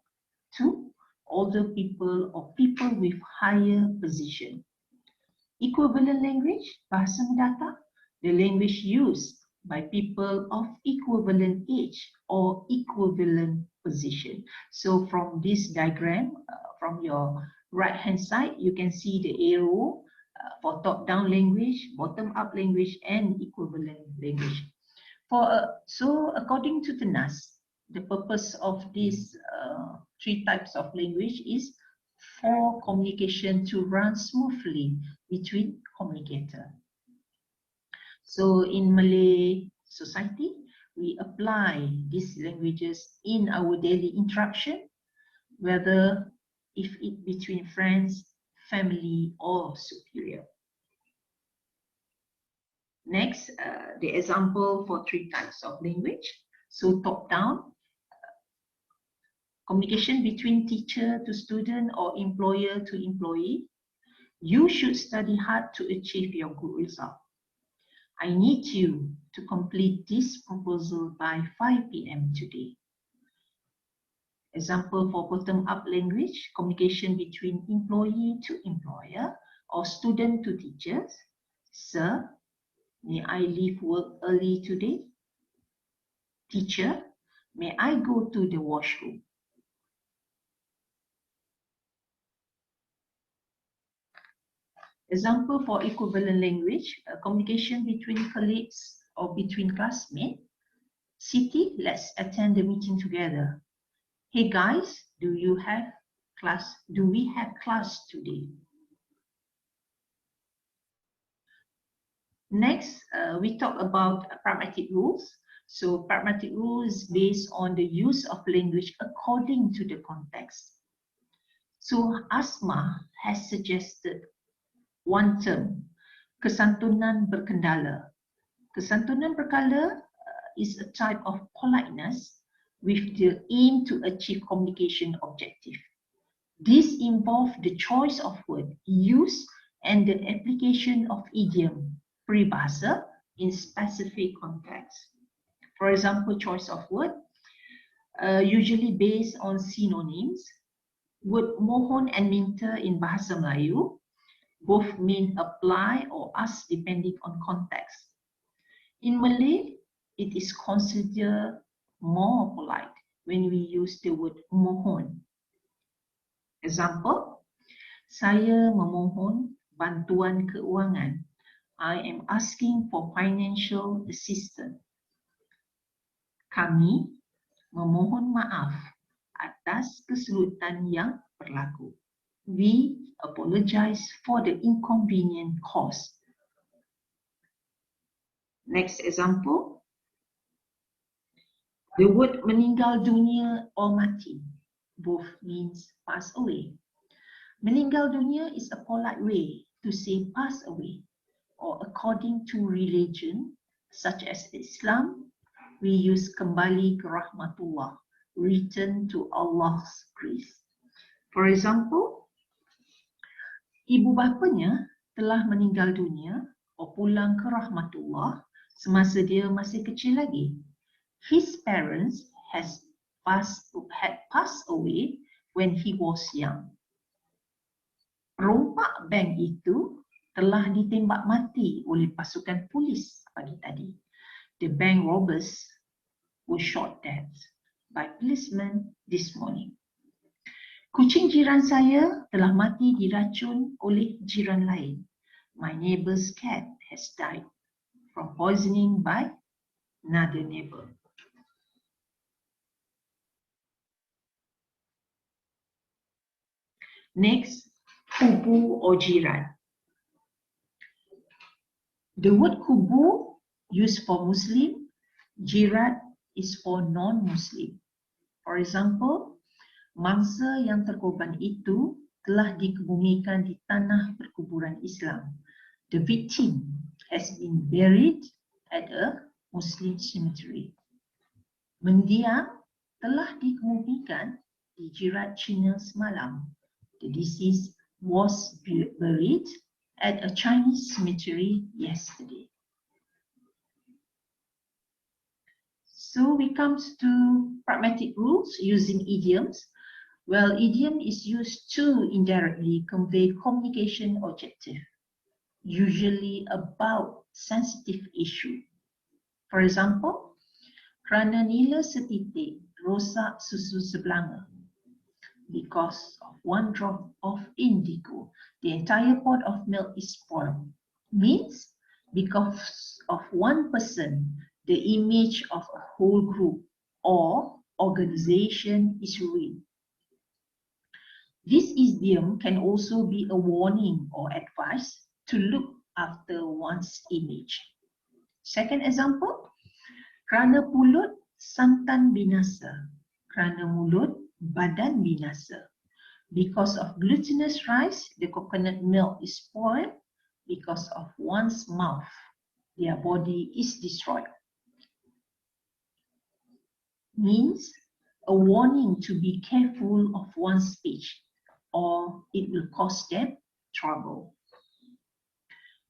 to older people or people with higher position. Equivalent language, bahasa mendatar, the language used by people of equivalent age or equivalent position. So from this diagram, from your right hand side, you can see the arrow for top-down language, bottom-up language, and equivalent language. So according to Tenas, the purpose of these 3 types of language is for communication to run smoothly between communicators. So in Malay society, we apply these languages in our daily interaction, whether if it between friends, family, or superior. Next, the example for 3 types of language. So top-down, communication between teacher to student or employer to employee. You should study hard to achieve your good result. I need you to complete this proposal by 5 p.m. today. Example for bottom-up language, communication between employee to employer or student to teachers. Sir, may I leave work early today? Teacher, may I go to the washroom? Example for equivalent language, communication between colleagues or between classmates. Siti, let's attend the meeting together. Hey guys, do we have class today? Next, we talk about pragmatic rules. So pragmatic rules is based on the use of language according to the context. So Asma has suggested one term, kesantunan berkendala. Kesantunan berkendala is a type of politeness with the aim to achieve communication objective. This involves the choice of word used and the application of idiom, peribahasa, in specific context. For example, choice of word, usually based on synonyms. Word mohon and minta in Bahasa Melayu both mean apply or ask depending on context. In Malay, it is considered more polite when we use the word mohon. Example, saya memohon bantuan keuangan. I am asking for financial assistance. Kami memohon maaf atas kesulitan yang berlaku. We apologize for the inconvenience caused. Next example, the word meninggal dunia or mati both means pass away. Meninggal dunia is a polite way to say pass away, or according to religion such as Islam, we use kembali ke rahmatullah, return to Allah's grace. For example, ibu bapanya telah meninggal dunia atau pulang ke rahmatullah semasa dia masih kecil lagi. His parents had passed away when he was young. Perompak bank itu telah ditembak mati oleh pasukan polis pagi tadi. The bank robbers were shot dead by policemen this morning. Kucing jiran saya telah mati diracun oleh jiran lain. My neighbor's cat has died from poisoning by another neighbor. Next, kubu or jiran. The word kubu used for Muslim, jiran is for non-Muslim. For example, mangsa yang terkorban itu telah dikebumikan di tanah perkuburan Islam. The victim has been buried at a Muslim cemetery. Mendiang telah dikebumikan di Jirat Cina semalam. The deceased was buried at a Chinese cemetery yesterday. So we come to pragmatic rules using idioms. Well, idiom is used to indirectly convey communication objective, usually about sensitive issue. For example, kerana nila setitik rosak susu sebelanga. Because of one drop of indigo, the entire pot of milk is spoiled. Means, because of one person, the image of a whole group or organization is ruined. This idiom can also be a warning or advice to look after one's image. Second example, kerana pulut santan binasa, kerana mulut badan binasa. Because of glutinous rice, the coconut milk is spoiled. Because of one's mouth, their body is destroyed. Means a warning to be careful of one's speech, or it will cause them trouble.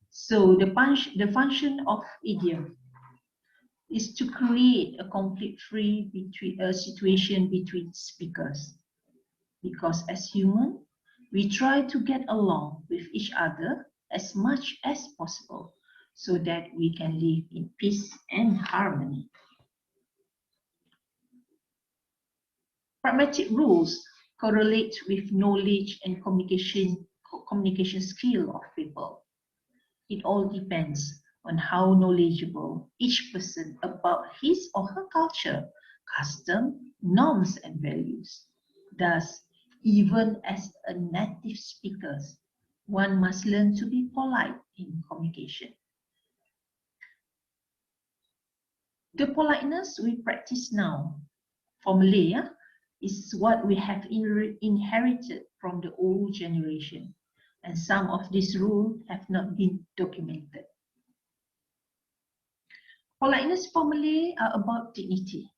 So the function of idiom. is to create a conflict-free situation between speakers. Because as human, we try to get along with each other as much as possible so that we can live in peace and harmony. Pragmatic rules correlate with knowledge and communication skill of people. It all depends on how knowledgeable each person about his or her culture, custom, norms, and values. Thus, even as a native speaker, one must learn to be polite in communication. The politeness we practice now for Malay is what we have inherited from the old generation, and some of these rules have not been documented. Politeness for Malay are about dignity.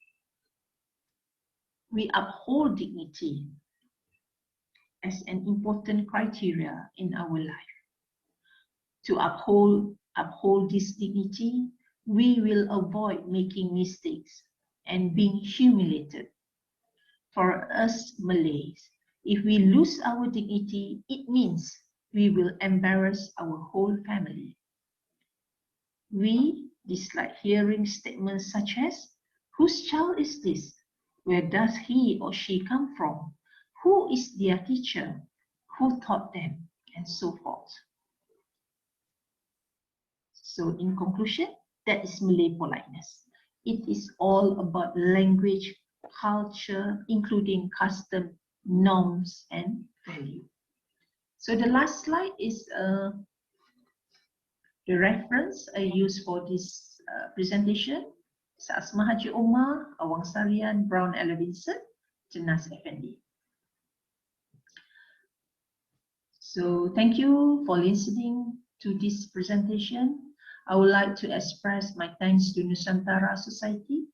We uphold dignity as an important criteria in our life. To uphold this dignity, we will avoid making mistakes and being humiliated. For us Malays, if we lose our dignity, it means we will embarrass our whole family. We dislike hearing statements such as, "Whose child is this? Where does he or she come from? Who is their teacher? Who taught them?" and so forth. So in conclusion, that is Malay politeness. It is all about language, culture, including custom, norms, and value. So the last slide is the reference I use for this presentation. Asma Haji Omar, Awang Sarian, Brown Ella Vincent, Jenas Effendi. So thank you for listening to this presentation. I would like to express my thanks to Nusantara Society,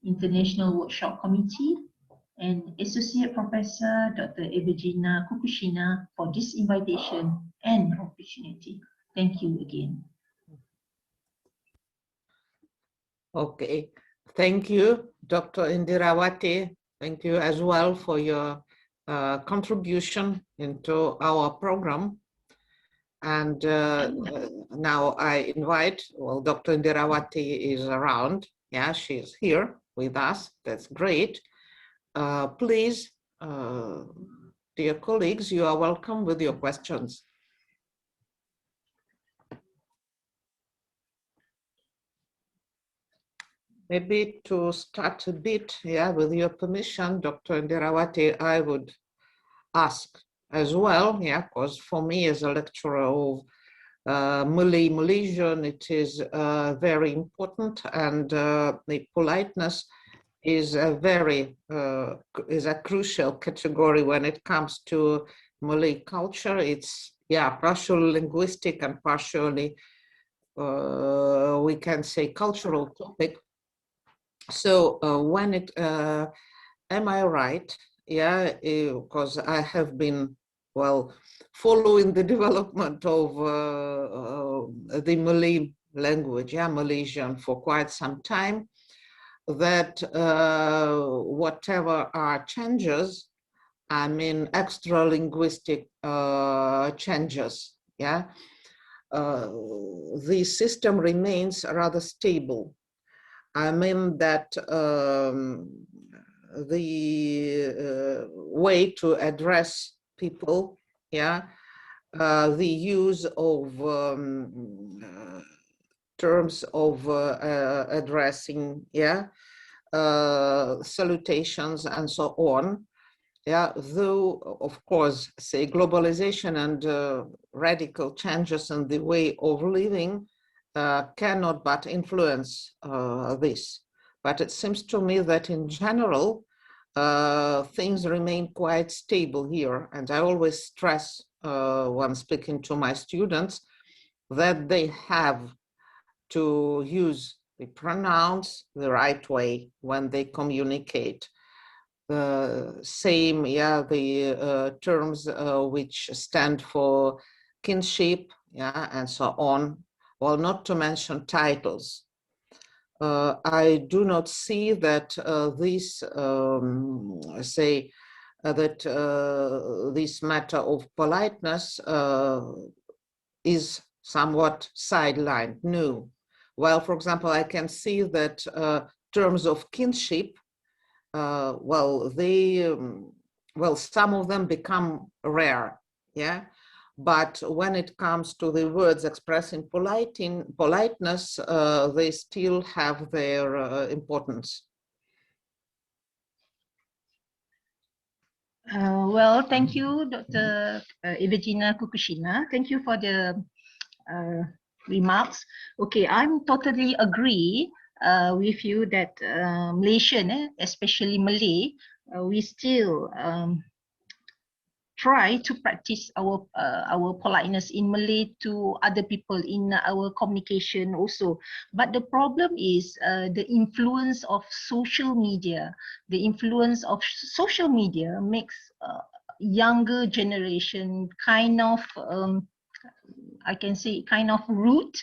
International Workshop Committee, and Associate Professor Dr. Evagina Kukushina for this invitation and opportunity. Thank you again. Okay, thank you, Dr. Indirawati. Thank you as well for your contribution into our program. And now I invite, well, Dr. Indirawati is around. Yeah, she's here with us. That's great. Please, dear colleagues, you are welcome with your questions. Maybe to start a bit, yeah, with your permission, Dr. Indirawati, I would ask as well, yeah, because for me as a lecturer of Malaysian, it is very important, and the politeness is a crucial category when it comes to Malay culture. It's, yeah, partially linguistic and partially, we can say, cultural topic. So when it, am I right? Yeah, because I have been, well, following the development of the Malay language, yeah, Malaysian, for quite some time, that whatever are changes, I mean extra linguistic changes, yeah, the system remains rather stable. I mean that the way to address people, yeah, the use of terms of addressing, yeah, salutations and so on, yeah, though of course, say, globalization and radical changes in the way of living cannot but influence this. But it seems to me that in general, things remain quite stable here. And I always stress when speaking to my students that they have to use the pronouns the right way when they communicate. The same, yeah, the terms which stand for kinship, yeah, and so on. Well, not to mention titles. I do not see that this, this matter of politeness is somewhat sidelined. No. While, for example, I can see that terms of kinship, well, some of them become rare, yeah. But when it comes to the words expressing politeness, they still have their importance. Well, thank you, Dr. Evagina Kukushina. Thank you for the remarks. Okay, I'm totally agree with you that Malaysian, especially Malay, we still try to practice our politeness in Malay to other people in our communication also. But the problem is the influence of social media. The influence of social media makes younger generation kind of I can say kind of rude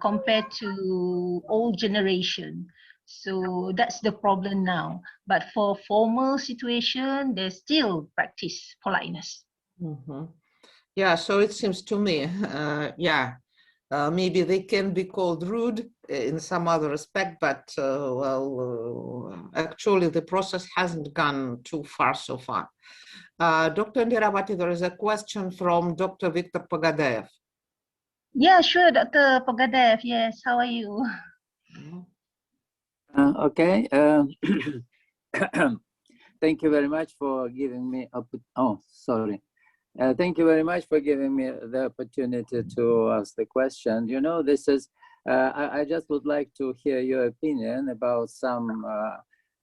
compared to old generation. So that's the problem now. But for formal situation, they still practice politeness. Mm-hmm. Yeah, so it seems to me, maybe they can be called rude in some other respect, but actually the process hasn't gone too far so far. Dr. Ndirawati, there is a question from Dr. Victor Pagadayev. Yeah, sure, Dr. Pagadayev. Yes, how are you? Okay. Thank you very much for giving me thank you very much for giving me the opportunity to ask the question. You know, this is I just would like to hear your opinion about some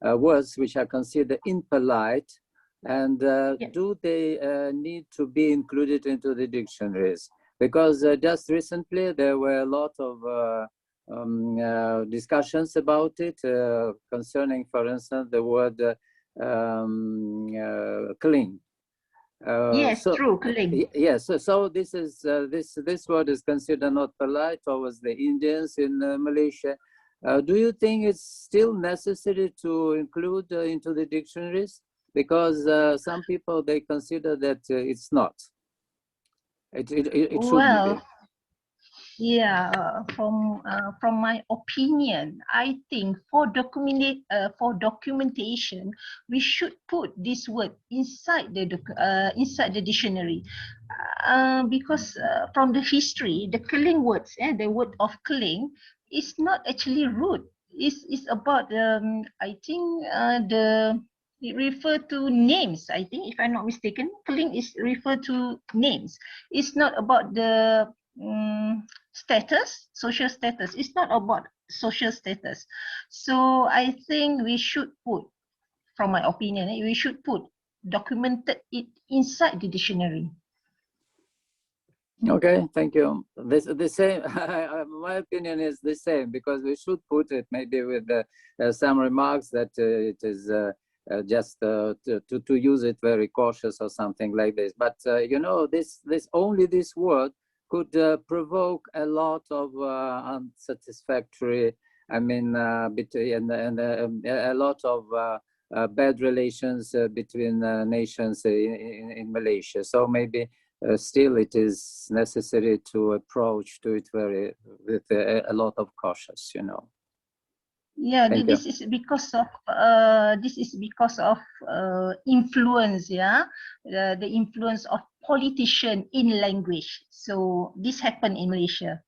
words which are considered impolite, and do they need to be included into the dictionaries? Because just recently there were a lot of discussions about it concerning, for instance, the word cling. Yes, true, cling. Yes, so this is this word is considered not polite towards the Indians in Malaysia. Do you think it's still necessary to include into the dictionaries? Because some people, they consider that it's not. It shouldn't be. Yeah, from my opinion, I think for documentation, we should put this word inside the dictionary, because from the history, the killing words, the word of killing is not actually rude. It's about I think it refer to names. I think, if I'm not mistaken, killing is refer to names. It's not about the status, social status. It's not about social status. So I think we should put, from my opinion, we should put documented it inside the dictionary. Okay, thank you. The same. My opinion is the same, because we should put it maybe with some remarks that it is just to use it very cautious or something like this. But you know, this word could provoke a lot of unsatisfactory, I mean, between and a lot of bad relations between nations in Malaysia. So maybe still it is necessary to approach to it with a lot of cautious, you know. Yeah, this is because of influence, the influence of politician in language. So this happened in Malaysia.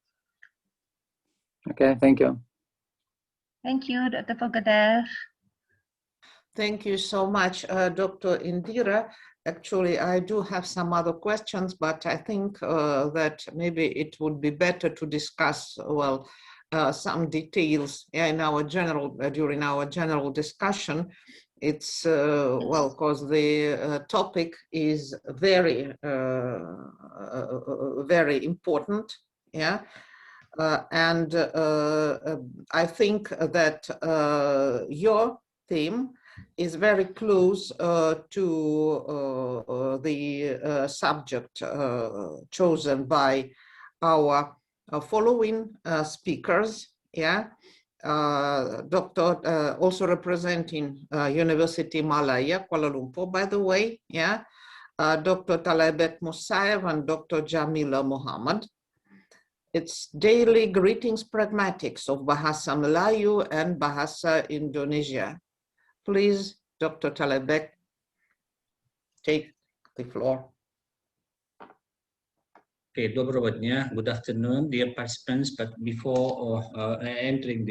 Okay, thank you. Thank you, Dr. Pagadayev. Thank you so much, Dr. Indira. Actually, I do have some other questions, but I think that maybe it would be better to discuss, well, some details in our during our general discussion. It's well, because the topic is very very important, and I think that your theme is very close to the subject chosen by our following speakers, Dr. Also representing University Malaya, Kuala Lumpur, by the way, yeah, Dr. Talebek Musaev and Dr. Jamila Muhammad. It's Daily Greetings Pragmatics of Bahasa Melayu and Bahasa Indonesia. Please, Dr. Talebek, take the floor. Okay, Dobrovodnya. Good afternoon, dear participants. But before entering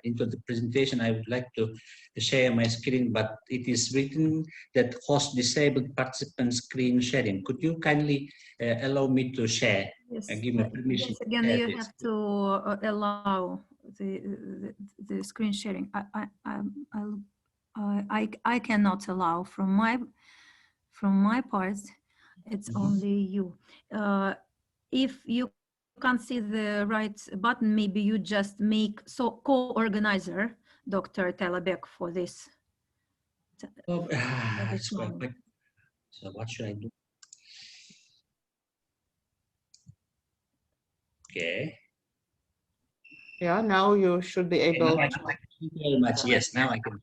into the presentation, I would like to share my screen, but it is written that host disabled participant screen sharing. Could you kindly allow me to share? Yes, Give me permission. yes, again, you have to allow the screen sharing. I cannot allow from my part. It's only you. If you can't see the right button, maybe you just make co-organizer, Dr. Talebek, for this. Oh, it's quite. So what should I do? Okay. Yeah, now you should be able. Thank you very much. Yes, now I can.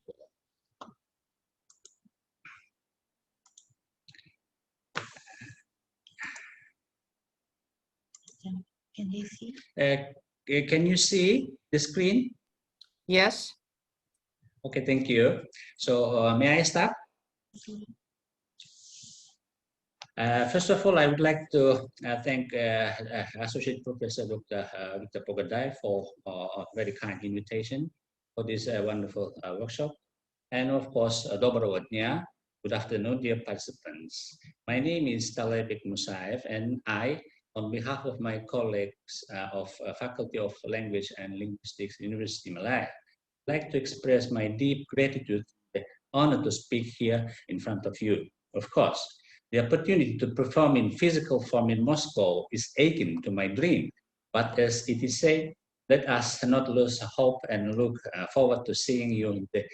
Can they see? Can you see the screen? Yes. Okay, thank you. So may I start? First of all, I would like to thank Associate Professor Dr. Victor Pogadai for a very kind invitation for this wonderful workshop. And of course, Dobrovodnya. Good afternoon, dear participants. My name is Talebek Musaev, and I, on behalf of my colleagues of Faculty of Language and Linguistics, University Malay, like to express my deep gratitude, the honor to speak here in front of you. Of course, the opportunity to perform in physical form in Moscow is akin to my dream, but as it is said, let us not lose hope and look forward to seeing you in the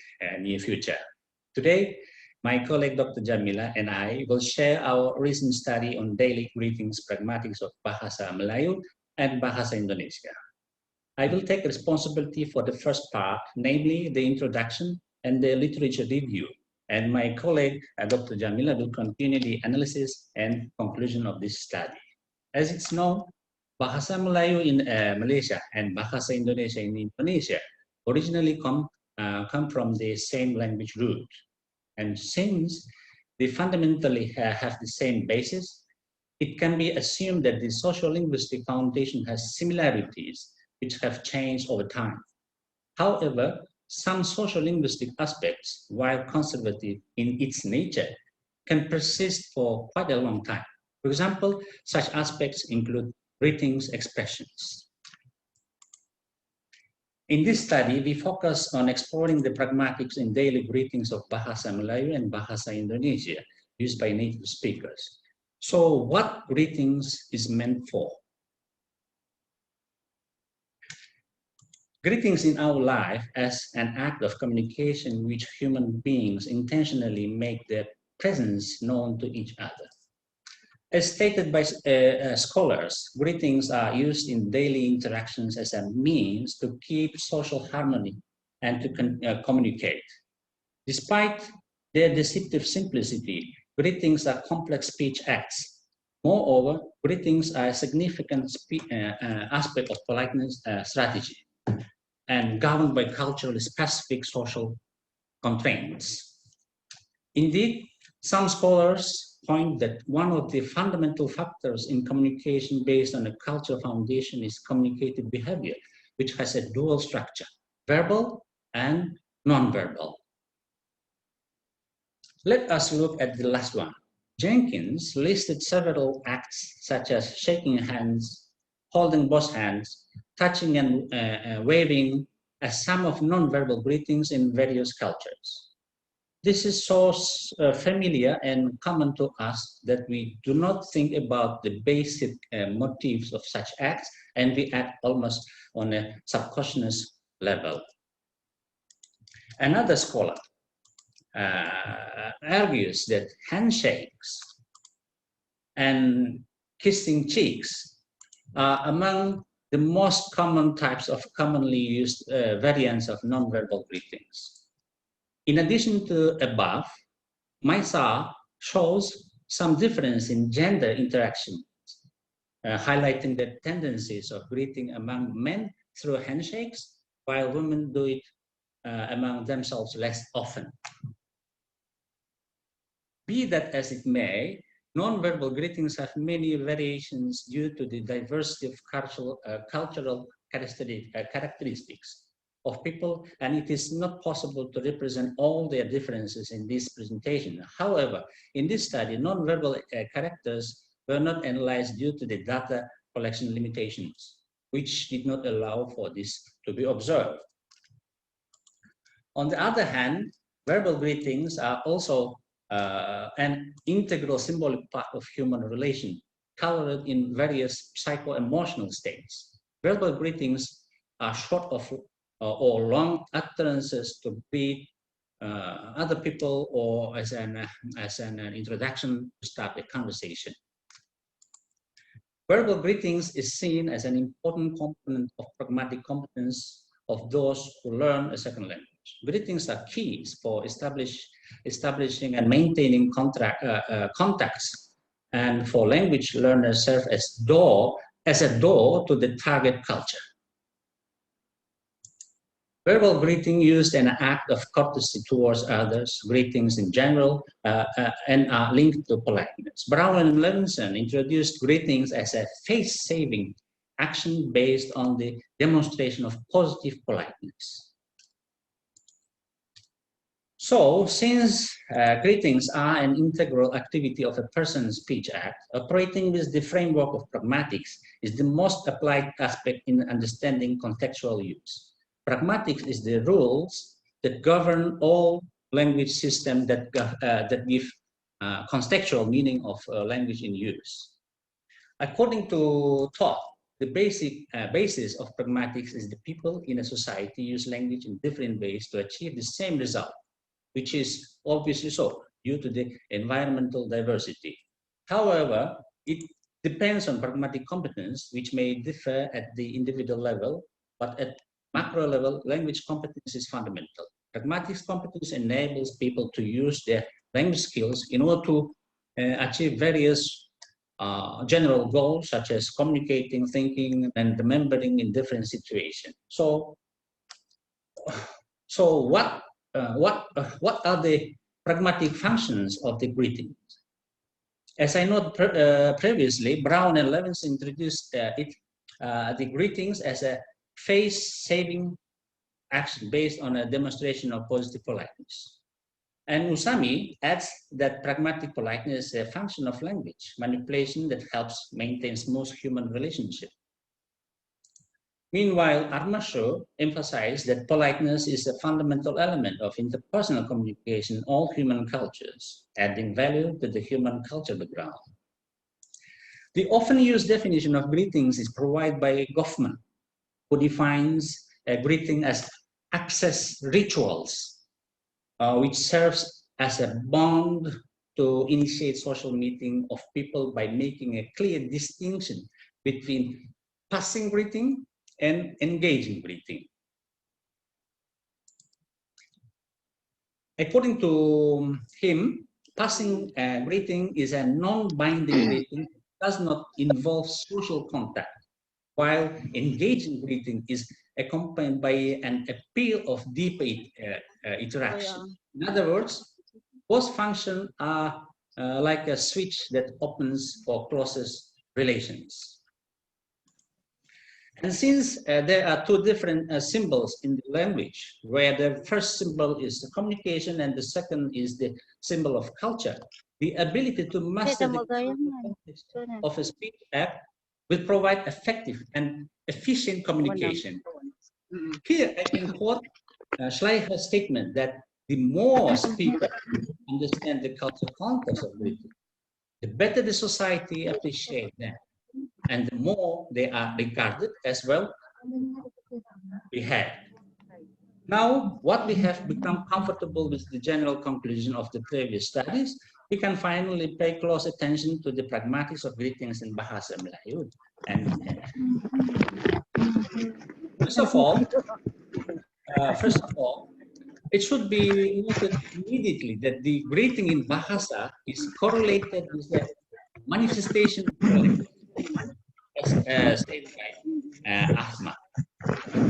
near future. Today, my colleague Dr. Jamila and I will share our recent study on daily greetings pragmatics of Bahasa Melayu and Bahasa Indonesia. I will take responsibility for the first part, namely the introduction and the literature review. And my colleague, Dr. Jamila, will continue the analysis and conclusion of this study. As it's known, Bahasa Melayu in Malaysia and Bahasa Indonesia in Indonesia originally come from the same language root. And since they fundamentally have the same basis, it can be assumed that the socio-linguistic foundation has similarities which have changed over time. However, some social-linguistic aspects, while conservative in its nature, can persist for quite a long time. For example, such aspects include greetings expressions. In this study, we focus on exploring the pragmatics in daily greetings of Bahasa Melayu and Bahasa Indonesia used by native speakers. So what greetings is meant for? Greetings in our life as an act of communication in which human beings intentionally make their presence known to each other. As stated by scholars, greetings are used in daily interactions as a means to keep social harmony and to communicate. Despite their deceptive simplicity, greetings are complex speech acts. Moreover, greetings are a significant aspect of politeness strategy and governed by culturally specific social constraints. Indeed, some scholars point that one of the fundamental factors in communication based on a cultural foundation is communicative behavior, which has a dual structure, verbal and non-verbal. Let us look at the last one. Jenkins listed several acts such as shaking hands, holding both hands, touching and waving as some of non-verbal greetings in various cultures. This is so familiar and common to us that we do not think about the basic motives of such acts, and we act almost on a subconscious level. Another scholar argues that handshakes and kissing cheeks are among the most common types of commonly used variants of nonverbal greetings. In addition to above, MISA shows some difference in gender interaction, highlighting the tendencies of greeting among men through handshakes, while women do it among themselves less often. Be that as it may, nonverbal greetings have many variations due to the diversity of cultural characteristics of people, and it is not possible to represent all their differences in this presentation. However, in this study, nonverbal characters were not analyzed due to the data collection limitations, which did not allow for this to be observed. On the other hand, verbal greetings are also an integral symbolic part of human relation, colored in various psycho-emotional states. Verbal greetings are short of or long utterances to greet other people or as an introduction to start a conversation. Verbal greetings is seen as an important component of pragmatic competence of those who learn a second language. Greetings are keys for establishing and maintaining contacts, and for language learners serve as a door to the target culture. Verbal greeting used an act of courtesy towards others, greetings in general, and are linked to politeness. Brown and Levinson introduced greetings as a face-saving action based on the demonstration of positive politeness. So, since greetings are an integral activity of a person's speech act, operating with the framework of pragmatics is the most applied aspect in understanding contextual use. Pragmatics is the rules that govern all language systems that give contextual meaning of language in use. According to Todd, the basis of pragmatics is the people in a society use language in different ways to achieve the same result, which is obviously so due to the environmental diversity. However, it depends on pragmatic competence, which may differ at the individual level, but at macro level, language competence is fundamental. Pragmatics competence enables people to use their language skills in order to achieve various general goals, such as communicating, thinking, and remembering in different situations. So what are the pragmatic functions of the greetings? As I noted previously, Brown and Levinson introduced the greetings as a face-saving action based on a demonstration of positive politeness. And Usami adds that pragmatic politeness is a function of language manipulation that helps maintain smooth human relationships. Meanwhile, Armasho emphasized that politeness is a fundamental element of interpersonal communication in all human cultures, adding value to the human culture background. The often used definition of greetings is provided by Goffman, who defines a greeting as access rituals, which serves as a bond to initiate social meeting of people by making a clear distinction between passing greeting and engaging greeting. According to him, passing greeting is a non-binding greeting, does not involve social contact, while engaging greeting is accompanied by an appeal of deep interaction. In other words, both functions are like a switch that opens or closes relations. And since there are two different symbols in the language, where the first symbol is the communication and the second is the symbol of culture, the ability to master the context of a speech act will provide effective and efficient communication. Here I can quote Schleicher's statement that the more speakers understand the cultural context of greeting, the better the society appreciates them, and the more they are regarded as well behaved. Now, what we have become comfortable with the general conclusion of the previous studies, we can finally pay close attention to the pragmatics of greetings in Bahasa Melayu. And First of all, it should be noted immediately that the greeting in Bahasa is correlated with the manifestation of politeness, as said by Ahmad.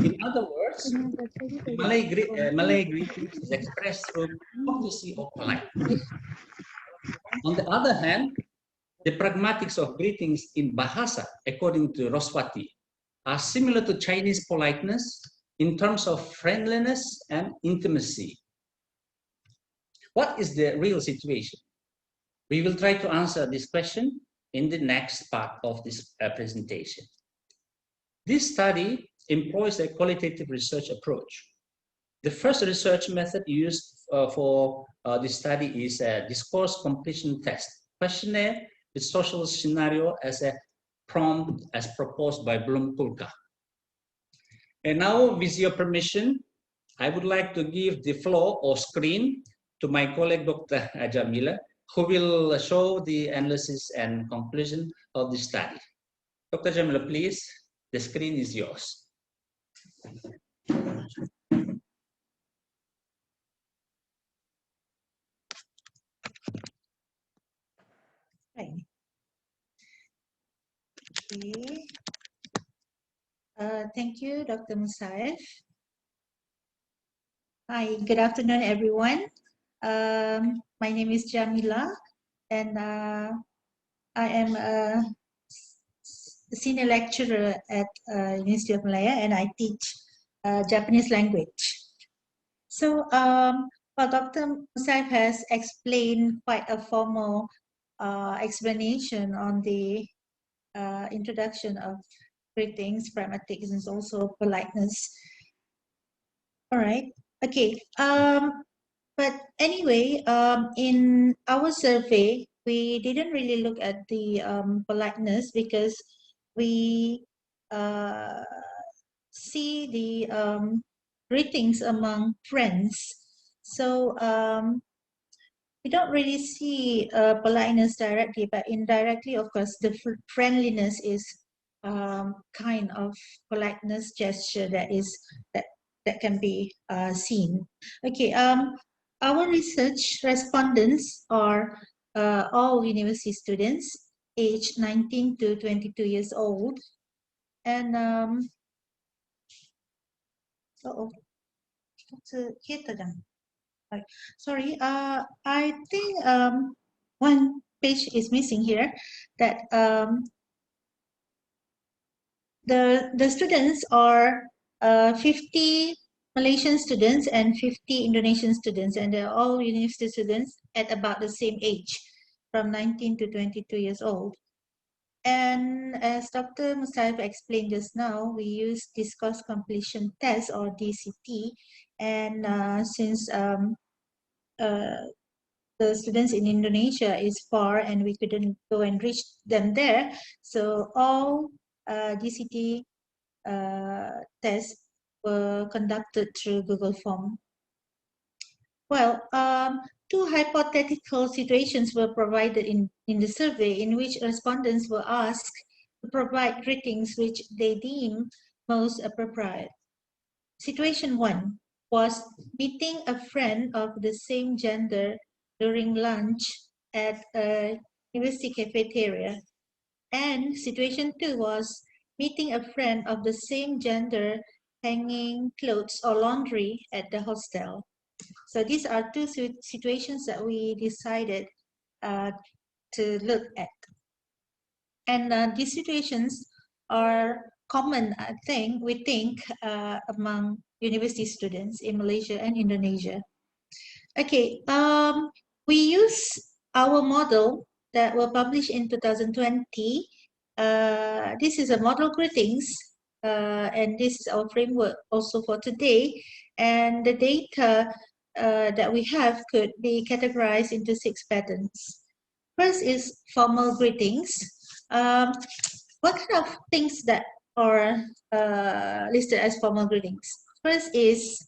In other words, the Malay greetings is expressed through courtesy or politeness. On the other hand, the pragmatics of greetings in Bahasa, according to Roswati, are similar to Chinese politeness in terms of friendliness and intimacy. What is the real situation? We will try to answer this question in the next part of this presentation. This study employs a qualitative research approach. The first research method used for this study is a discourse completion test, questionnaire with social scenario as a prompt as proposed by Blum-Kulka. And now, with your permission, I would like to give the floor or screen to my colleague, Dr. Jamila, who will show the analysis and conclusion of the study. Dr. Jamila, please, the screen is yours. Right. Okay. Thank you, Dr. Musaif. Hi, good afternoon, everyone. My name is Jamila, and I am a senior lecturer at University of Malaya, and I teach Japanese language. So, well, Dr. Musaif has explained quite a formal explanation on the introduction of greetings, pragmatics, and also politeness. All right. Okay. But anyway, in our survey, we didn't really look at the politeness because we see the greetings among friends. So we don't really see politeness directly, but indirectly, of course, the friendliness is kind of politeness gesture that can be seen. Okay, our research respondents are all university students aged 19 to 22 years old, and sorry, I think one page is missing here, that the students are 50 Malaysian students and 50 Indonesian students, and they're all university students at about the same age, from 19 to 22 years old. And as Dr. Musaif explained just now, we use discourse completion test, or DCT, and since the students in Indonesia is far and we couldn't go and reach them there, so all DCT tests were conducted through Google Form. Well, two hypothetical situations were provided in the survey, in which respondents were asked to provide greetings which they deem most appropriate. Situation 1 was meeting a friend of the same gender during lunch at a university cafeteria. And situation 2 was meeting a friend of the same gender hanging clothes or laundry at the hostel. So these are two situations that we decided to look at. And these situations are common, I think, we think, among university students in Malaysia and Indonesia. Okay, we use our model that were published in 2020. This is a model greetings, and this is our framework also for today. And the data that we have could be categorized into 6 patterns. First is formal greetings. What kind of things that are listed as formal greetings? First is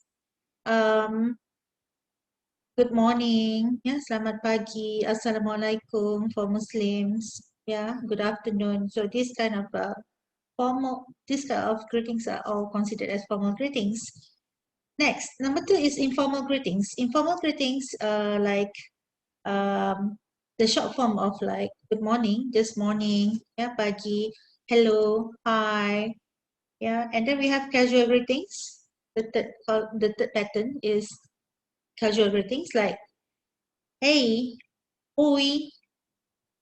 good morning, yeah, selamat pagi, assalamualaikum for Muslims, yeah, good afternoon. So this kind of this kind of greetings are all considered as formal greetings. Next, number 2 is informal greetings. Informal greetings like the short form of like good morning, just morning, yeah, pagi, hello, hi, yeah, and then we have casual greetings. The third pattern is casual greetings like hey, oi,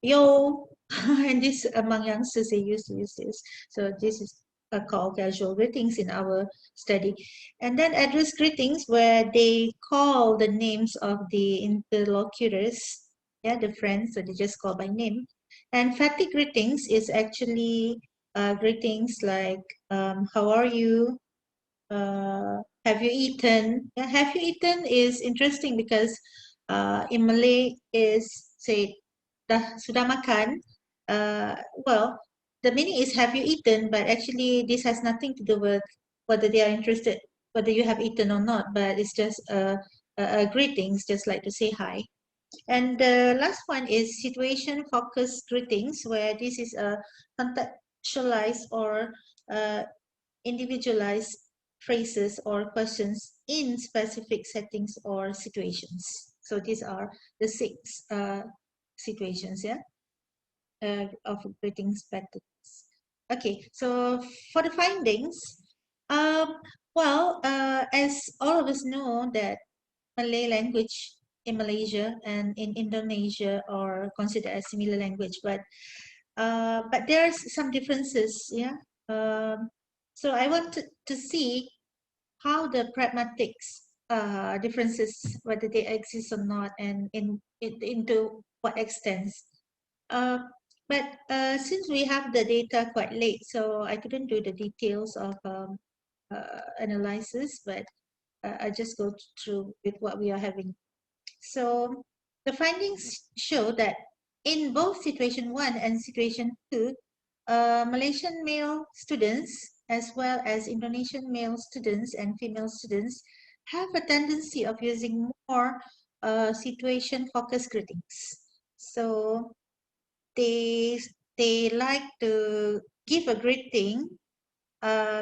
yo, and this among youngsters they used to use this. So this is called casual greetings in our study. And then address greetings where they call the names of the interlocutors, yeah, the friends, so they just call by name. And fatigue greetings is actually greetings like how are you, have you eaten? Yeah, have you eaten is interesting because in Malay is say sudah makan. Well, the meaning is have you eaten, but actually this has nothing to do with whether they are interested, whether you have eaten or not, but it's just a greetings, just like to say hi. And the last one is situation focused greetings, where this is a contextualized or individualized phrases or questions in specific settings or situations. So these are the 6 situations, yeah, of greetings patterns. Okay, so for the findings, as all of us know that Malay language in Malaysia and in Indonesia are considered as similar language, but there's some differences, yeah. So I wanted to see how the pragmatics differences, whether they exist or not, and into what extent. But since we have the data quite late, so I couldn't do the details of analysis, but I just go through with what we are having. So the findings show that in both situation 1 and situation 2, Malaysian male students as well as Indonesian male students and female students have a tendency of using more situation-focused greetings. So they like to give a greeting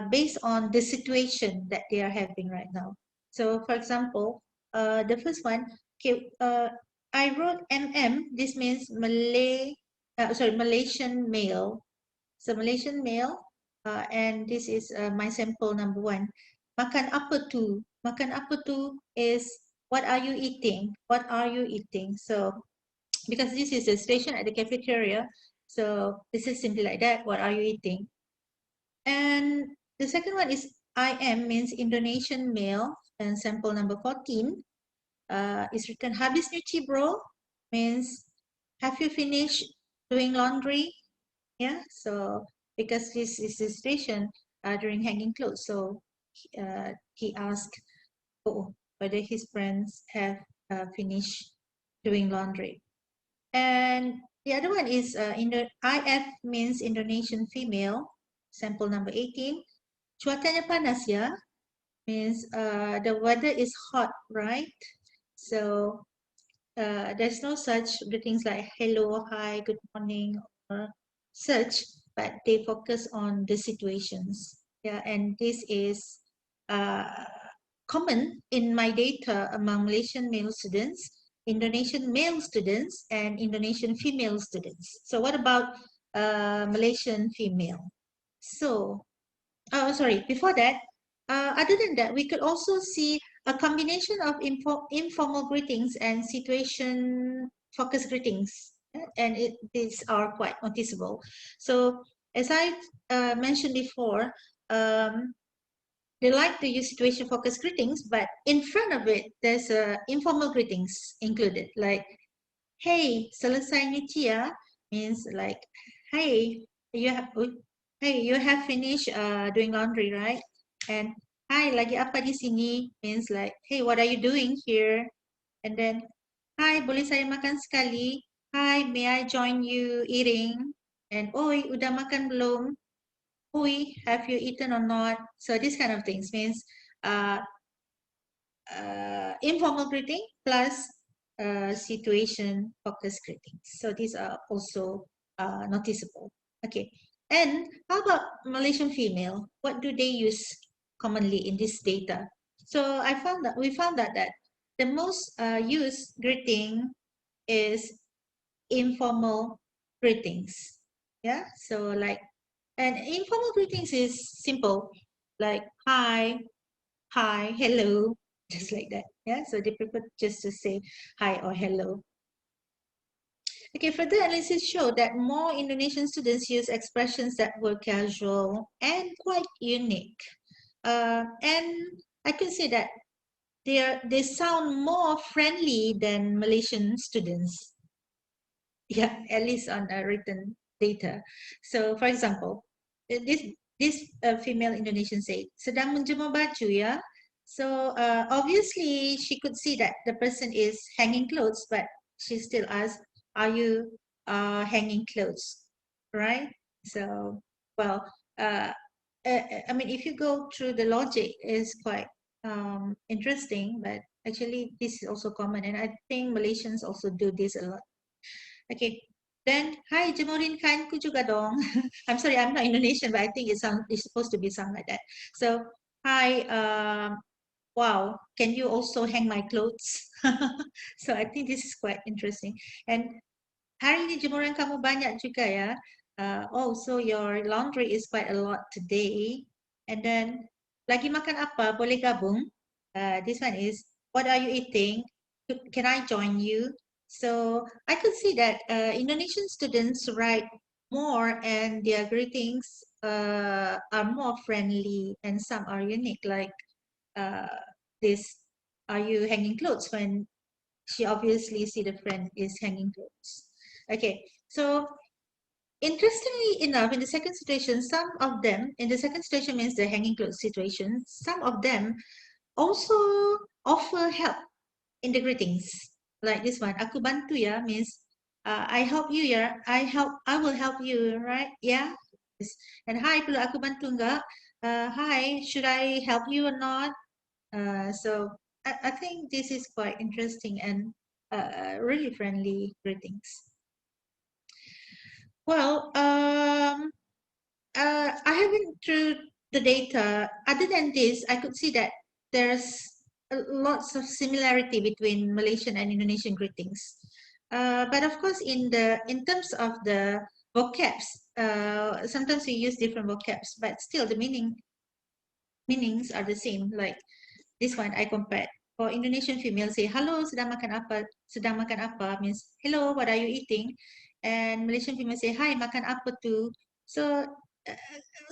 based on the situation that they are having right now. So for example, the first one, okay, I wrote MM, this means Malaysian male. So Malaysian male, and this is my sample number 1. Makan apa tu? Makan apa tu is what are you eating? What are you eating? So because this is a station at the cafeteria, so this is simply like that. What are you eating? And the second one is IM, means Indonesian male, and sample number 14 is written habis nyuci bro, means have you finished doing laundry? Yeah, so because this is the situation during hanging clothes, so he asked whether his friends have finished doing laundry. And the other one is IF, means Indonesian female, sample number 18. Cuacanya panas ya, means the weather is hot, right? So there's no such greetings like hello, hi, good morning, or such, but they focus on the situations. Yeah, and this is common in my data among Malaysian male students, Indonesian male students, and Indonesian female students. So what about Malaysian female? So, oh, sorry, before that, other than that, we could also see a combination of informal greetings and situation-focused greetings, and these are quite noticeable. So, as I mentioned before, they like to use situation-focused greetings, but in front of it, there's informal greetings included, like, hey, selesai nyuci ya, means like, hey, you have finished doing laundry, right? And hi, lagi apa di sini, means like, hey, what are you doing here? And then, hi, boleh saya makan sekali? Hi, may I join you eating? And oi, udah makan belum? Oi, have you eaten or not? So this kind of things means informal greeting plus situation focused greetings. So these are also noticeable. Okay, And how about Malaysian female? What do they use commonly in this data? So we found that the most used greeting is informal greetings. Yeah, so like, and informal greetings is simple, like hi, hello, just like that. Yeah, so they prefer just to say hi or hello. Okay, further analysis showed that more Indonesian students use expressions that were casual and quite unique. And I can say that they sound more friendly than Malaysian students. Yeah, at least on written data. So, for example, this female Indonesian said, "Sedang menjemur baju ya." So obviously she could see that the person is hanging clothes, but she still asked, "Are you hanging clothes?" Right? So, well, I mean, if you go through the logic, is quite interesting, but actually this is also common, and I think Malaysians also do this a lot. Okay, then hi, jemurin kainku juga dong. I'm sorry, I'm not Indonesian, but I think it's supposed to be sound like that. So hi, wow, can you also hang my clothes? So I think this is quite interesting. And hari ini jemuran kamu banyak juga ya. Oh, so your laundry is quite a lot today. And then lagi makan apa? Boleh gabung? This one is, what are you eating? Can I join you? So I could see that Indonesian students write more and their greetings are more friendly and some are unique, like this, are you hanging clothes, when she obviously see the friend is hanging clothes. Okay, so interestingly enough, in the second situation, some of them, in the second situation means the hanging clothes situation, some of them also offer help in the greetings. Like this one, aku bantu ya, means I help you ya, I will help you, right? Yeah. And hi, perlu aku bantu enggak? Hi, should I help you or not? So I think this is quite interesting and really friendly greetings. Well, I haven't through the data. Other than this, I could see that there's lots of similarity between Malaysian and Indonesian greetings. But of course, in terms of the vocabs, sometimes we use different vocabs, but still the meanings are the same. Like this one, I compared. For Indonesian female, say, "Hello, sedang makan apa?" Sedang makan apa means, "Hello, what are you eating?" And Malaysian female say, "Hi, makan apa tu?" So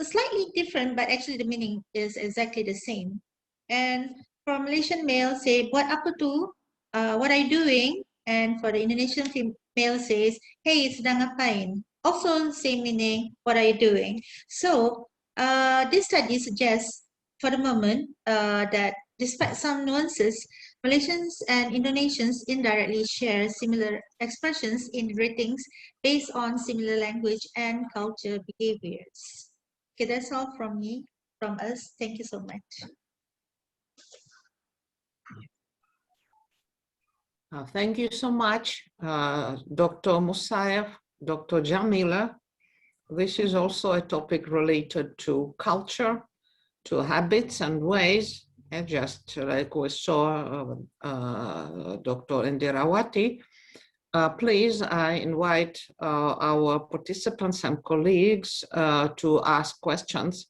slightly different, but actually the meaning is exactly the same. And for Malaysian male, say, "Buat apa tu?" What are you doing? And for the Indonesian female says, "Hey, sedang ngapain?" Also same meaning, what are you doing? So this study suggests for the moment that despite some nuances, Malaysians and Indonesians indirectly share similar expressions in greetings based on similar language and culture behaviors. Okay, that's all from me, from us. Thank you so much. Thank you so much, Dr. Musayev, Dr. Jamila. This is also a topic related to culture, to habits and ways, and just like we saw Dr. Indirawati. Please, I invite our participants and colleagues to ask questions.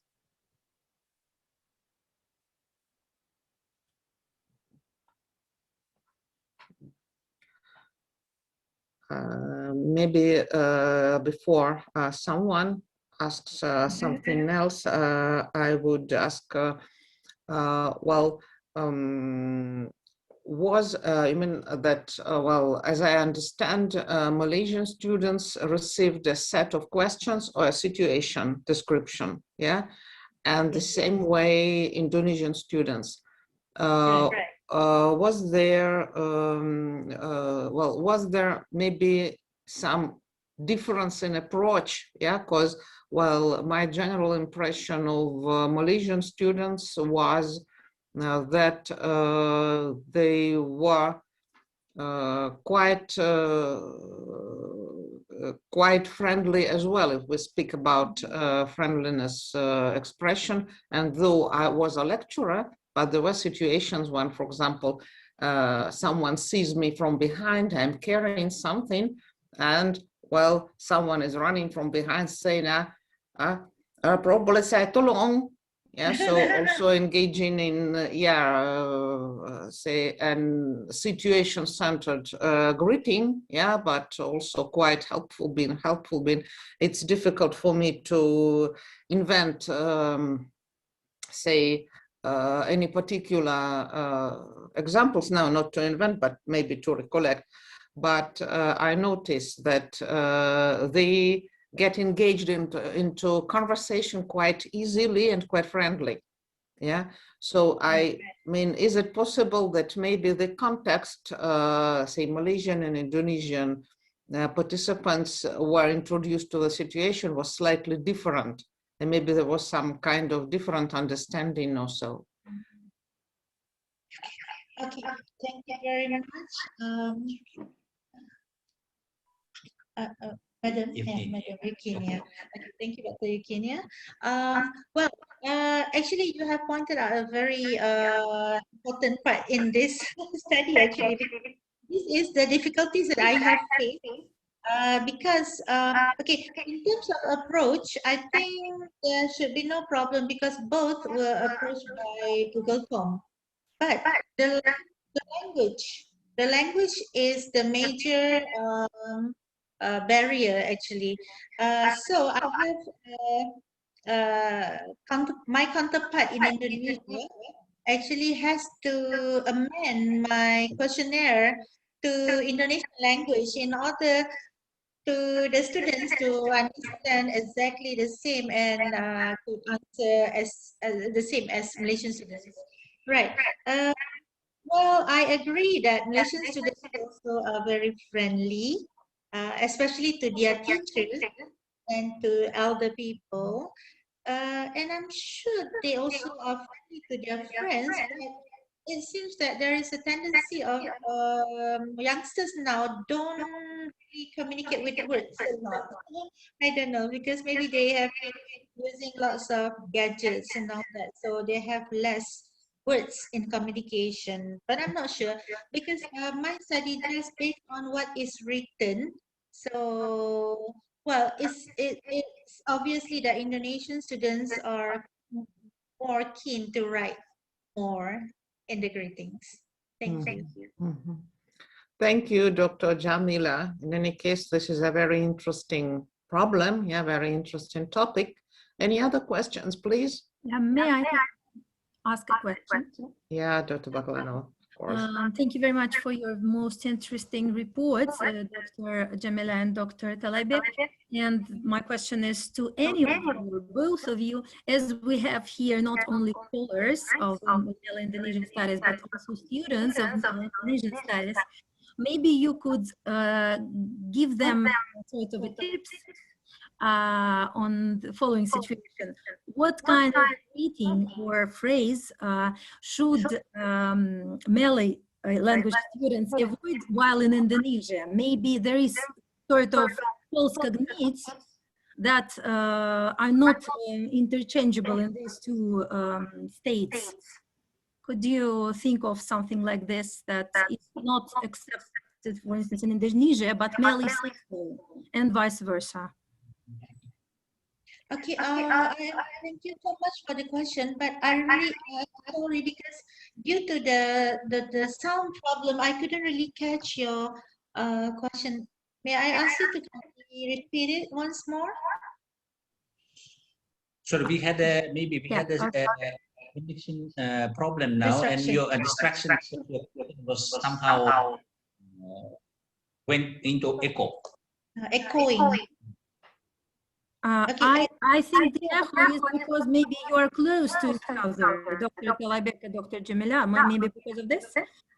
Maybe before someone asks something else, I would ask, well, you mean that, well, as I understand, Malaysian students received a set of questions or a situation description, yeah? And the same way Indonesian students. Right. Was there, well, was there maybe some difference in approach? Yeah, because, well, my general impression of Malaysian students was that they were quite quite friendly as well, if we speak about friendliness expression. And though I was a lecturer, but there were situations when, for example, someone sees me from behind, I'm carrying something, and well, someone is running from behind saying, probably say, tolong. Yeah, so also engaging in, say, an situation-centered greeting, yeah, but also quite helpful, being, it's difficult for me to invent, say, any particular examples now, not to invent, but maybe to recollect. But I noticed that they get engaged into conversation quite easily and quite friendly. Yeah. So I mean, is it possible that maybe the context, say Malaysian and Indonesian participants were introduced to the situation was slightly different, and maybe there was some kind of different understanding or so? Okay, thank you very much. Madam Eugenia. Okay, thank you, Dr. Eugenia. Well, actually, you have pointed out a very important part in this study, actually. This is the difficulties that I have faced because, okay, in terms of approach, I think there should be no problem because both were approached by Google Form. But the language is the major barrier, actually. So I have my counterpart in Indonesia actually has to amend my questionnaire to Indonesian language in order to the students to understand exactly the same and to answer as the same as Malaysian students. Right. Well, I agree that Malaysian students also are very friendly, especially to their teachers and to elder people. And I'm sure they also are friendly to their friends, but it seems that there is a tendency of youngsters now don't really communicate with words a lot. I don't know, because maybe they have been using lots of gadgets and all that, so they have less words in communication. But I'm not sure, because my study is based on what is written. So, well, it's obviously that Indonesian students are more keen to write more in the greetings. Thank you. Thank you, Dr. Jamila. In any case, this is a very interesting problem. Yeah, very interesting topic. Any other questions, please? Yeah, may I ask a question? Yeah, Dr. Bacalano, of course. Thank you very much for your most interesting reports, Dr. Jamila and Dr. Talaibek. And my question is to any of you, or both of you, as we have here not only scholars of Malay Indonesian studies, but also students of Malay Indonesian studies, maybe you could give them sort of a tips on the following situation. What kind of greeting or phrase should Malay language students avoid while in Indonesia? Maybe there is sort of false cognates that are not interchangeable in these two states. Could you think of something like this that is not accepted, for instance, in Indonesia, but Malay and vice versa? Okay, thank you so much for the question, but I really sorry because due to the sound problem, I couldn't really catch your question. May I ask you to repeat it once more? So we had a connection problem now, and your distraction was somehow went into echo. Echoing. Okay. I think the echo is because maybe you are close to each other, Dr. Talaibek and Dr. Jamila, maybe because of this.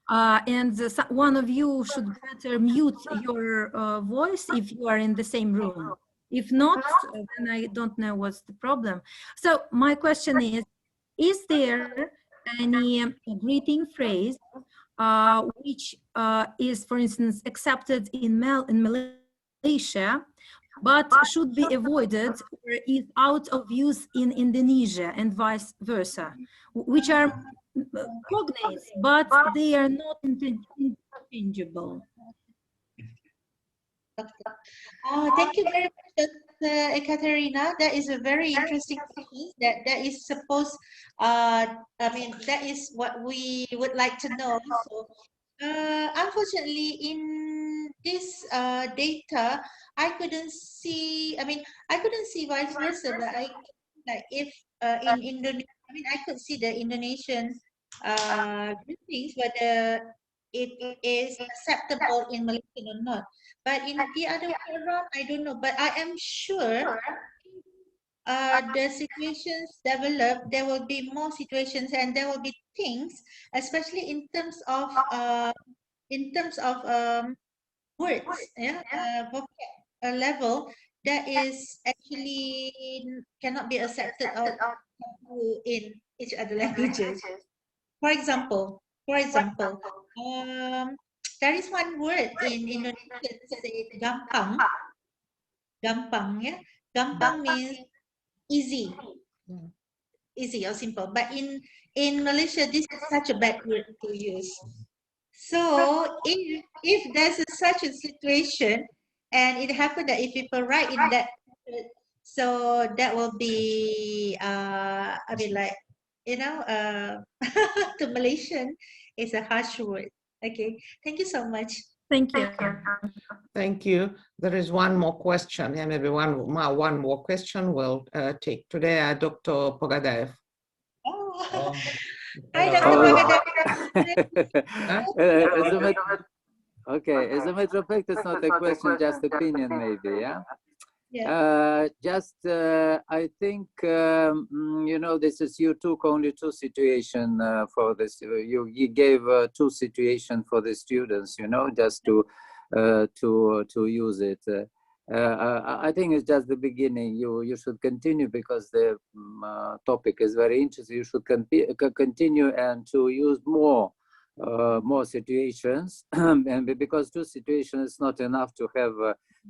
And one of you should better mute your voice if you are in the same room. If not, then I don't know what's the problem. So my question is there any greeting phrase which is, for instance, accepted in Malaysian Malaysia, but should be avoided or is out of use in Indonesia and vice versa, which are cognates, but they are not interchangeable. Thank you very much, Ekaterina. That is a very interesting question. That is supposed, I mean, that is what we would like to know. So, unfortunately, in this data, I couldn't see. I mean, I couldn't see vice versa. But I like if in Indonesia, I mean, I could see the Indonesian greetings, whether it is acceptable in Malaysian or not. But in the other way around, I don't know. But I am sure the situations develop, there will be more situations and there will be things, especially in terms of words, yeah, vocab level that is actually cannot be accepted in each other languages. For example, there is one word in Indonesian say gampang. Gampang, yeah. Gampang means easy, easy or simple. But in Malaysia, this is such a bad word to use. So if there's such a situation, and it happened that if people write in that, so that will be I mean, like, you know, to Malaysian, it's a harsh word. Okay, thank you so much. Thank you. Thank you. There is one more question. Yeah, maybe one more question we'll take today. Dr. Pogadaev. Oh. Hi, Dr. Pogadaev. Okay, as a matter of fact, it's not a question, just opinion maybe, yeah? Yeah. I think, you know, this is, you took only two situations for this. You gave two situations for the students, you know, just to use it. I think it's just the beginning. You should continue because the topic is very interesting. You should continue and to use more situations, and because two situations is not enough to have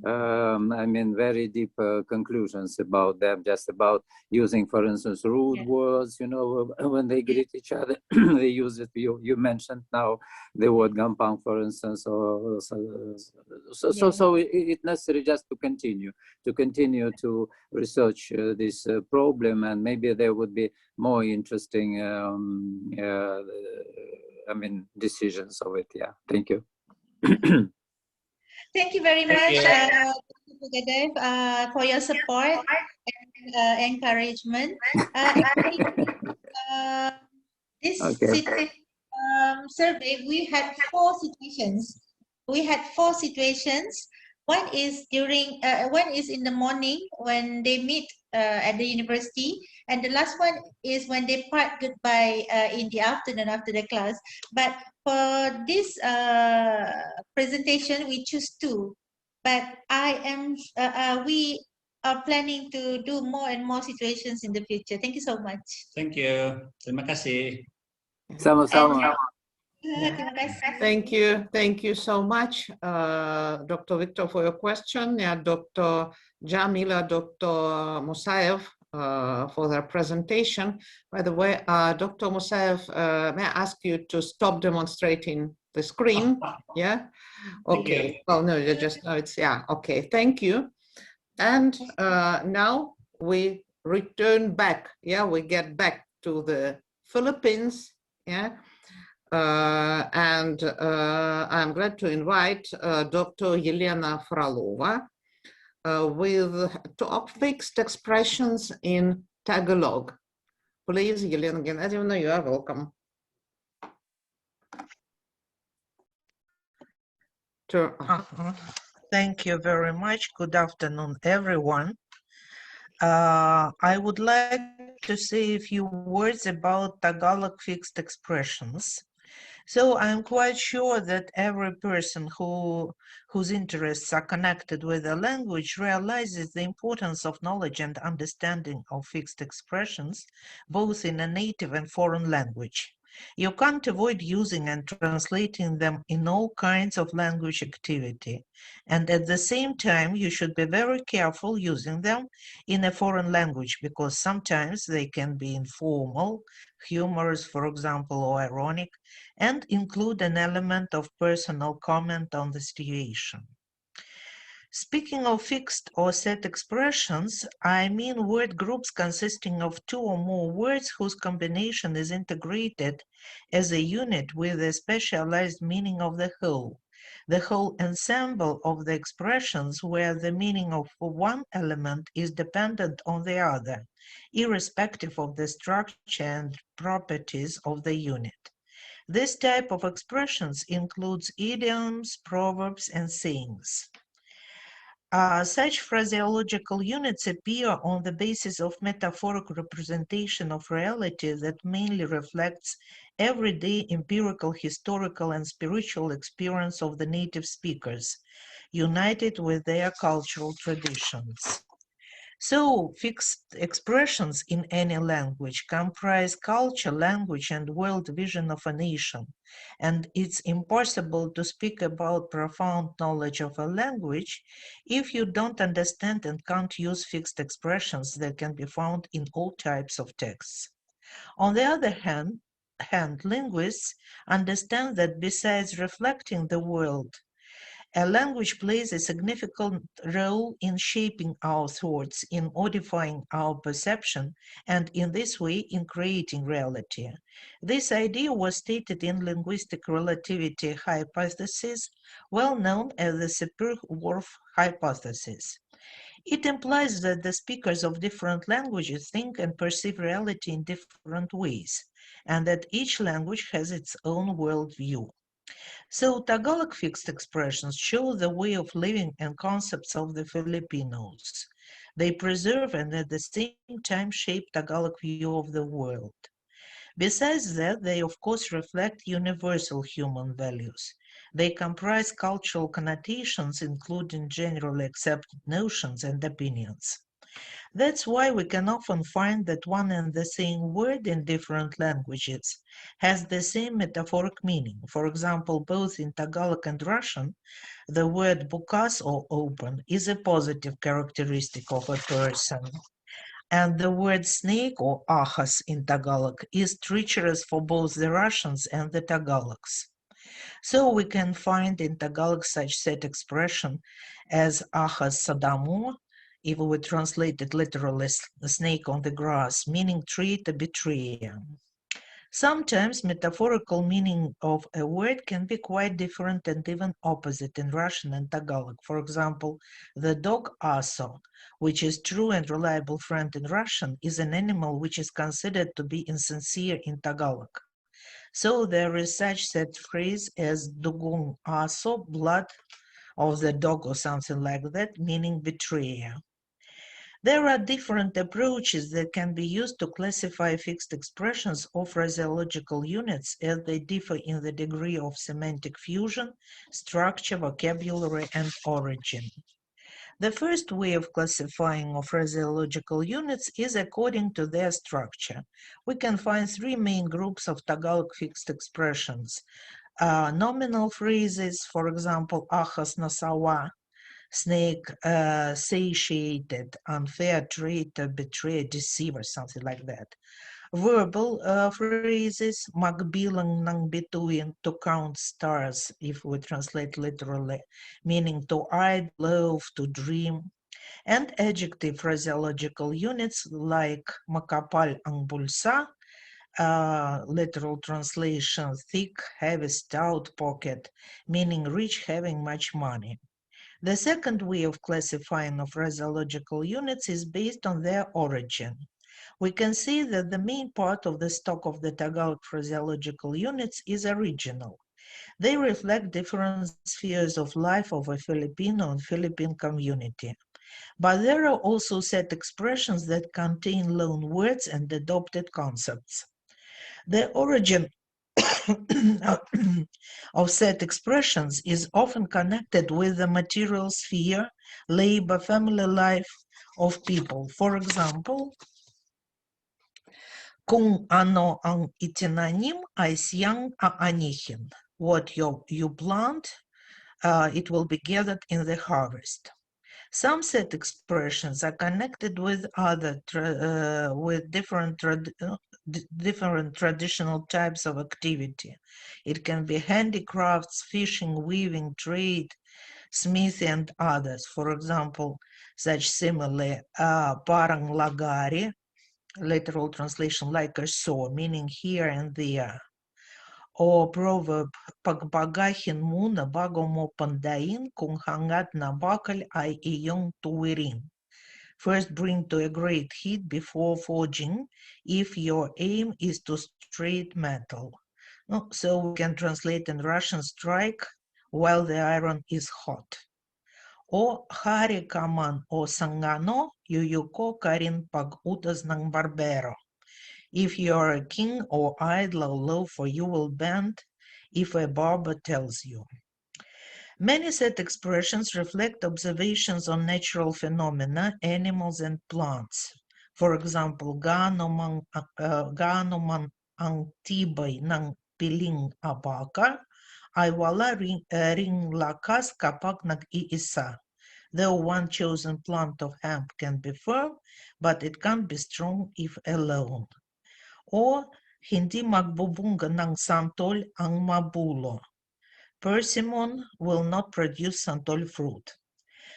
I mean, very deep conclusions about them, just about using, for instance, rude words, you know, when they greet each other, they use it. You mentioned now the word gampang, for instance, or so it's necessary just to continue to research this problem, and maybe there would be more interesting I mean, decisions of it. Yeah, thank you. Thank you very much, Dr. Pogadaev, for your support and encouragement. This survey, we had four situations. One is during, one is in the morning when they meet at the university, and the last one is when they part goodbye in the afternoon after the class. But for this presentation, we choose two. But we are planning to do more and more situations in the future. Thank you so much. Thank you. Terima kasih. Sama-sama. Thank you so much, Dr. Victor, for your question. Yeah, Dr. Jamila, Dr. Musaev for their presentation. By the way, Dr. Musaev, may I ask you to stop demonstrating the screen? Yeah. Okay. Oh no, you just no. It's yeah. Okay. Thank you. And now we return back. Yeah, we get back to the Philippines. Yeah. And I'm glad to invite Dr. Yelena Frolova with talk fixed expressions in Tagalog. Please, Yelena Gennadievna, you are welcome. Thank you very much. Good afternoon, everyone. I would like to say a few words about Tagalog fixed expressions. So I'm quite sure that every person whose interests are connected with the language realizes the importance of knowledge and understanding of fixed expressions, both in a native and foreign language. You can't avoid using and translating them in all kinds of language activity. And at the same time, you should be very careful using them in a foreign language because sometimes they can be informal, humorous, for example, or ironic, and include an element of personal comment on the situation. Speaking of fixed or set expressions, I mean word groups consisting of two or more words whose combination is integrated as a unit with a specialized meaning of the whole ensemble of the expressions where the meaning of one element is dependent on the other, irrespective of the structure and properties of the unit. This type of expressions includes idioms, proverbs, and sayings. Such phraseological units appear on the basis of metaphoric representation of reality that mainly reflects everyday empirical, historical, and spiritual experience of the native speakers, united with their cultural traditions. So, fixed expressions in any language comprise culture, language, and world vision of a nation, and it's impossible to speak about profound knowledge of a language if you don't understand and can't use fixed expressions that can be found in all types of texts. On the other hand, linguists understand that besides reflecting the world, a language plays a significant role in shaping our thoughts, in modifying our perception, and in this way in creating reality. This idea was stated in linguistic relativity hypothesis, well known as the Sapir-Whorf hypothesis. It implies that the speakers of different languages think and perceive reality in different ways, and that each language has its own worldview. So Tagalog fixed expressions show the way of living and concepts of the Filipinos. They preserve and at the same time shape Tagalog view of the world. Besides that, they of course reflect universal human values. They comprise cultural connotations, including generally accepted notions and opinions. That's why we can often find that one and the same word in different languages has the same metaphoric meaning. For example, both in Tagalog and Russian, the word bukas or open is a positive characteristic of a person. And the word snake or ahas in Tagalog is treacherous for both the Russians and the Tagalogs. So we can find in Tagalog such set expression as ahas sadamu, if we translate it literally, a snake on the grass, meaning treat a betrayer. Sometimes metaphorical meaning of a word can be quite different and even opposite in Russian and Tagalog. For example, the dog Aso, which is true and reliable friend in Russian, is an animal which is considered to be insincere in Tagalog. So there is such set phrase as dugung Aso, blood of the dog or something like that, meaning betrayer. There are different approaches that can be used to classify fixed expressions or phraseological units as they differ in the degree of semantic fusion, structure, vocabulary, and origin. The first way of classifying of phraseological units is according to their structure. We can find three main groups of Tagalog fixed expressions. Nominal phrases, for example, ahas nasawa, snake, satiated, unfair, traitor, betrayer, deceiver, something like that. Verbal phrases, magbilang ng bituin, to count stars, if we translate literally, meaning to eye, love, to dream. And adjective phraseological units like makapal ang bulsa, literal translation, thick, heavy, stout pocket, meaning rich, having much money. The second way of classifying of phraseological units is based on their origin. We can see that the main part of the stock of the Tagalog phraseological units is original. They reflect different spheres of life of a Filipino and Philippine community. But there are also set expressions that contain loan words and adopted concepts. The origin of set expressions is often connected with the material sphere, labor, family life of people. For example, Kung ano ang itinanim ay siyang aanihin. What you plant, it will be gathered in the harvest. Some set expressions are connected with different traditional types of activity. It can be handicrafts, fishing, weaving, trade, smithy, and others. For example, such simile, parang lagari, literal translation like a saw, meaning here and there. Or proverb, pagbagahin muna bago mo pandain kung hangat na bakal ay iyong tuwirin. First bring to a great heat before forging, if your aim is to straight metal. So we can translate in Russian, strike while the iron is hot. O hari kaman o sangano, yuyuko karin pag-utas ng barbero. If you are a king or idler loaf, for you will bend if a barber tells you. Many set expressions reflect observations on natural phenomena, animals, and plants. For example, gaano man ang tibay ng piling abaka ay wala ring lakas kapag nag-iisa. Though one chosen plant of hemp can be firm, but it can't be strong if alone. O hindi magbubunga ng santol ang mabulo. Persimmon will not produce santol fruit.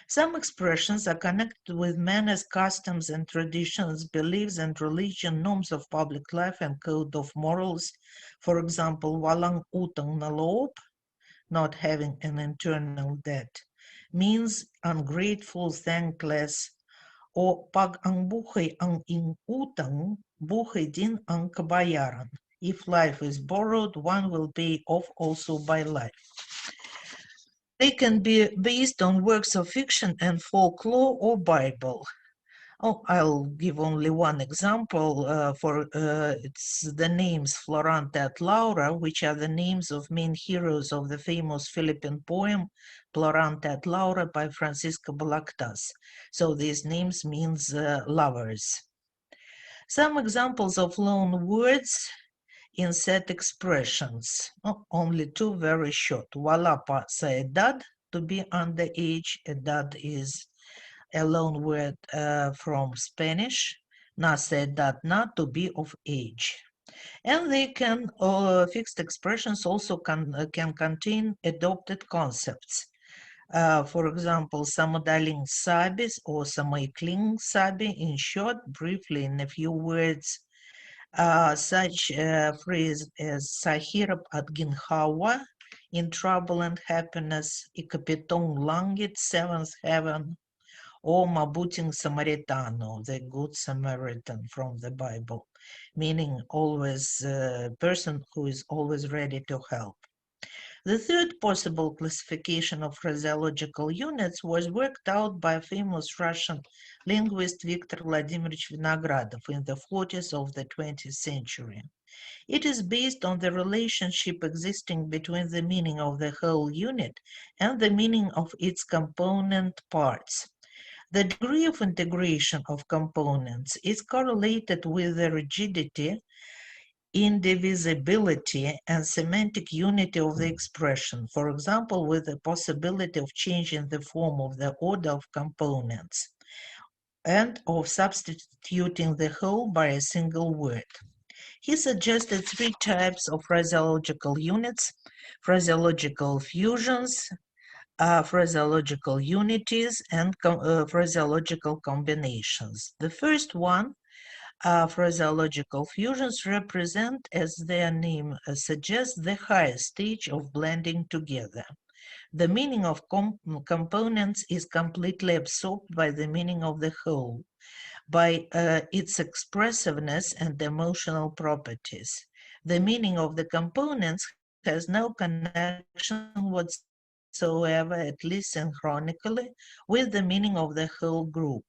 Some expressions are connected with manners, customs, and traditions, beliefs, and religion, norms of public life, and code of morals. For example, walang utang na loob, not having an internal debt, means ungrateful, thankless, o pag ang buhay ang ingutang, buhay din ang kabayaran. If life is borrowed, one will pay off also by life. They can be based on works of fiction and folklore or Bible. I'll give only one example. It's the names Floranta and Laura, which are the names of main heroes of the famous Philippine poem Floranta and Laura by Francisco Balagtas. So these names means lovers. Some examples of loan words in set expressions. Only two very short. Wala pa sa edad, to be underage. Edad is a loan word from Spanish. Na sa edad na, to be of age. And they can, fixed expressions also can contain adopted concepts. For example, sa madaling sabi or sa maikling sabi, in short, briefly, in a few words, such a phrase as sahirap at ginhawa, in trouble and happiness, ikapitong langit, seventh heaven, or mabuting Samaritano, the good Samaritan from the Bible, meaning always a person who is always ready to help. The third possible classification of phraseological units was worked out by famous Russian linguist Viktor Vladimirovich Vinogradov in the 40s of the 20th century. It is based on the relationship existing between the meaning of the whole unit and the meaning of its component parts. The degree of integration of components is correlated with the rigidity, indivisibility, and semantic unity of the expression, for example, with the possibility of changing the form of the order of components and of substituting the whole by a single word. He suggested three types of phraseological units: phraseological fusions, phraseological unities, and phraseological combinations. The first one, phraseological fusions, represent, as their name suggests, the highest stage of blending together. The meaning of components is completely absorbed by the meaning of the whole, by its expressiveness and emotional properties. The meaning of the components has no connection whatsoever, at least synchronically, with the meaning of the whole group.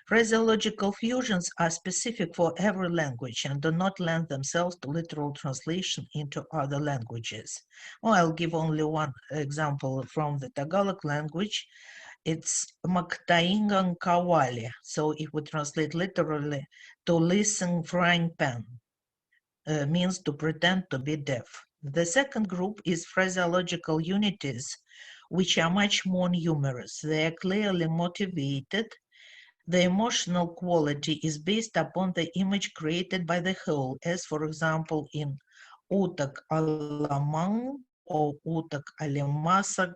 Phraseological fusions are specific for every language and do not lend themselves to literal translation into other languages. I'll give only one example from the Tagalog language. it's Maktaingan Kawali. So if we translate literally, to listen frying pan, means to pretend to be deaf. The second group is phraseological unities, which are much more numerous. They are clearly motivated. The emotional quality is based upon the image created by the whole, as for example in Utak Alamang or Utak Alimasag,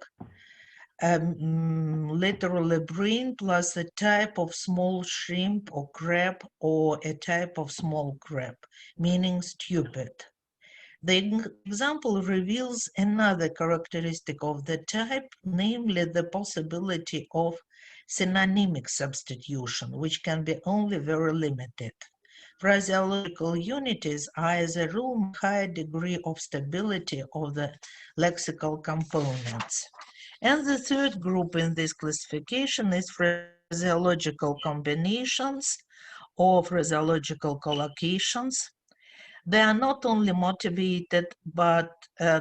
literally brain plus a type of small shrimp or crab or a type of small crab, meaning stupid. The example reveals another characteristic of the type, namely the possibility of synonymic substitution, which can be only very limited. Phraseological unities are, as a rule, a higher degree of stability of the lexical components. And the third group in this classification is phraseological combinations or phraseological collocations. They are not only motivated, but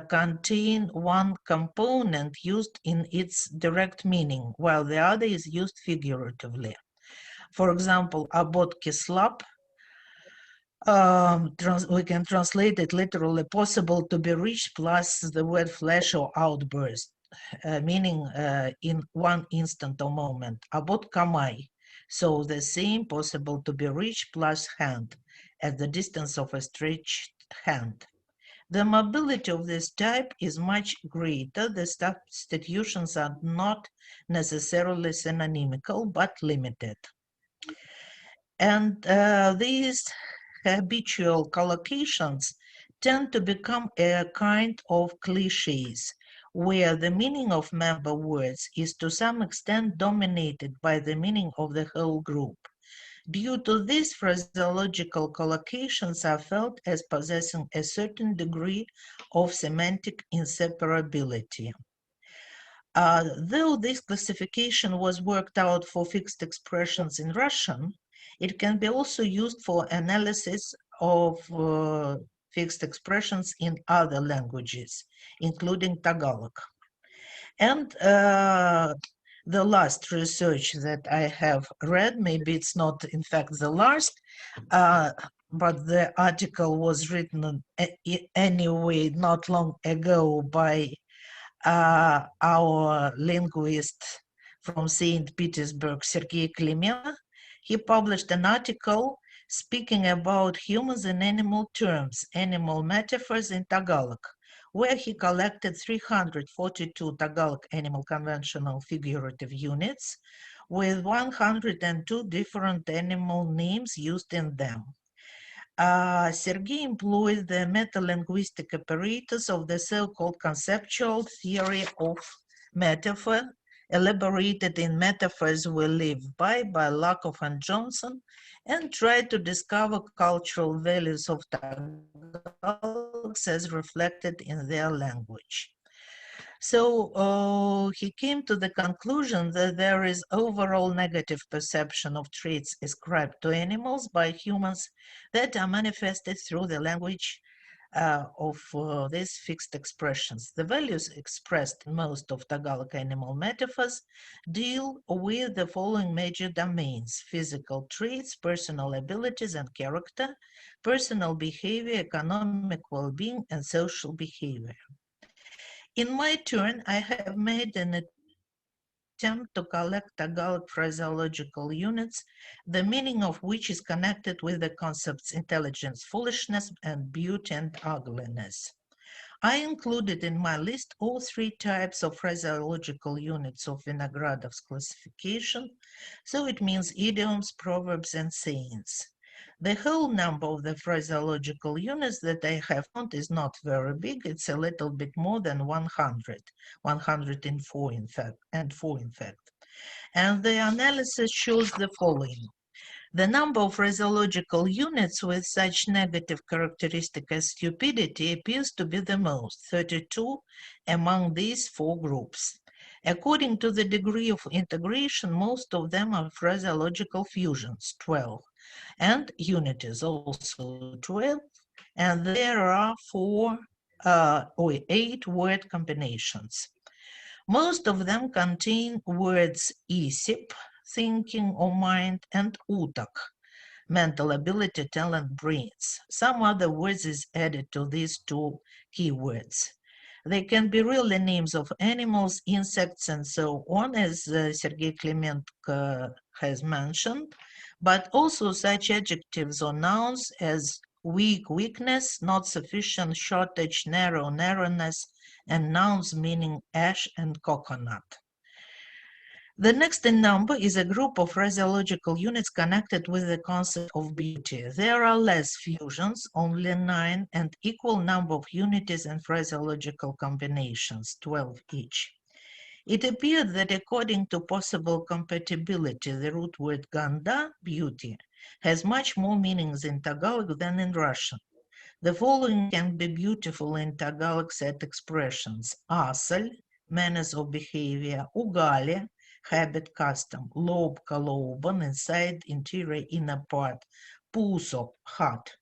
contain one component used in its direct meaning, while the other is used figuratively. For example, abot kislap, we can translate it literally possible to be reached plus the word flash or outburst, meaning in one instant or moment. Abot kamai, so the same possible to be reached plus hand, at the distance of a stretched hand. The mobility of this type is much greater. The substitutions are not necessarily synonymical, but limited. And these habitual collocations tend to become a kind of cliches, where the meaning of member words is to some extent dominated by the meaning of the whole group. Due to this, phraseological collocations are felt as possessing a certain degree of semantic inseparability. Though this classification was worked out for fixed expressions in Russian, it can be also used for analysis of fixed expressions in other languages, including Tagalog. And the last research that I have read, maybe it's not in fact the last, but the article was written anyway not long ago by our linguist from St. Petersburg, Sergei Klemenov. He published an article speaking about humans in animal terms, animal metaphors in Tagalog, where he collected 342 Tagalog animal conventional figurative units with 102 different animal names used in them. Sergei employed the metalinguistic apparatus of the so-called conceptual theory of metaphor, elaborated in Metaphors We Live by Lakoff and Johnson, and tried to discover cultural values of Tagalogs as reflected in their language. So he came to the conclusion that there is overall negative perception of traits ascribed to animals by humans that are manifested through the language of these fixed expressions. The values expressed in most of Tagalog animal metaphors deal with the following major domains: physical traits, personal abilities and character, personal behavior, economic well-being, and social behavior. In my turn, I have made an attempt to collect Tagalog phraseological units, the meaning of which is connected with the concepts intelligence, foolishness, and beauty and ugliness. I included in my list all three types of phraseological units of Vinogradov's classification, so it means idioms, proverbs, and sayings. The whole number of the phraseological units that I have found is not very big. It's a little bit more than 100, 104 in fact, and 4 in fact. And the analysis shows the following. The number of phraseological units with such negative characteristic as stupidity appears to be the most, 32 among these 4 groups. According to the degree of integration, most of them are phraseological fusions, 12. And unities also 12, and there are 8 word combinations. Most of them contain words isip, thinking or mind, and utak, mental ability, talent, brains. Some other words is added to these two keywords. They can be really names of animals, insects, and so on, as Sergei Klemenko has mentioned, but also such adjectives or nouns as weak, weakness, not sufficient, shortage, narrow, narrowness, and nouns meaning ash and coconut. The next in number is a group of phraseological units connected with the concept of beauty. There are less fusions, only 9, and equal number of unities and phraseological combinations, 12 each. It appeared that according to possible compatibility, the root word ganda, beauty, has much more meanings in Tagalog than in Russian. The following can be beautiful in Tagalog set expressions: asal, manners of behavior; ugali, habit, custom; lob, kalooban, inside, interior, inner part; puso, heart.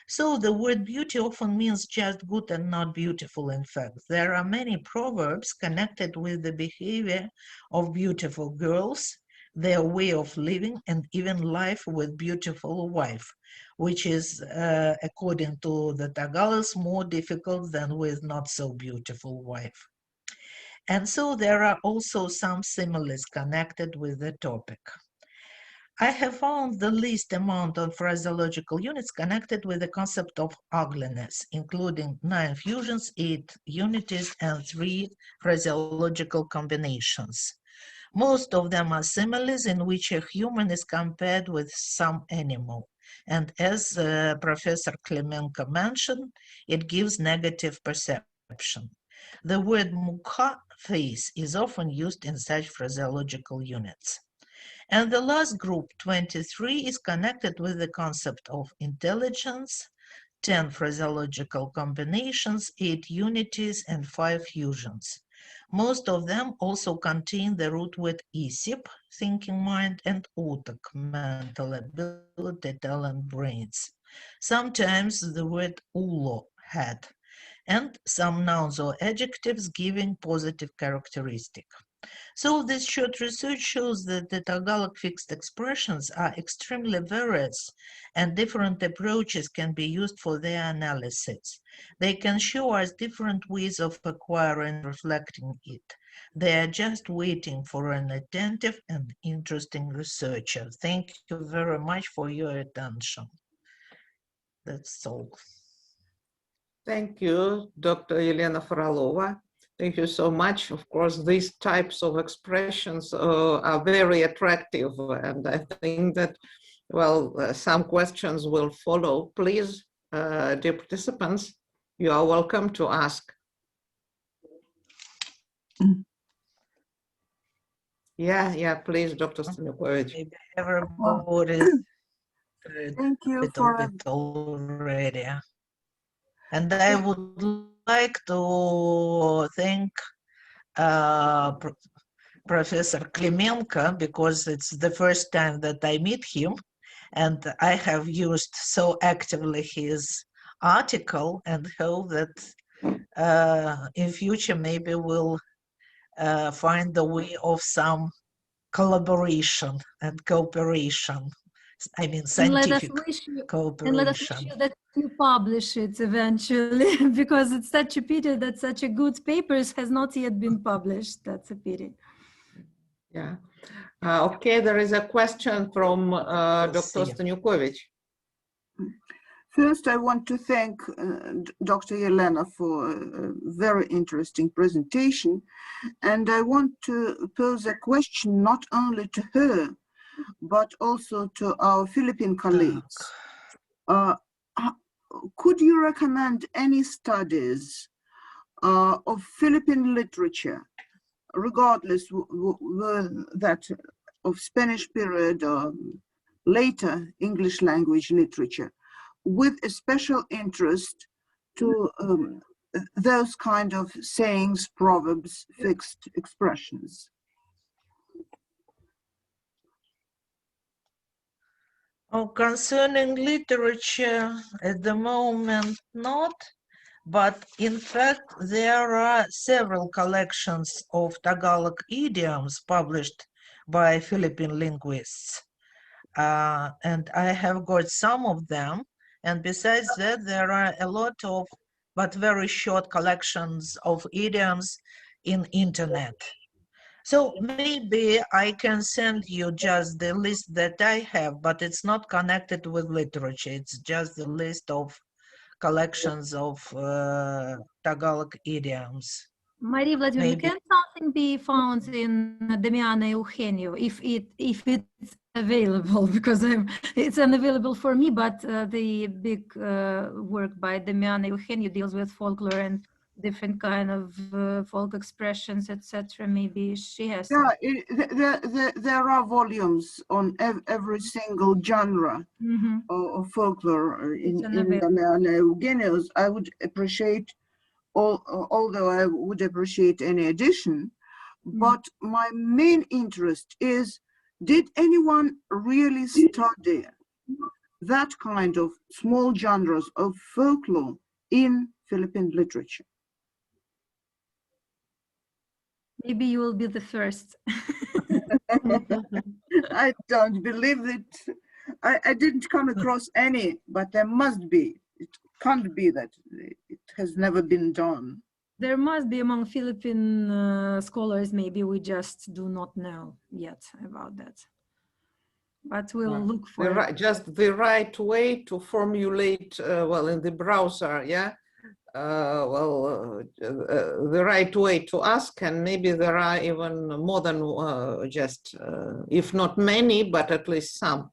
So the word beauty often means just good and not beautiful. In fact, there are many proverbs connected with the behavior of beautiful girls, their way of living, and even life with beautiful wife, which is, according to the Tagalogs, more difficult than with not so beautiful wife. And so there are also some similes connected with the topic. I have found the least amount of phraseological units connected with the concept of ugliness, including 9 fusions, 8 unities, and 3 phraseological combinations. Most of them are similes in which a human is compared with some animal. And as Professor Klemenko mentioned, it gives negative perception. The word mukha, face, is often used in such phraseological units. And the last group, 23, is connected with the concept of intelligence, 10 phraseological combinations, 8 unities, and 5 fusions. Most of them also contain the root word isip, thinking mind, and utak, mental ability, talent, brains. Sometimes the word ulo, head, and some nouns or adjectives giving positive characteristic. So this short research shows that the Tagalog fixed expressions are extremely various and different approaches can be used for their analysis. They can show us different ways of acquiring and reflecting it. They are just waiting for an attentive and interesting researcher. Thank you very much for your attention. That's all. Thank you, Dr. Elena Frolova. Thank you so much. Of course, these types of expressions are very attractive, and I think that, well, some questions will follow. Please, dear participants, you are welcome to ask. Yeah, please, Dr. Stanikovic. Maybe everybody Thank you it for already. And I would like to thank Professor Klemenko, because it's the first time that I meet him, and I have used so actively his article, and hope that in future maybe we'll find the way of some collaboration and cooperation. I mean, scientific cooperation. And let us wish you that you publish it eventually, because it's such a pity that such a good papers has not yet been published. That's a pity. Yeah. Okay, there is a question from Dr. Stanikovic. First, I want to thank Dr. Yelena for a very interesting presentation. And I want to pose a question not only to her, but also to our Philippine colleagues. Could you recommend any studies of Philippine literature, regardless that of Spanish period or later English language literature, with a special interest to those kind of sayings, proverbs, fixed expressions? Oh, concerning literature, at the moment, not. But in fact, there are several collections of Tagalog idioms published by Philippine linguists. And I have got some of them. And besides that, there are a lot of, but very short collections of idioms in internet. So maybe I can send you just the list that I have, but it's not connected with literature. It's just the list of collections of Tagalog idioms. Maria Vladimir, Maybe. can something be found in Damiana Eugenio if it's available? Because it's unavailable for me, but the big work by Damiana Eugenio deals with folklore and different kind of folk expressions, etc. Maybe she has. Yeah, there are volumes on every single genre of folklore in Damiana Eugenio's. I would appreciate, although I would appreciate any addition, but my main interest is, did anyone really study that kind of small genres of folklore in Philippine literature? Maybe you will be the first. I don't believe it. I didn't come across any, but there must be. It can't be that it has never been done. There must be among Philippine scholars, maybe we just do not know yet about that. But we'll look for it. Just the right way to formulate, well, in the browser, yeah? The right way to ask, and maybe there are even more than just, if not many, but at least some.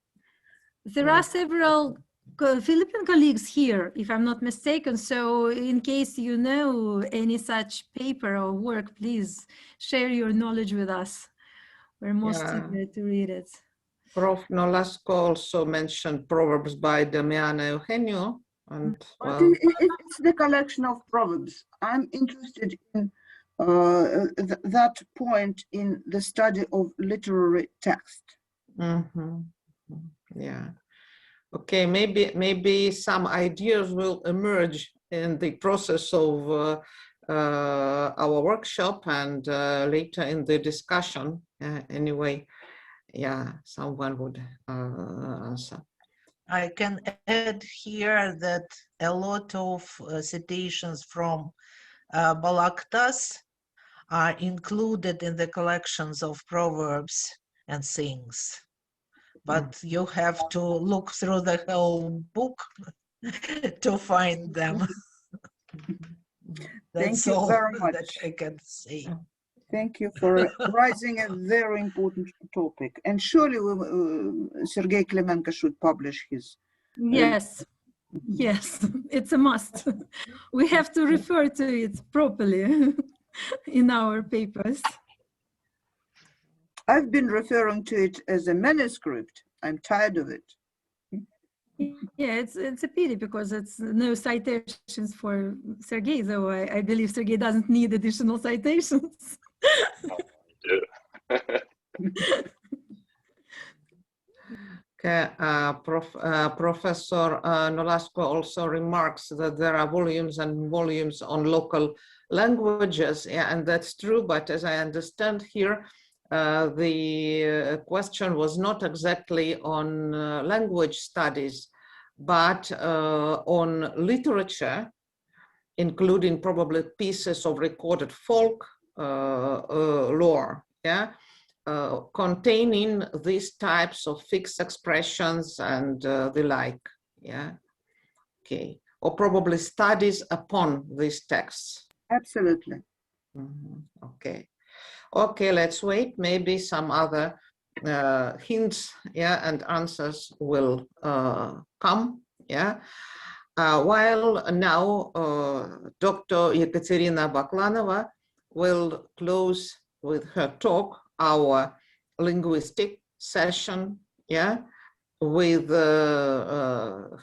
There are several Philippine colleagues here, if I'm not mistaken. So in case you know any such paper or work, please share your knowledge with us. We're most eager to read it. Prof. Nolasco also mentioned proverbs by Damiana Eugenio. And, well, it's the collection of proverbs. I'm interested in that point in the study of literary text. Yeah. Okay, maybe some ideas will emerge in the process of our workshop and later in the discussion. Anyway, yeah, someone would answer. I can add here that a lot of citations from Balaktas are included in the collections of proverbs and sayings. But you have to look through the whole book to find them. That's Thank you all very much. that I can say. Thank you for raising a very important topic. And surely Sergei Klemenko should publish his. Yes, yes, it's a must. We have to refer to it properly in our papers. I've been referring to it as a manuscript. I'm tired of it. Yeah, it's a pity because it's no citations for Sergei, though I believe Sergei doesn't need additional citations. Okay, Professor Nolasco also remarks that there are volumes and volumes on local languages, and that's true, but as I understand here, the question was not exactly on language studies, but on literature, including probably pieces of recorded folk lore, yeah, containing these types of fixed expressions and the like, yeah, okay, or probably studies upon these texts. Absolutely. Okay. Okay, let's wait. Maybe some other hints, yeah, and answers will come, yeah. While now Dr. Ekaterina Baklanova will close with her talk our linguistic session, yeah, with her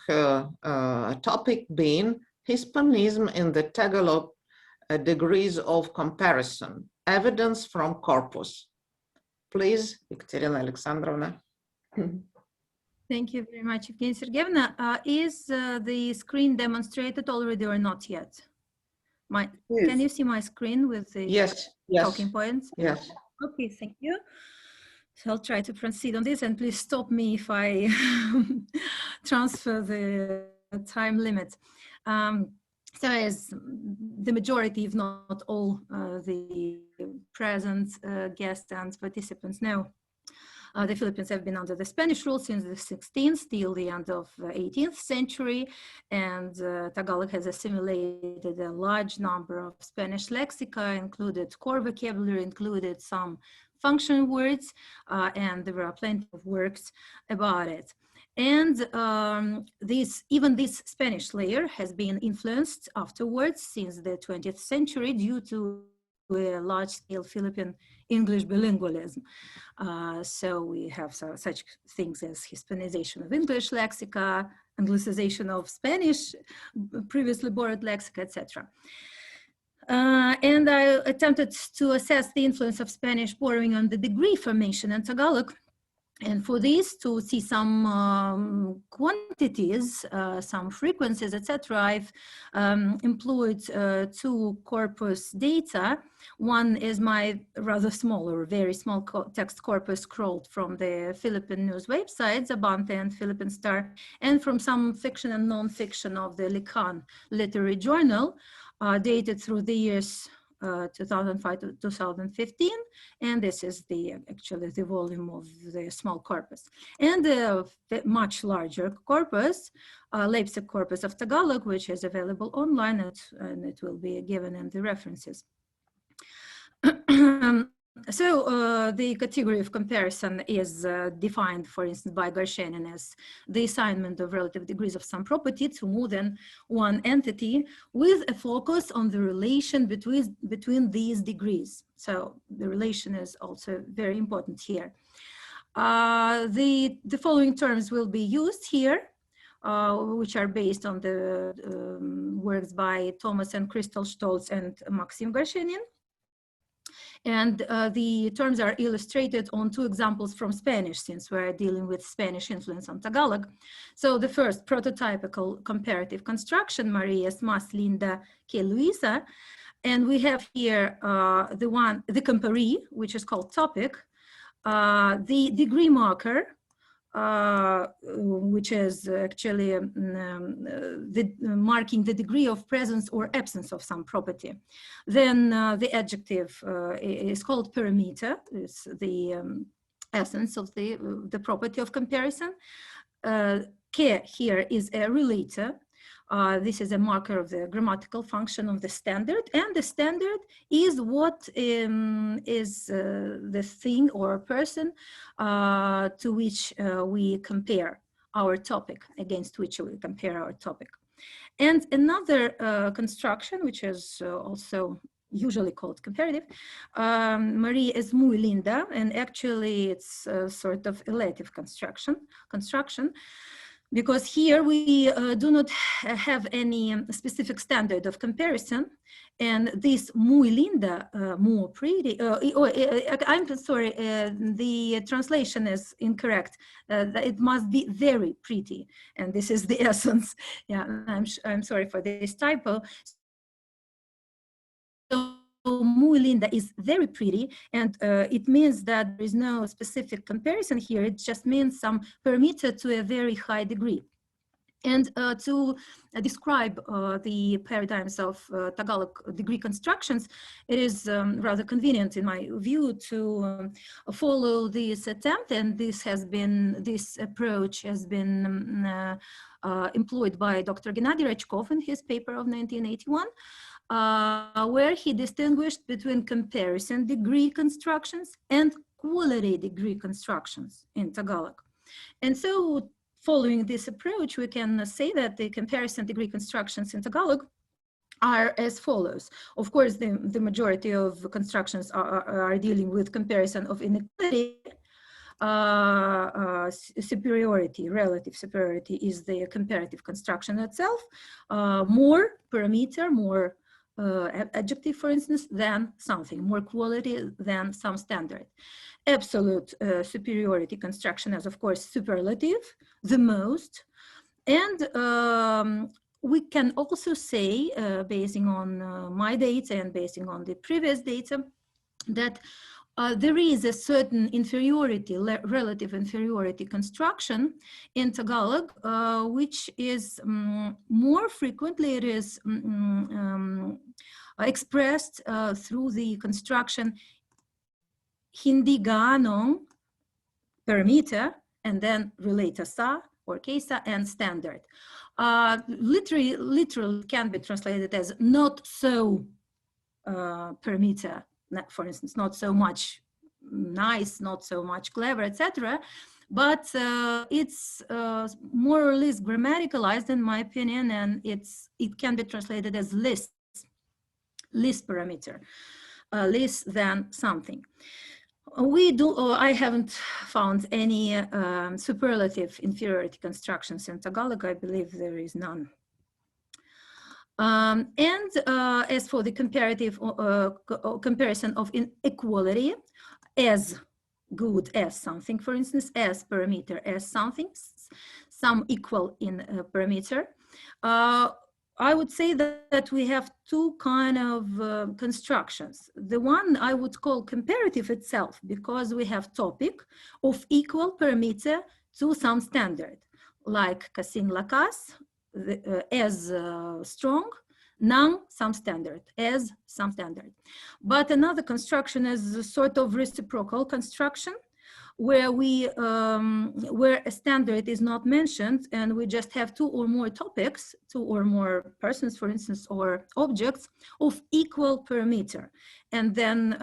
topic being Hispanism in the Tagalog degrees of comparison. Evidence from corpus. Please, Ekaterina Alexandrovna. Thank you very much, Evgenia Sergeyevna. Is the screen demonstrated already or not yet? Can you see my screen with the yes, talking points? Yes. Okay, thank you. So I'll try to proceed on this, and please stop me if I transfer the time limit. So as the majority, if not all, the present guests and participants know, the Philippines have been under the Spanish rule since the 16th till the end of the 18th century, and Tagalog has assimilated a large number of Spanish lexica, included core vocabulary, included some function words, and there are plenty of works about it. And even this Spanish layer has been influenced afterwards since the 20th century due to a large-scale Philippine English bilingualism. So we have such things as Hispanization of English lexica, Anglicization of Spanish, previously borrowed lexica, etc. And I attempted to assess the influence of Spanish borrowing on the degree formation in Tagalog. And for this, to see some quantities, some frequencies, etc., I've employed two corpus data. One is my rather small or very small text corpus crawled from the Philippine news websites, Abante and Philippine Star, and from some fiction and non-fiction of the Likan literary journal, dated through the years 2005 to 2015, and this is actually the volume of the small corpus. And the much larger corpus, Leipzig corpus of Tagalog, which is available online, and it will be given in the references. So the category of comparison is defined, for instance, by Garshenin as the assignment of relative degrees of some property to more than one entity with a focus on the relation between these degrees. So the relation is also very important here. The following terms will be used here, which are based on the works by Thomas and Crystal Stolz and Maxim Garshenin. And the terms are illustrated on two examples from Spanish, since we're dealing with Spanish influence on Tagalog. So the first, prototypical comparative construction, Maria es más linda que Luisa. And we have here the comparee, which is called topic, the degree marker, which is actually marking the degree of presence or absence of some property. Then the adjective is called parameter. It's the essence of the property of comparison. Ke here is a relator. This is a marker of the grammatical function of the standard, and the standard is what is the thing or person to which we compare our topic, against which we compare our topic. And another construction, which is also usually called comparative, Maria es muy linda, and actually it's a sort of elative construction. Because here we do not have any specific standard of comparison, and this muy linda, more pretty, I'm sorry, the translation is incorrect. It must be very pretty, and this is the essence. Yeah, I'm sorry for this typo. So muy linda is very pretty, and it means that there is no specific comparison here. It just means some parameter to a very high degree. And to describe the paradigms of Tagalog degree constructions, it is rather convenient, in my view, to follow this attempt. And this approach has been employed by Dr. Gennady Rachkov in his paper of 1981. Where he distinguished between comparison degree constructions and quality degree constructions in Tagalog. And so, following this approach, we can say that the comparison degree constructions in Tagalog are as follows. Of course, the majority of constructions are dealing with comparison of inequality. Superiority, relative superiority is the comparative construction itself. More parameter, more adjective, for instance, than something, more quality than some standard. Absolute superiority construction is, of course, superlative, the most, and we can also say, basing on my data and basing on the previous data, that there is a certain inferiority, relative inferiority construction in Tagalog, which is more frequently it is expressed through the construction hindi gaanong permita, and then relata sa or kaysa and standard. Literally can be translated as not so permita, for instance, not so much nice, not so much clever, etc. But it's more or less grammaticalized in my opinion, and it can be translated as less parameter, less than something. I haven't found any superlative inferiority constructions in Tagalog. I believe there is none. As for the comparative comparison of inequality, as good as something, for instance, as parameter as something, some equal in parameter, I would say that we have two kind of constructions. The one I would call comparative itself, because we have topic of equal parameter to some standard, like kasing lakas, as strong, nang some standard, as some standard. But another construction is a sort of reciprocal construction, where where a standard is not mentioned, and we just have two or more topics, two or more persons, for instance, or objects of equal parameter, and then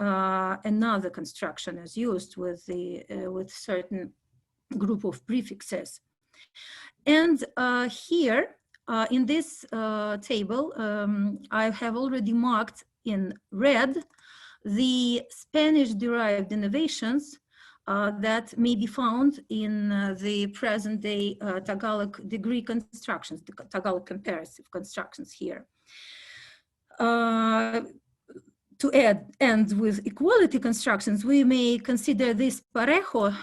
another construction is used with with certain group of prefixes. And here in this table, I have already marked in red the Spanish-derived innovations that may be found in the present-day Tagalog degree constructions, the Tagalog comparative constructions here. To end with equality constructions, we may consider this parejo,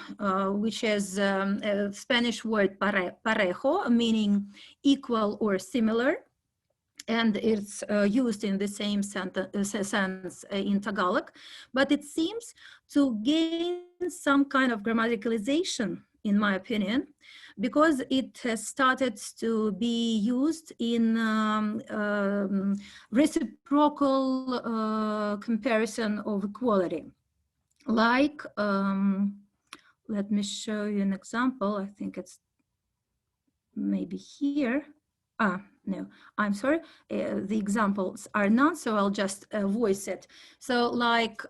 which is a Spanish word parejo, meaning equal or similar. And it's used in the same sense in Tagalog, but it seems to gain some kind of grammaticalization, in my opinion, because it has started to be used in reciprocal comparison of equality. Like, let me show you an example. I think it's maybe here. No, I'm sorry. The examples are none, so I'll just voice it. So like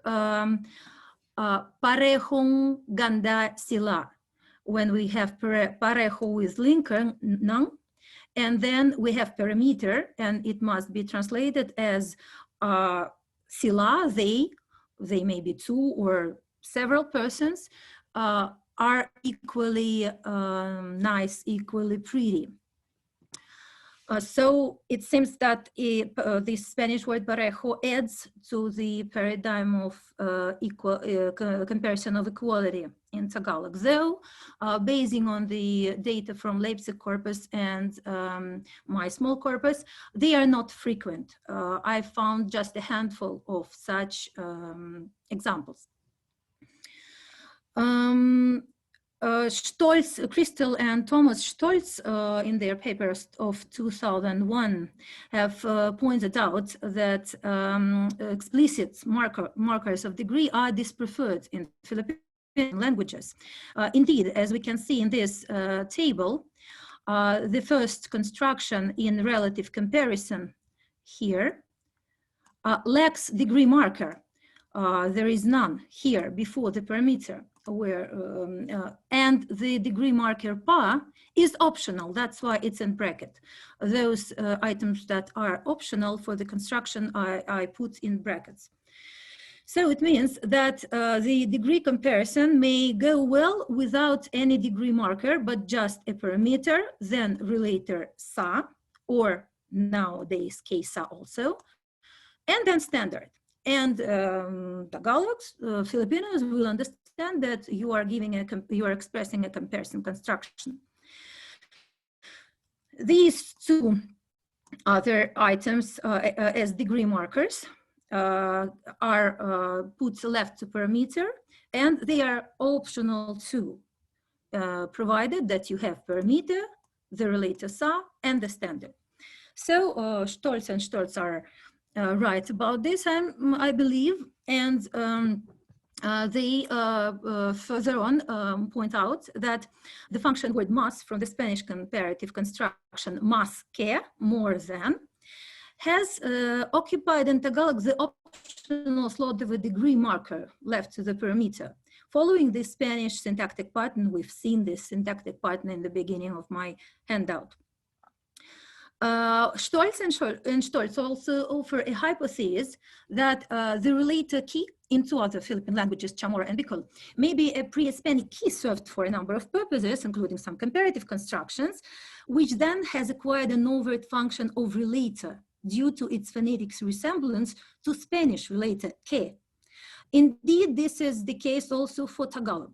parehong ganda sila, when we have pareho with linker, nang, and then we have parameter, and it must be translated as sila, they may be two or several persons, are equally nice, equally pretty. So it seems that the Spanish word parejo adds to the paradigm of comparison of equality in Tagalog, though basing on the data from Leipzig corpus and my small corpus, they are not frequent. I found just a handful of such examples. Stolz, Crystal and Thomas Stolz in their papers of 2001 have pointed out that explicit markers of degree are dispreferred in Philippine languages. Indeed, as we can see in this table, the first construction in relative comparison here lacks degree marker. There is none here before the parameter, where and the degree marker pa is optional. That's why it's in bracket. Those items that are optional for the construction I put in brackets. So it means that the degree comparison may go well without any degree marker, but just a parameter, then relator sa, or nowadays kaysa also, and then standard. And Tagalogs, Filipinos will understand that you are expressing a comparison construction. These two other items as degree markers are put left per meter, and they are optional too, provided that you have per meter, the relator SA, and the standard. So Stolz and Stolz are right about this, I believe, and they further on point out that the function word más from the Spanish comparative construction más que, more than, has occupied in Tagalog the optional slot of a degree marker left to the per meter. Following this Spanish syntactic pattern, we've seen this syntactic pattern in the beginning of my handout. Stolz and Stolz also offer a hypothesis that the relator key in two other Philippine languages, Chamorro and Bicol, may be a pre-Hispanic key served for a number of purposes, including some comparative constructions, which then has acquired an overt function of relator due to its phonetic resemblance to Spanish relator que. Indeed, this is the case also for Tagalog,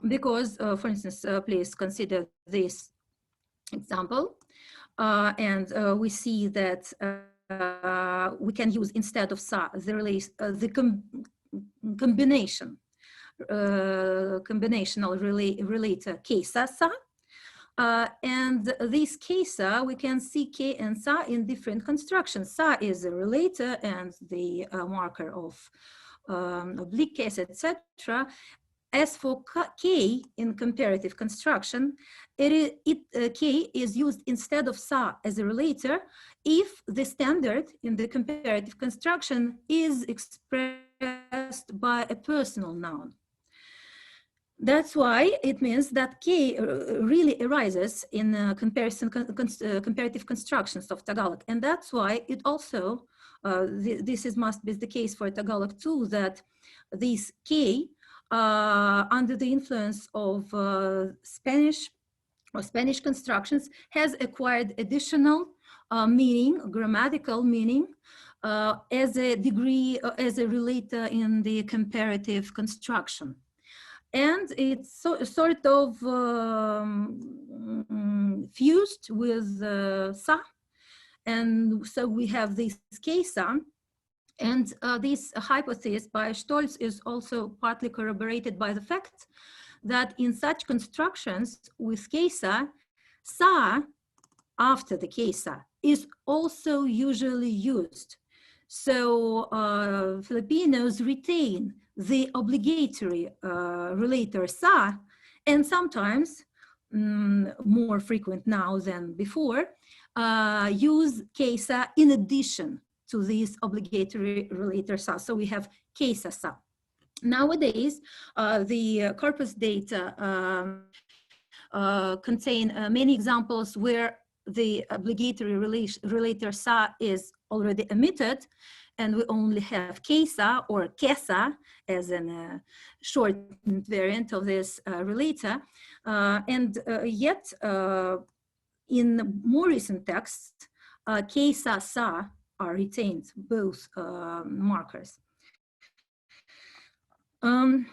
because, for instance, please consider this example. And we see that we can use instead of sa the combinational relator kesa sa, and this kesa we can see ke and sa in different constructions. Sa is a relator and the marker of oblique case, etc. As for K in comparative construction, K is used instead of sa as a relator if the standard in the comparative construction is expressed by a personal noun. That's why it means that K really arises in comparative constructions of Tagalog. And that's why it also, must be the case for Tagalog too, that this K under the influence of Spanish constructions has acquired additional meaning, grammatical meaning, as a degree, as a relator in the comparative construction. And it's sort of fused with sa, and so we have this kesa. And this hypothesis by Stolz is also partly corroborated by the fact that in such constructions with kesa, sa after the kesa is also usually used. So Filipinos retain the obligatory relator sa, and sometimes, more frequent now than before, use kesa in addition to this obligatory relator sa. So we have kesa sa. Nowadays, the corpus data contain many examples where the obligatory relator sa is already omitted, and we only have kesa or kesa as a shortened variant of this relator. Yet, in more recent texts, kesa sa are retained, both markers. To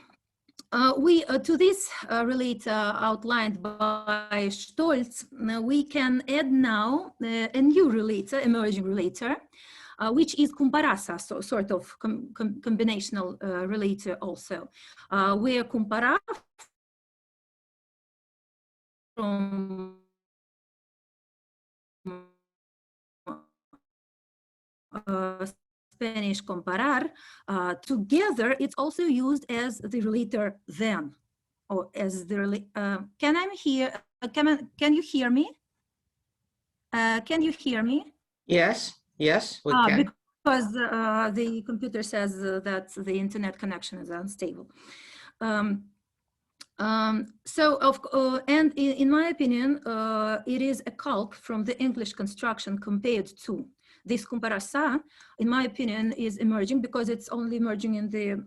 this relator outlined by Stolz, we can add now a new relator, emerging relator, which is comparasa, so sort of combinational relator also, where compara from Spanish comparar, together it's also used as the relator then, or as the can you hear me? Can you hear me? Yes, yes, we can. Because the computer says that the internet connection is unstable. And in my opinion, it is a calque from the English construction compared to this comparasa, in my opinion, is emerging because it's only emerging in the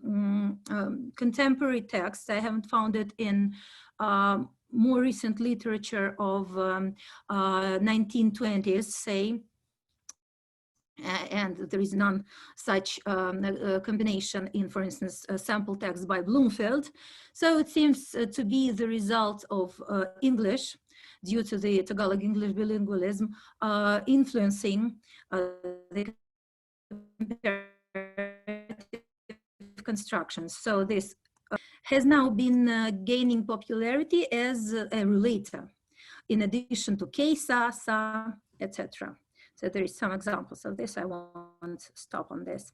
contemporary texts. I haven't found it in more recent literature of 1920s, say, and there is none such combination in, for instance, sample text by Bloomfield. So it seems to be the result of English due to the Tagalog English bilingualism influencing the constructions. So this has now been gaining popularity as a relator, in addition to Keisa, Sa, etc. So there is some examples of this. I won't stop on this.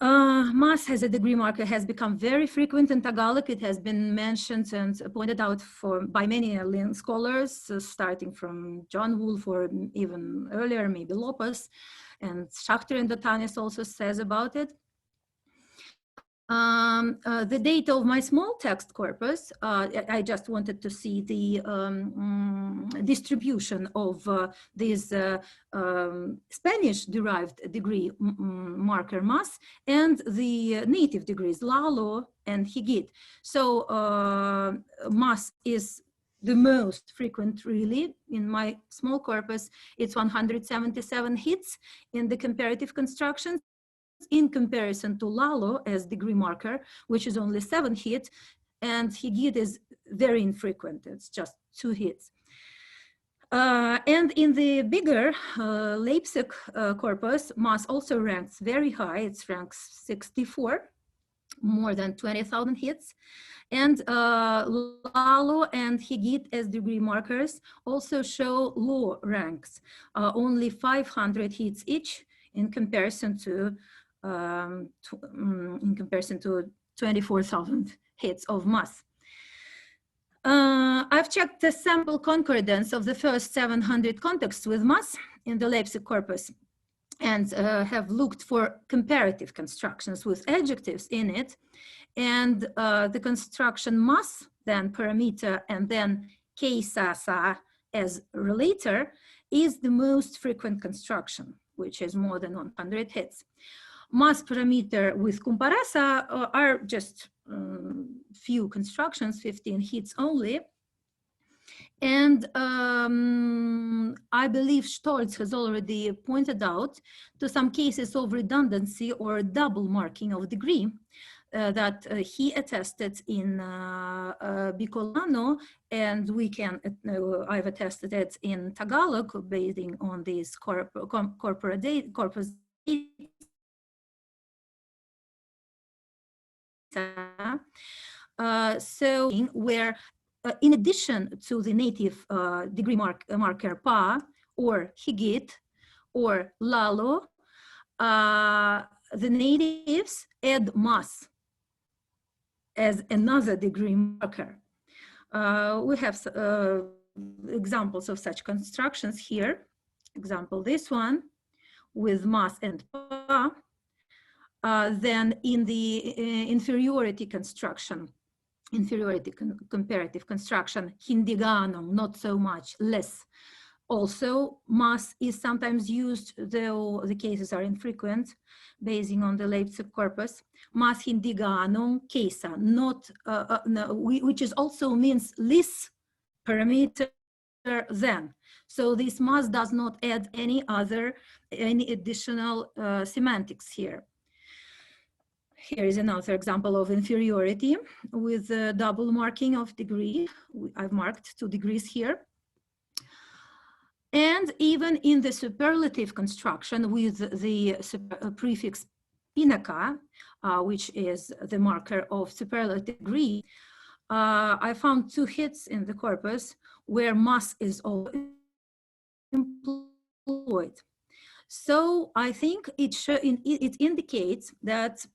Mas as a degree marker has become very frequent in Tagalog. It has been mentioned and pointed out by many scholars, starting from John Woolf or even earlier, maybe Lopez, and Schachter and Dotanis also says about it. The data of my small text corpus, I just wanted to see the distribution of this Spanish-derived degree marker Mas and the native degrees Lalo and Higit. So Mas is the most frequent really in my small corpus. It's 177 hits in the comparative constructions, in comparison to Lalo as degree marker, which is only 7 hits, and Higit is very infrequent. It's just 2 hits. And in the bigger Leipzig corpus, Mas also ranks very high. It ranks 64, more than 20,000 hits. And Lalo and Higit as degree markers also show low ranks, only 500 hits each in comparison to 24,000 hits of Mas. I've checked the sample concordance of the first 700 contexts with Mas in the Leipzig corpus and have looked for comparative constructions with adjectives in it. And the construction Mas, then parameter, and then Keisa as relator is the most frequent construction, which is more than 100 hits. Mas parameter with comparasa are just few constructions, 15 hits only. And I believe Stolz has already pointed out to some cases of redundancy or double marking of degree that he attested in Bicolano, and I've attested it in Tagalog, basing on these corpus data. So where in addition to the native degree marker Pa or Higit or Lalo, the natives add Mas as another degree marker. We have examples of such constructions here. Example, this one with Mas and Pa. Then in the inferiority construction, comparative construction, Hindiganum, not so much, less. Also, Mas is sometimes used, though the cases are infrequent, basing on the Leipzig corpus. Mas Hindiganum Keisa, not, which is also means less parameter than. So this Mas does not add any additional semantics here. Here is another example of inferiority with double marking of degree. I've marked 2 degrees here. And even in the superlative construction with the prefix pinaca, which is the marker of superlative degree, I found 2 hits in the corpus where Mas is also employed. So I think it indicates that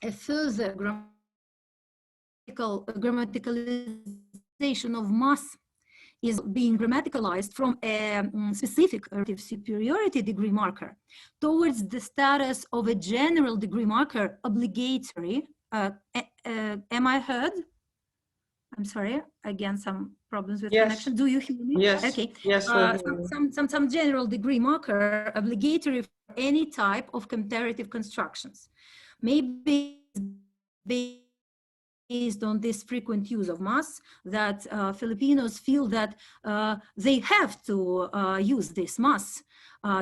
a further grammaticalization of Mas is being grammaticalized from a specific relative superiority degree marker towards the status of a general degree marker obligatory. Am I heard? I'm sorry, again, some problems with connection. Do you hear me? Yes. Okay. Yes. Some general degree marker obligatory for any type of comparative constructions. Maybe based on this frequent use of Mas, that Filipinos feel that they have to use this Mas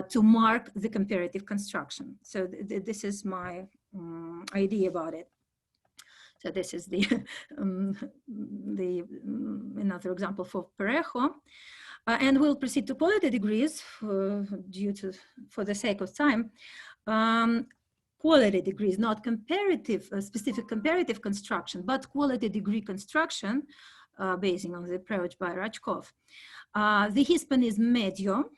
to mark the comparative construction. So this is my idea about it. So this is the, another example for parejo. And we'll proceed to quality degrees for the sake of time. Quality degrees, not comparative, specific comparative construction, but quality degree construction, basing on the approach by Rajkov. The Hispan is medio,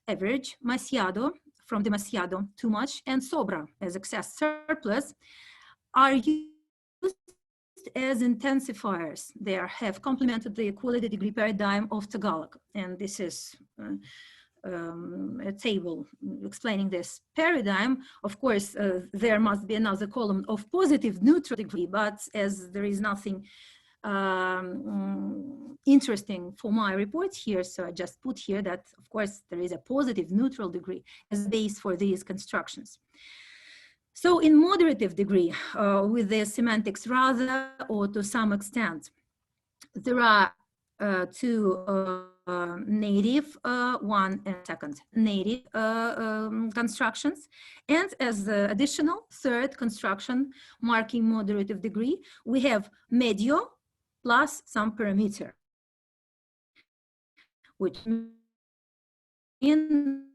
average, demasiado, from demasiado, too much, and sobra, as excess, surplus, are used as intensifiers. They have complemented the quality degree paradigm of Tagalog. And this is a table explaining this paradigm. Of course, there must be another column of positive neutral degree, but as there is nothing interesting for my report here, so I just put here that, of course, there is a positive neutral degree as base for these constructions. So in moderative degree, with the semantics rather, or to some extent, there are two native, one and second native constructions. And as the additional third construction marking moderative degree, we have medio plus some parameter, which in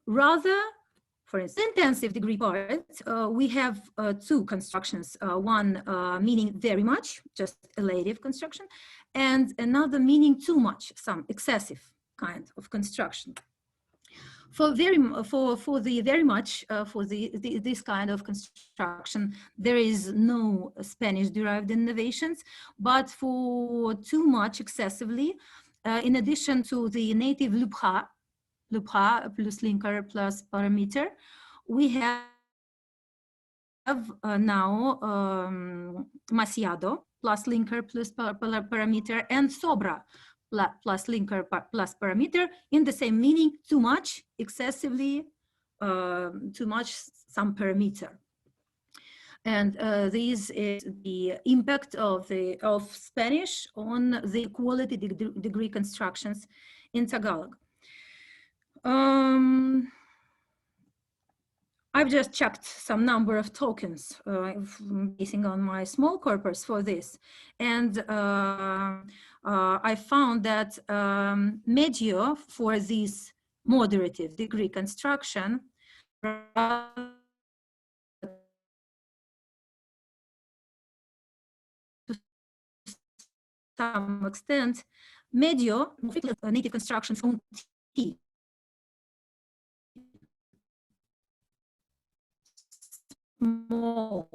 rather, for instance, intensive degree part, we have two constructions, one meaning very much, just elative construction, and another meaning too much, some excessive kind of construction. For the very much, for this kind of construction, there is no Spanish derived innovations, but for too much excessively, in addition to the native lubha plus linker plus parameter, we have now demasiado plus linker plus parameter and sobra plus linker plus parameter in the same meaning, too much, excessively, too much, some parameter. And this is the impact of Spanish on the quality degree constructions in Tagalog. I've just checked some number of tokens basing on my small corpus for this. And I found that medio for this moderative degree construction, to some extent, medio, native constructions on T. Small,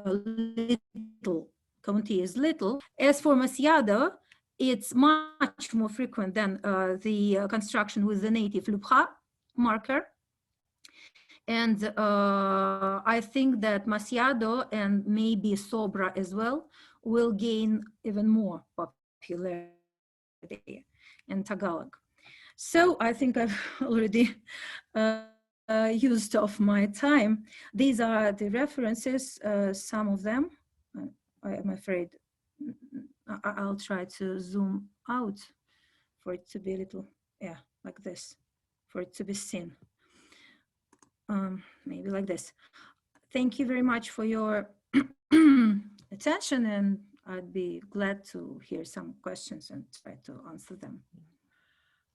little, county is little. As for demasiado, it's much more frequent than the construction with the native lubha marker. And I think that demasiado and maybe sobra as well will gain even more popularity in Tagalog. So I think I've already used of my time. These are the references, some of them. I am afraid I'll try to zoom out for it to be a little, yeah, like this, for it to be seen. Maybe like this. Thank you very much for your attention, and I'd be glad to hear some questions and try to answer them.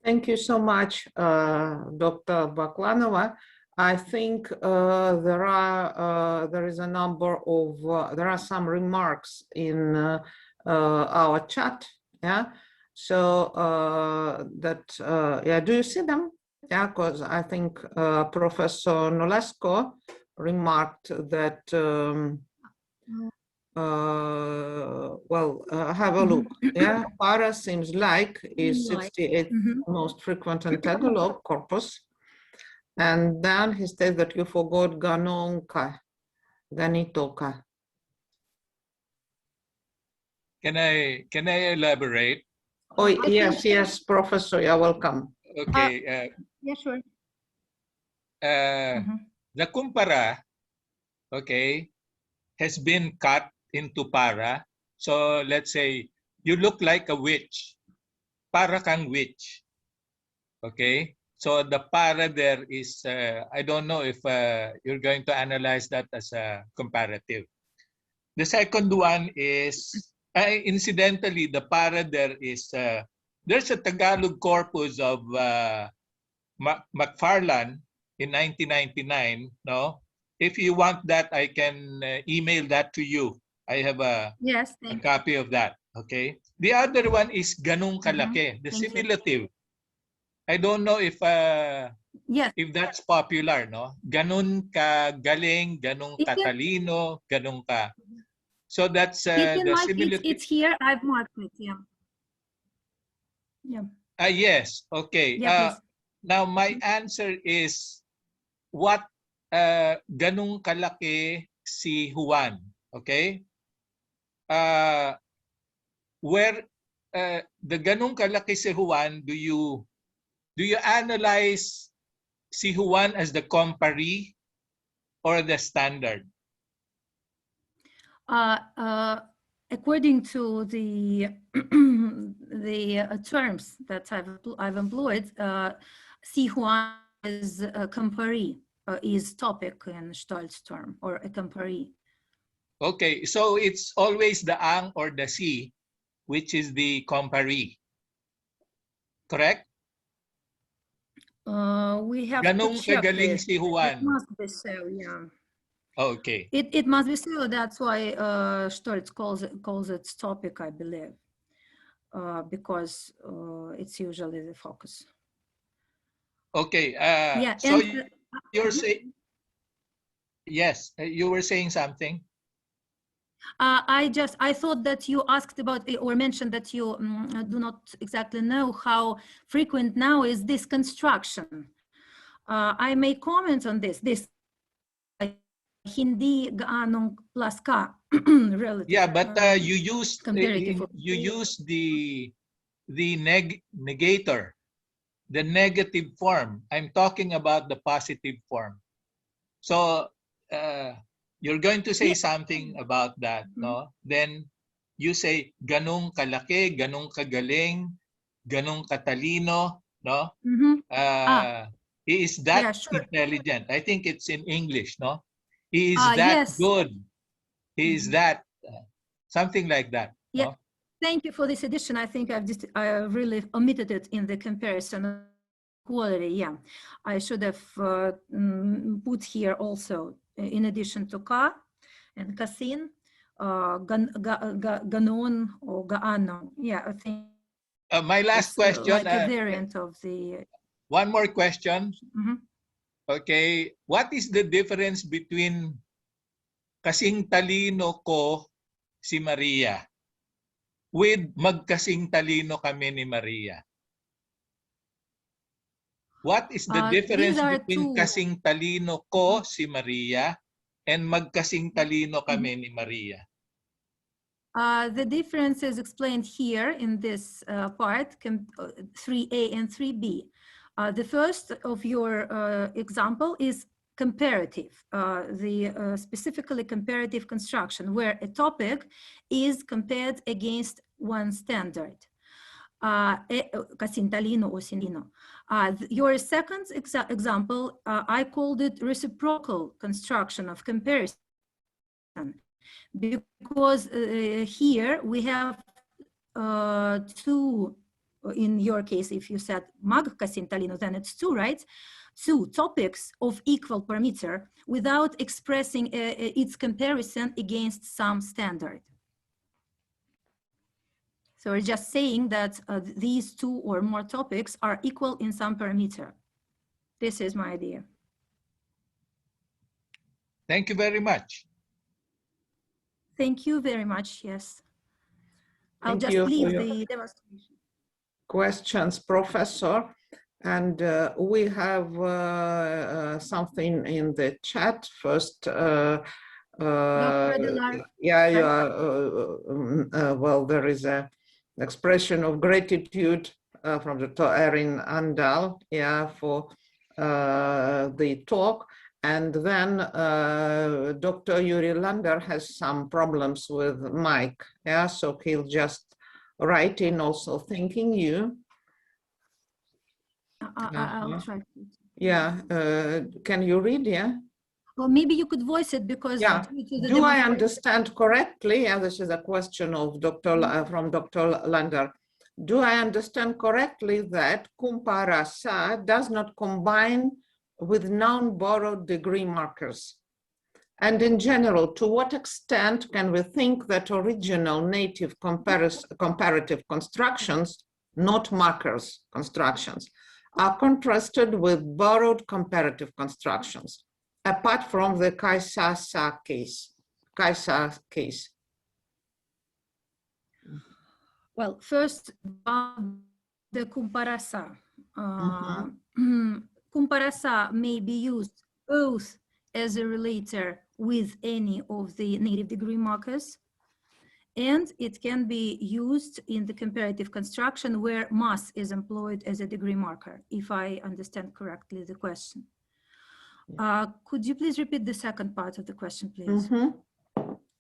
Thank you so much, Dr. Baklanova. I think there is a number of, there are some remarks in our chat, yeah? So yeah, do you see them? Yeah, because I think Professor Nolasco remarked that, have a look. Yeah, para seems like is 68 most frequent in Tagalog corpus. And then he said that you forgot ganon ka, ganito ka. Can I elaborate? Oh, yes, yes, Professor, you're welcome. Okay. Yeah, sure. The kumpara, okay, has been cut into para. So let's say you look like a witch, para kang witch, okay? So the para there is, I don't know if you're going to analyze that as a comparative. The second one is, incidentally, the para there is, there's a Tagalog corpus of McFarland in 1999, no? If you want that, I can email that to you. I have a copy of that, okay? The other one is ganung kalaki, the simulative. I don't know if that's popular, no? Ganun ka galing, ganun ka talino, ganun ka. So that's the simulative. It's here. I've marked it. Yes. Okay. Now my answer is what ganung kalaki si Juan. Okay. Where the ganung kalaki si Juan, do you analyze si Juan as the comparee or the standard? According to the the terms that I've employed, si Juan is a comparee, is topic in Stolz term, or a comparee. Okay, so it's always the ang or the si, which is the comparee. Correct? We have ganung to check kagaling it. si Juan. It must be so, yeah. Okay. It must be so. That's why Stolz calls it topic, I believe, because it's usually the focus. Okay. So you're saying, yes, you were saying something. I thought that you asked about or mentioned that you do not exactly know how frequent now is this construction. I may comment on this. This Hindi gaanong plus ka relative. Yeah, but you use the negator, the negative form. I'm talking about the positive form. So you're going to say something about that, no? Then you say ganung kalaki, ganung kagaling, ganung katalino, no? He is that intelligent. I think it's in English, no? He is that good. He is that something like that. Yeah. No? Thank you for this addition. I think I really omitted it in the comparison quality. Yeah, I should have put here also, in addition to ka and kasin, ganon or gaano. Yeah, I think. My last question. Like a variant of the. One more question. Okay, what is the difference between kasing talino ko si Maria with magkasing talino kami ni Maria? What is the difference between kasing talino ko si Maria and magkasing talino kami ni Maria? The difference is explained here in this part, 3A and 3B. The first of your example is comparative, specifically comparative construction, where a topic is compared against one standard. Kasintalino or Sindino. Your second example, I called it reciprocal construction of comparison, because here we have two. In your case, if you said mag kasintalino, then it's two, right? Two topics of equal parameter without expressing its comparison against some standard. So we're just saying that these two or more topics are equal in some parameter. This is my idea. Thank you very much. Thank you very much, yes. I'll just leave the demonstration. Questions, Professor, and we have something in the chat first. Well, there is an expression of gratitude from Dr. Erin Andal, for the talk, and then Dr. Yuri Lander has some problems with mic, so he'll just write in also thanking you. I'll try. Can you read, Well, maybe you could voice it because Yeah. due to the Do I demonstration- understand correctly? And this is a question of from Dr. Lander. Do I understand correctly that cum rasa does not combine with noun borrowed degree markers? And in general, to what extent can we think that original native comparative constructions, not markers constructions, are contrasted with borrowed comparative constructions, apart from the Kaisa case? Well, first, the comparasa. Comparasa may be used both as a relator with any of the native degree markers, and it can be used in the comparative construction where mass is employed as a degree marker, if I understand correctly the question. Could you please repeat the second part of the question, please?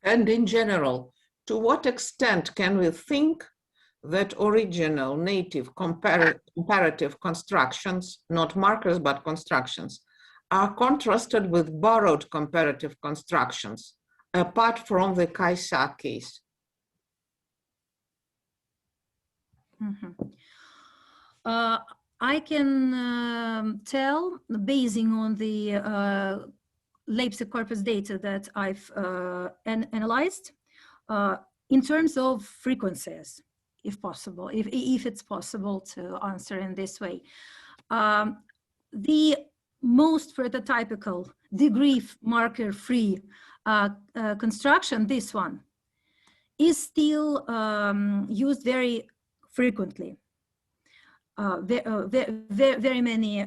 And in general, to what extent can we think that original native comparative constructions, not markers, but constructions, are contrasted with borrowed comparative constructions, apart from the Kaisa case? I can tell, basing on the Leipzig corpus data that I've analyzed, in terms of frequencies, if possible, if it's possible to answer in this way. The most prototypical degree marker-free construction, this one, is still used very frequently. Very many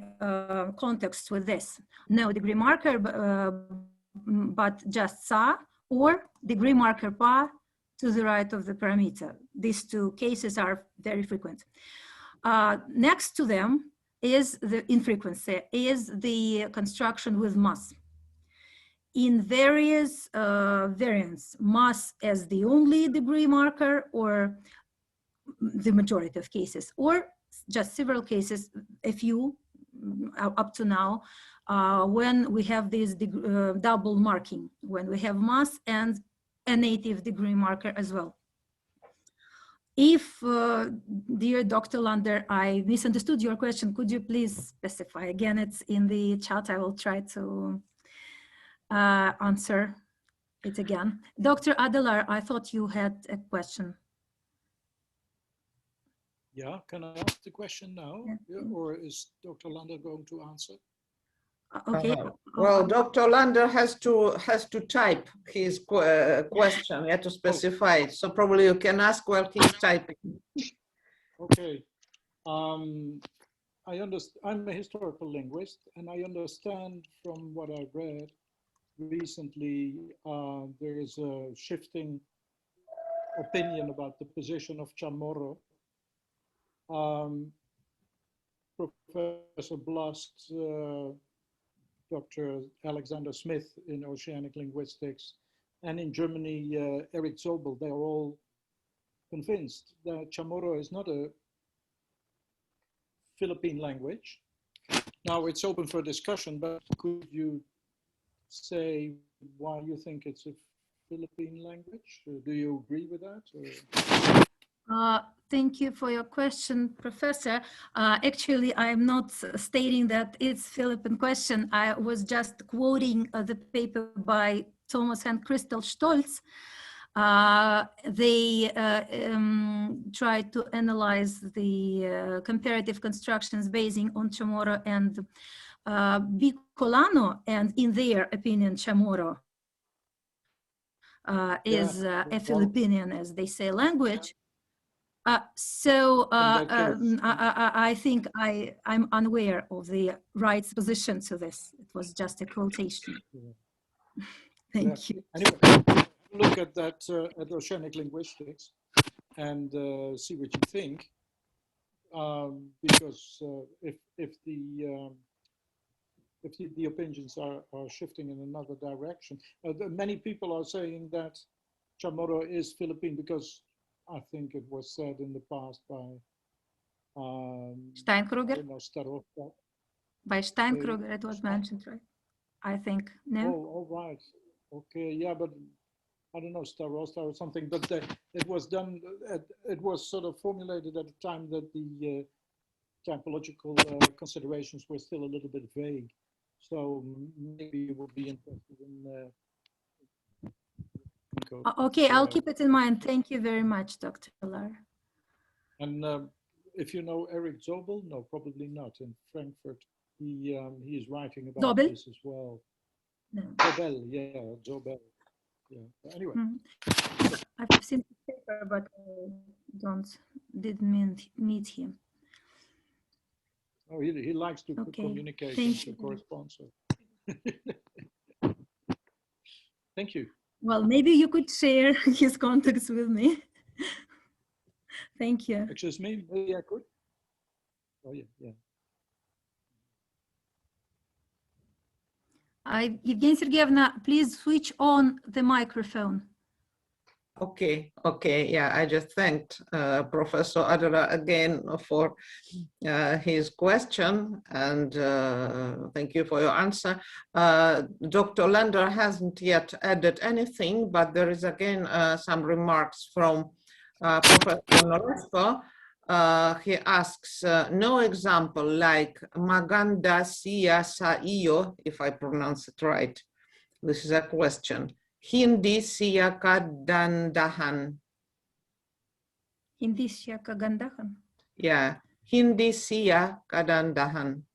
contexts with this. No degree marker, but just sa, or degree marker pa to the right of the parameter. These two cases are very frequent. Next to them is the infrequency, is the construction with mass. In various variants, mass as the only degree marker, or the majority of cases, or just several cases, a few up to now, when we have this double marking, when we have mass and a native degree marker as well. If, dear Dr. Lander, I misunderstood your question, could you please specify? Again, it's in the chat. I will try to answer it again. Dr. Adelaar, I thought you had a question. Yeah, can I ask the question now? Yeah, or is Dr. Lander going to answer? Okay. Well, Dr. Lander has to type his question. He had to specify it. So probably you can ask while he's typing. Okay. I understand. I'm a historical linguist, and I understand from what I've read recently, there is a shifting opinion about the position of Chamorro. Professor Blast, Dr. Alexander Smith in Oceanic Linguistics, and in Germany, Eric Zobel, they're all convinced that Chamorro is not a Philippine language. Now it's open for discussion, but could you say why you think it's a Philippine language? Do you agree with that? Or? Thank you for your question, Professor. Actually, I'm not stating that it's Philippine question. I was just quoting the paper by Thomas and Crystal Stolz. They tried to analyze the comparative constructions basing on Chamorro and Bicolano, and in their opinion, Chamorro is a Filipinian, as they say, language. I think I'm unaware of the right's position to this. It was just a quotation. Thank you. Anyway, look at that at Oceanic Linguistics and see what you think, because if the opinions are shifting in another direction, many people are saying that Chamorro is Philippine because I think it was said in the past by Steinkruger. By Steinkruger, it was mentioned, right? I think. No? Oh, all right. Okay, yeah, but I don't know, Starosta or something, but it was done, it was sort of formulated at a time that the typological considerations were still a little bit vague. So maybe you would be interested in Okay, I'll keep it in mind. Thank you very much, Dr. Adelaar. And if you know Eric Zobel, no, probably not. In Frankfurt, he is writing about Zobel? this as well. No. Zobel, yeah, Zobel. Yeah. Anyway, I've seen the paper, but I didn't meet him. oh, he likes to communicate and to correspond. So. Thank you. Well, maybe you could share his contacts with me. Thank you. Excuse me, maybe I could. Oh, yeah. Evgenia Sergeyevna, please switch on the microphone. Okay, yeah, I just thanked Professor Adelaar again for his question, and thank you for your answer. Dr. Lander hasn't yet added anything, but there is again some remarks from Professor Nolasco. He asks, no example like Maganda Sia Sa Iyo, if I pronounce it right. This is a question. Hindi siya kagandahan. Hindi siya kagandahan. Yeah, hindi siya kagandahan.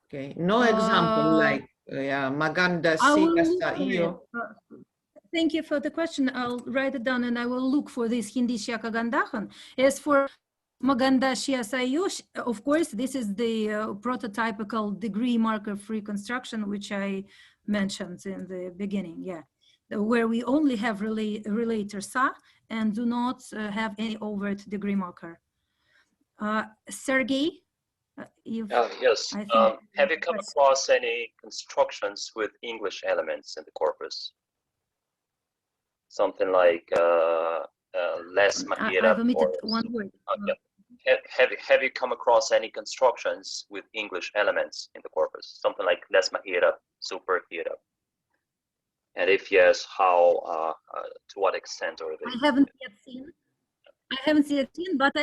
Okay, no example like maganda siya sa iyo. Thank you for the question. I'll write it down and I will look for this hindi siya kagandahan. As for maganda siya sa iyo, of course, this is the prototypical degree marker free construction, which I mentioned in the beginning, yeah, where we only have relator sa and do not have any overt degree marker. Sergey, yes. Have you come across any constructions with English elements in the corpus? Something like les mahirap. I've omitted one word. Have you come across any constructions with English elements in the corpus? Something like les mahirap, super hirap. And if yes, how, to what extent are they? I haven't yet seen, but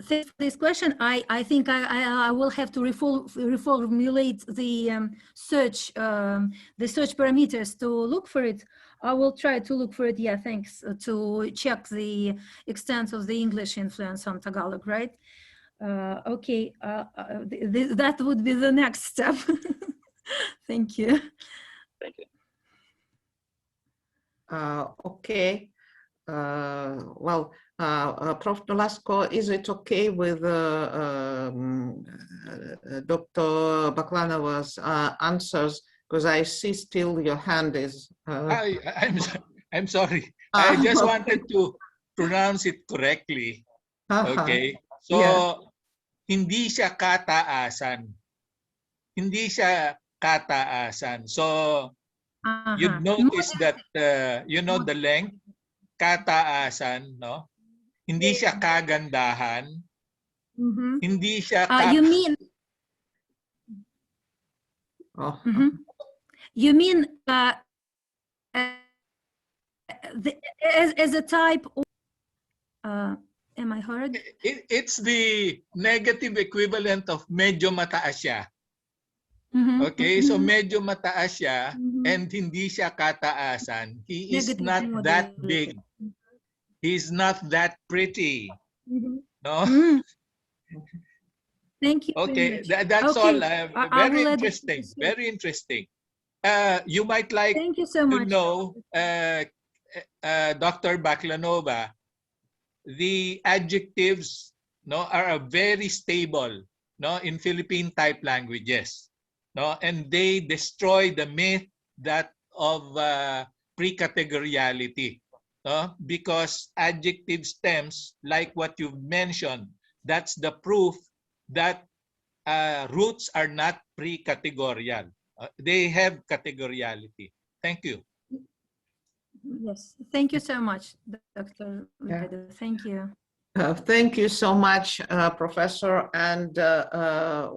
thanks for this question. I think I will have to reformulate the search parameters to look for it. I will try to look for it. Yeah, thanks, to check the extent of the English influence on Tagalog, right? Okay, that would be the next step. Thank you. Thank you. Okay. Well, Prof. Nolasco, is it okay with Dr. Baklanova's answers? Because I see still your hand is. I'm sorry. I just wanted to pronounce it correctly. Okay. So, yeah. Hindi siya kataasan. Hindi siya kataasan. So, you'd notice that, you know, the length, kataasan, no? Hindi siya kagandahan. Hindi siya you mean you mean as a type of, am I heard? It's the negative equivalent of medyo mataas siya. Okay, so medyo mataas siya and hindi siya kataasan. He is not that big. He's not that pretty. No? Thank you. Okay, that's all. Very interesting. Very interesting. You might like to know, Dr. Baklanova, the adjectives, no, are very stable, no, in Philippine type languages, no, and they destroy the myth that of pre-categoriality, no, because adjective stems, like what you've mentioned, that's the proof that roots are not pre-categorial. They have categoriality. Thank you. Yes, thank you so much, Dr. Ricardo. Thank you. Thank you so much, Professor, and I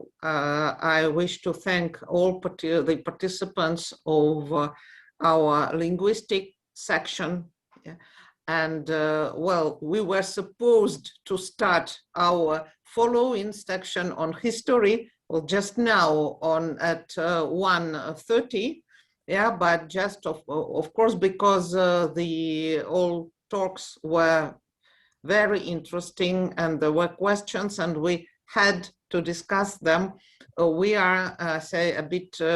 wish to thank all the participants of our linguistic section. Yeah. And well, we were supposed to start our following section on history, well, just now at 1:30. Yeah, but just of course, because the all talks were very interesting and there were questions and we had to discuss them. We are, say, a bit, we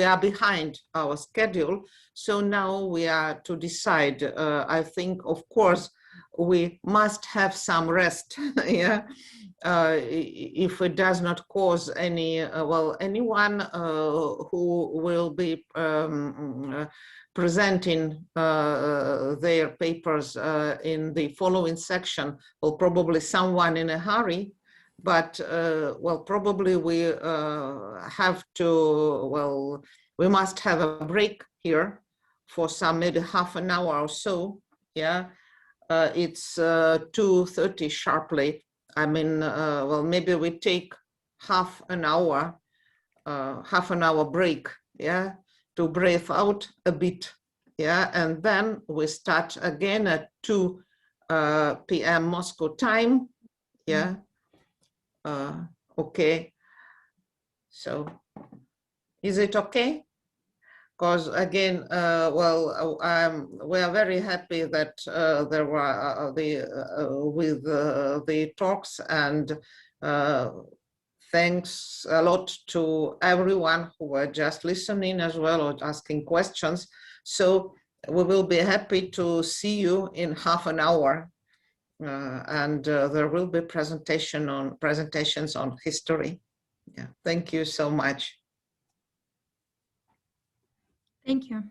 are behind our schedule. So now we are to decide. I think, of course, we must have some rest, yeah, if it does not cause any, well, anyone who will be presenting their papers in the following section, well, probably someone in a hurry, but well, probably we have to, well, we must have a break here for some, maybe half an hour or so, yeah. It's 2:30 sharply. I mean, well, maybe we take half an hour break, yeah, to breathe out a bit, yeah, and then we start again at 2 p.m. Moscow time, yeah. Okay, so is it okay? Because again, well, we are very happy that there were with the talks, and thanks a lot to everyone who were just listening as well or asking questions. So we will be happy to see you in half an hour, and there will be presentations on history. Yeah, thank you so much. Thank you.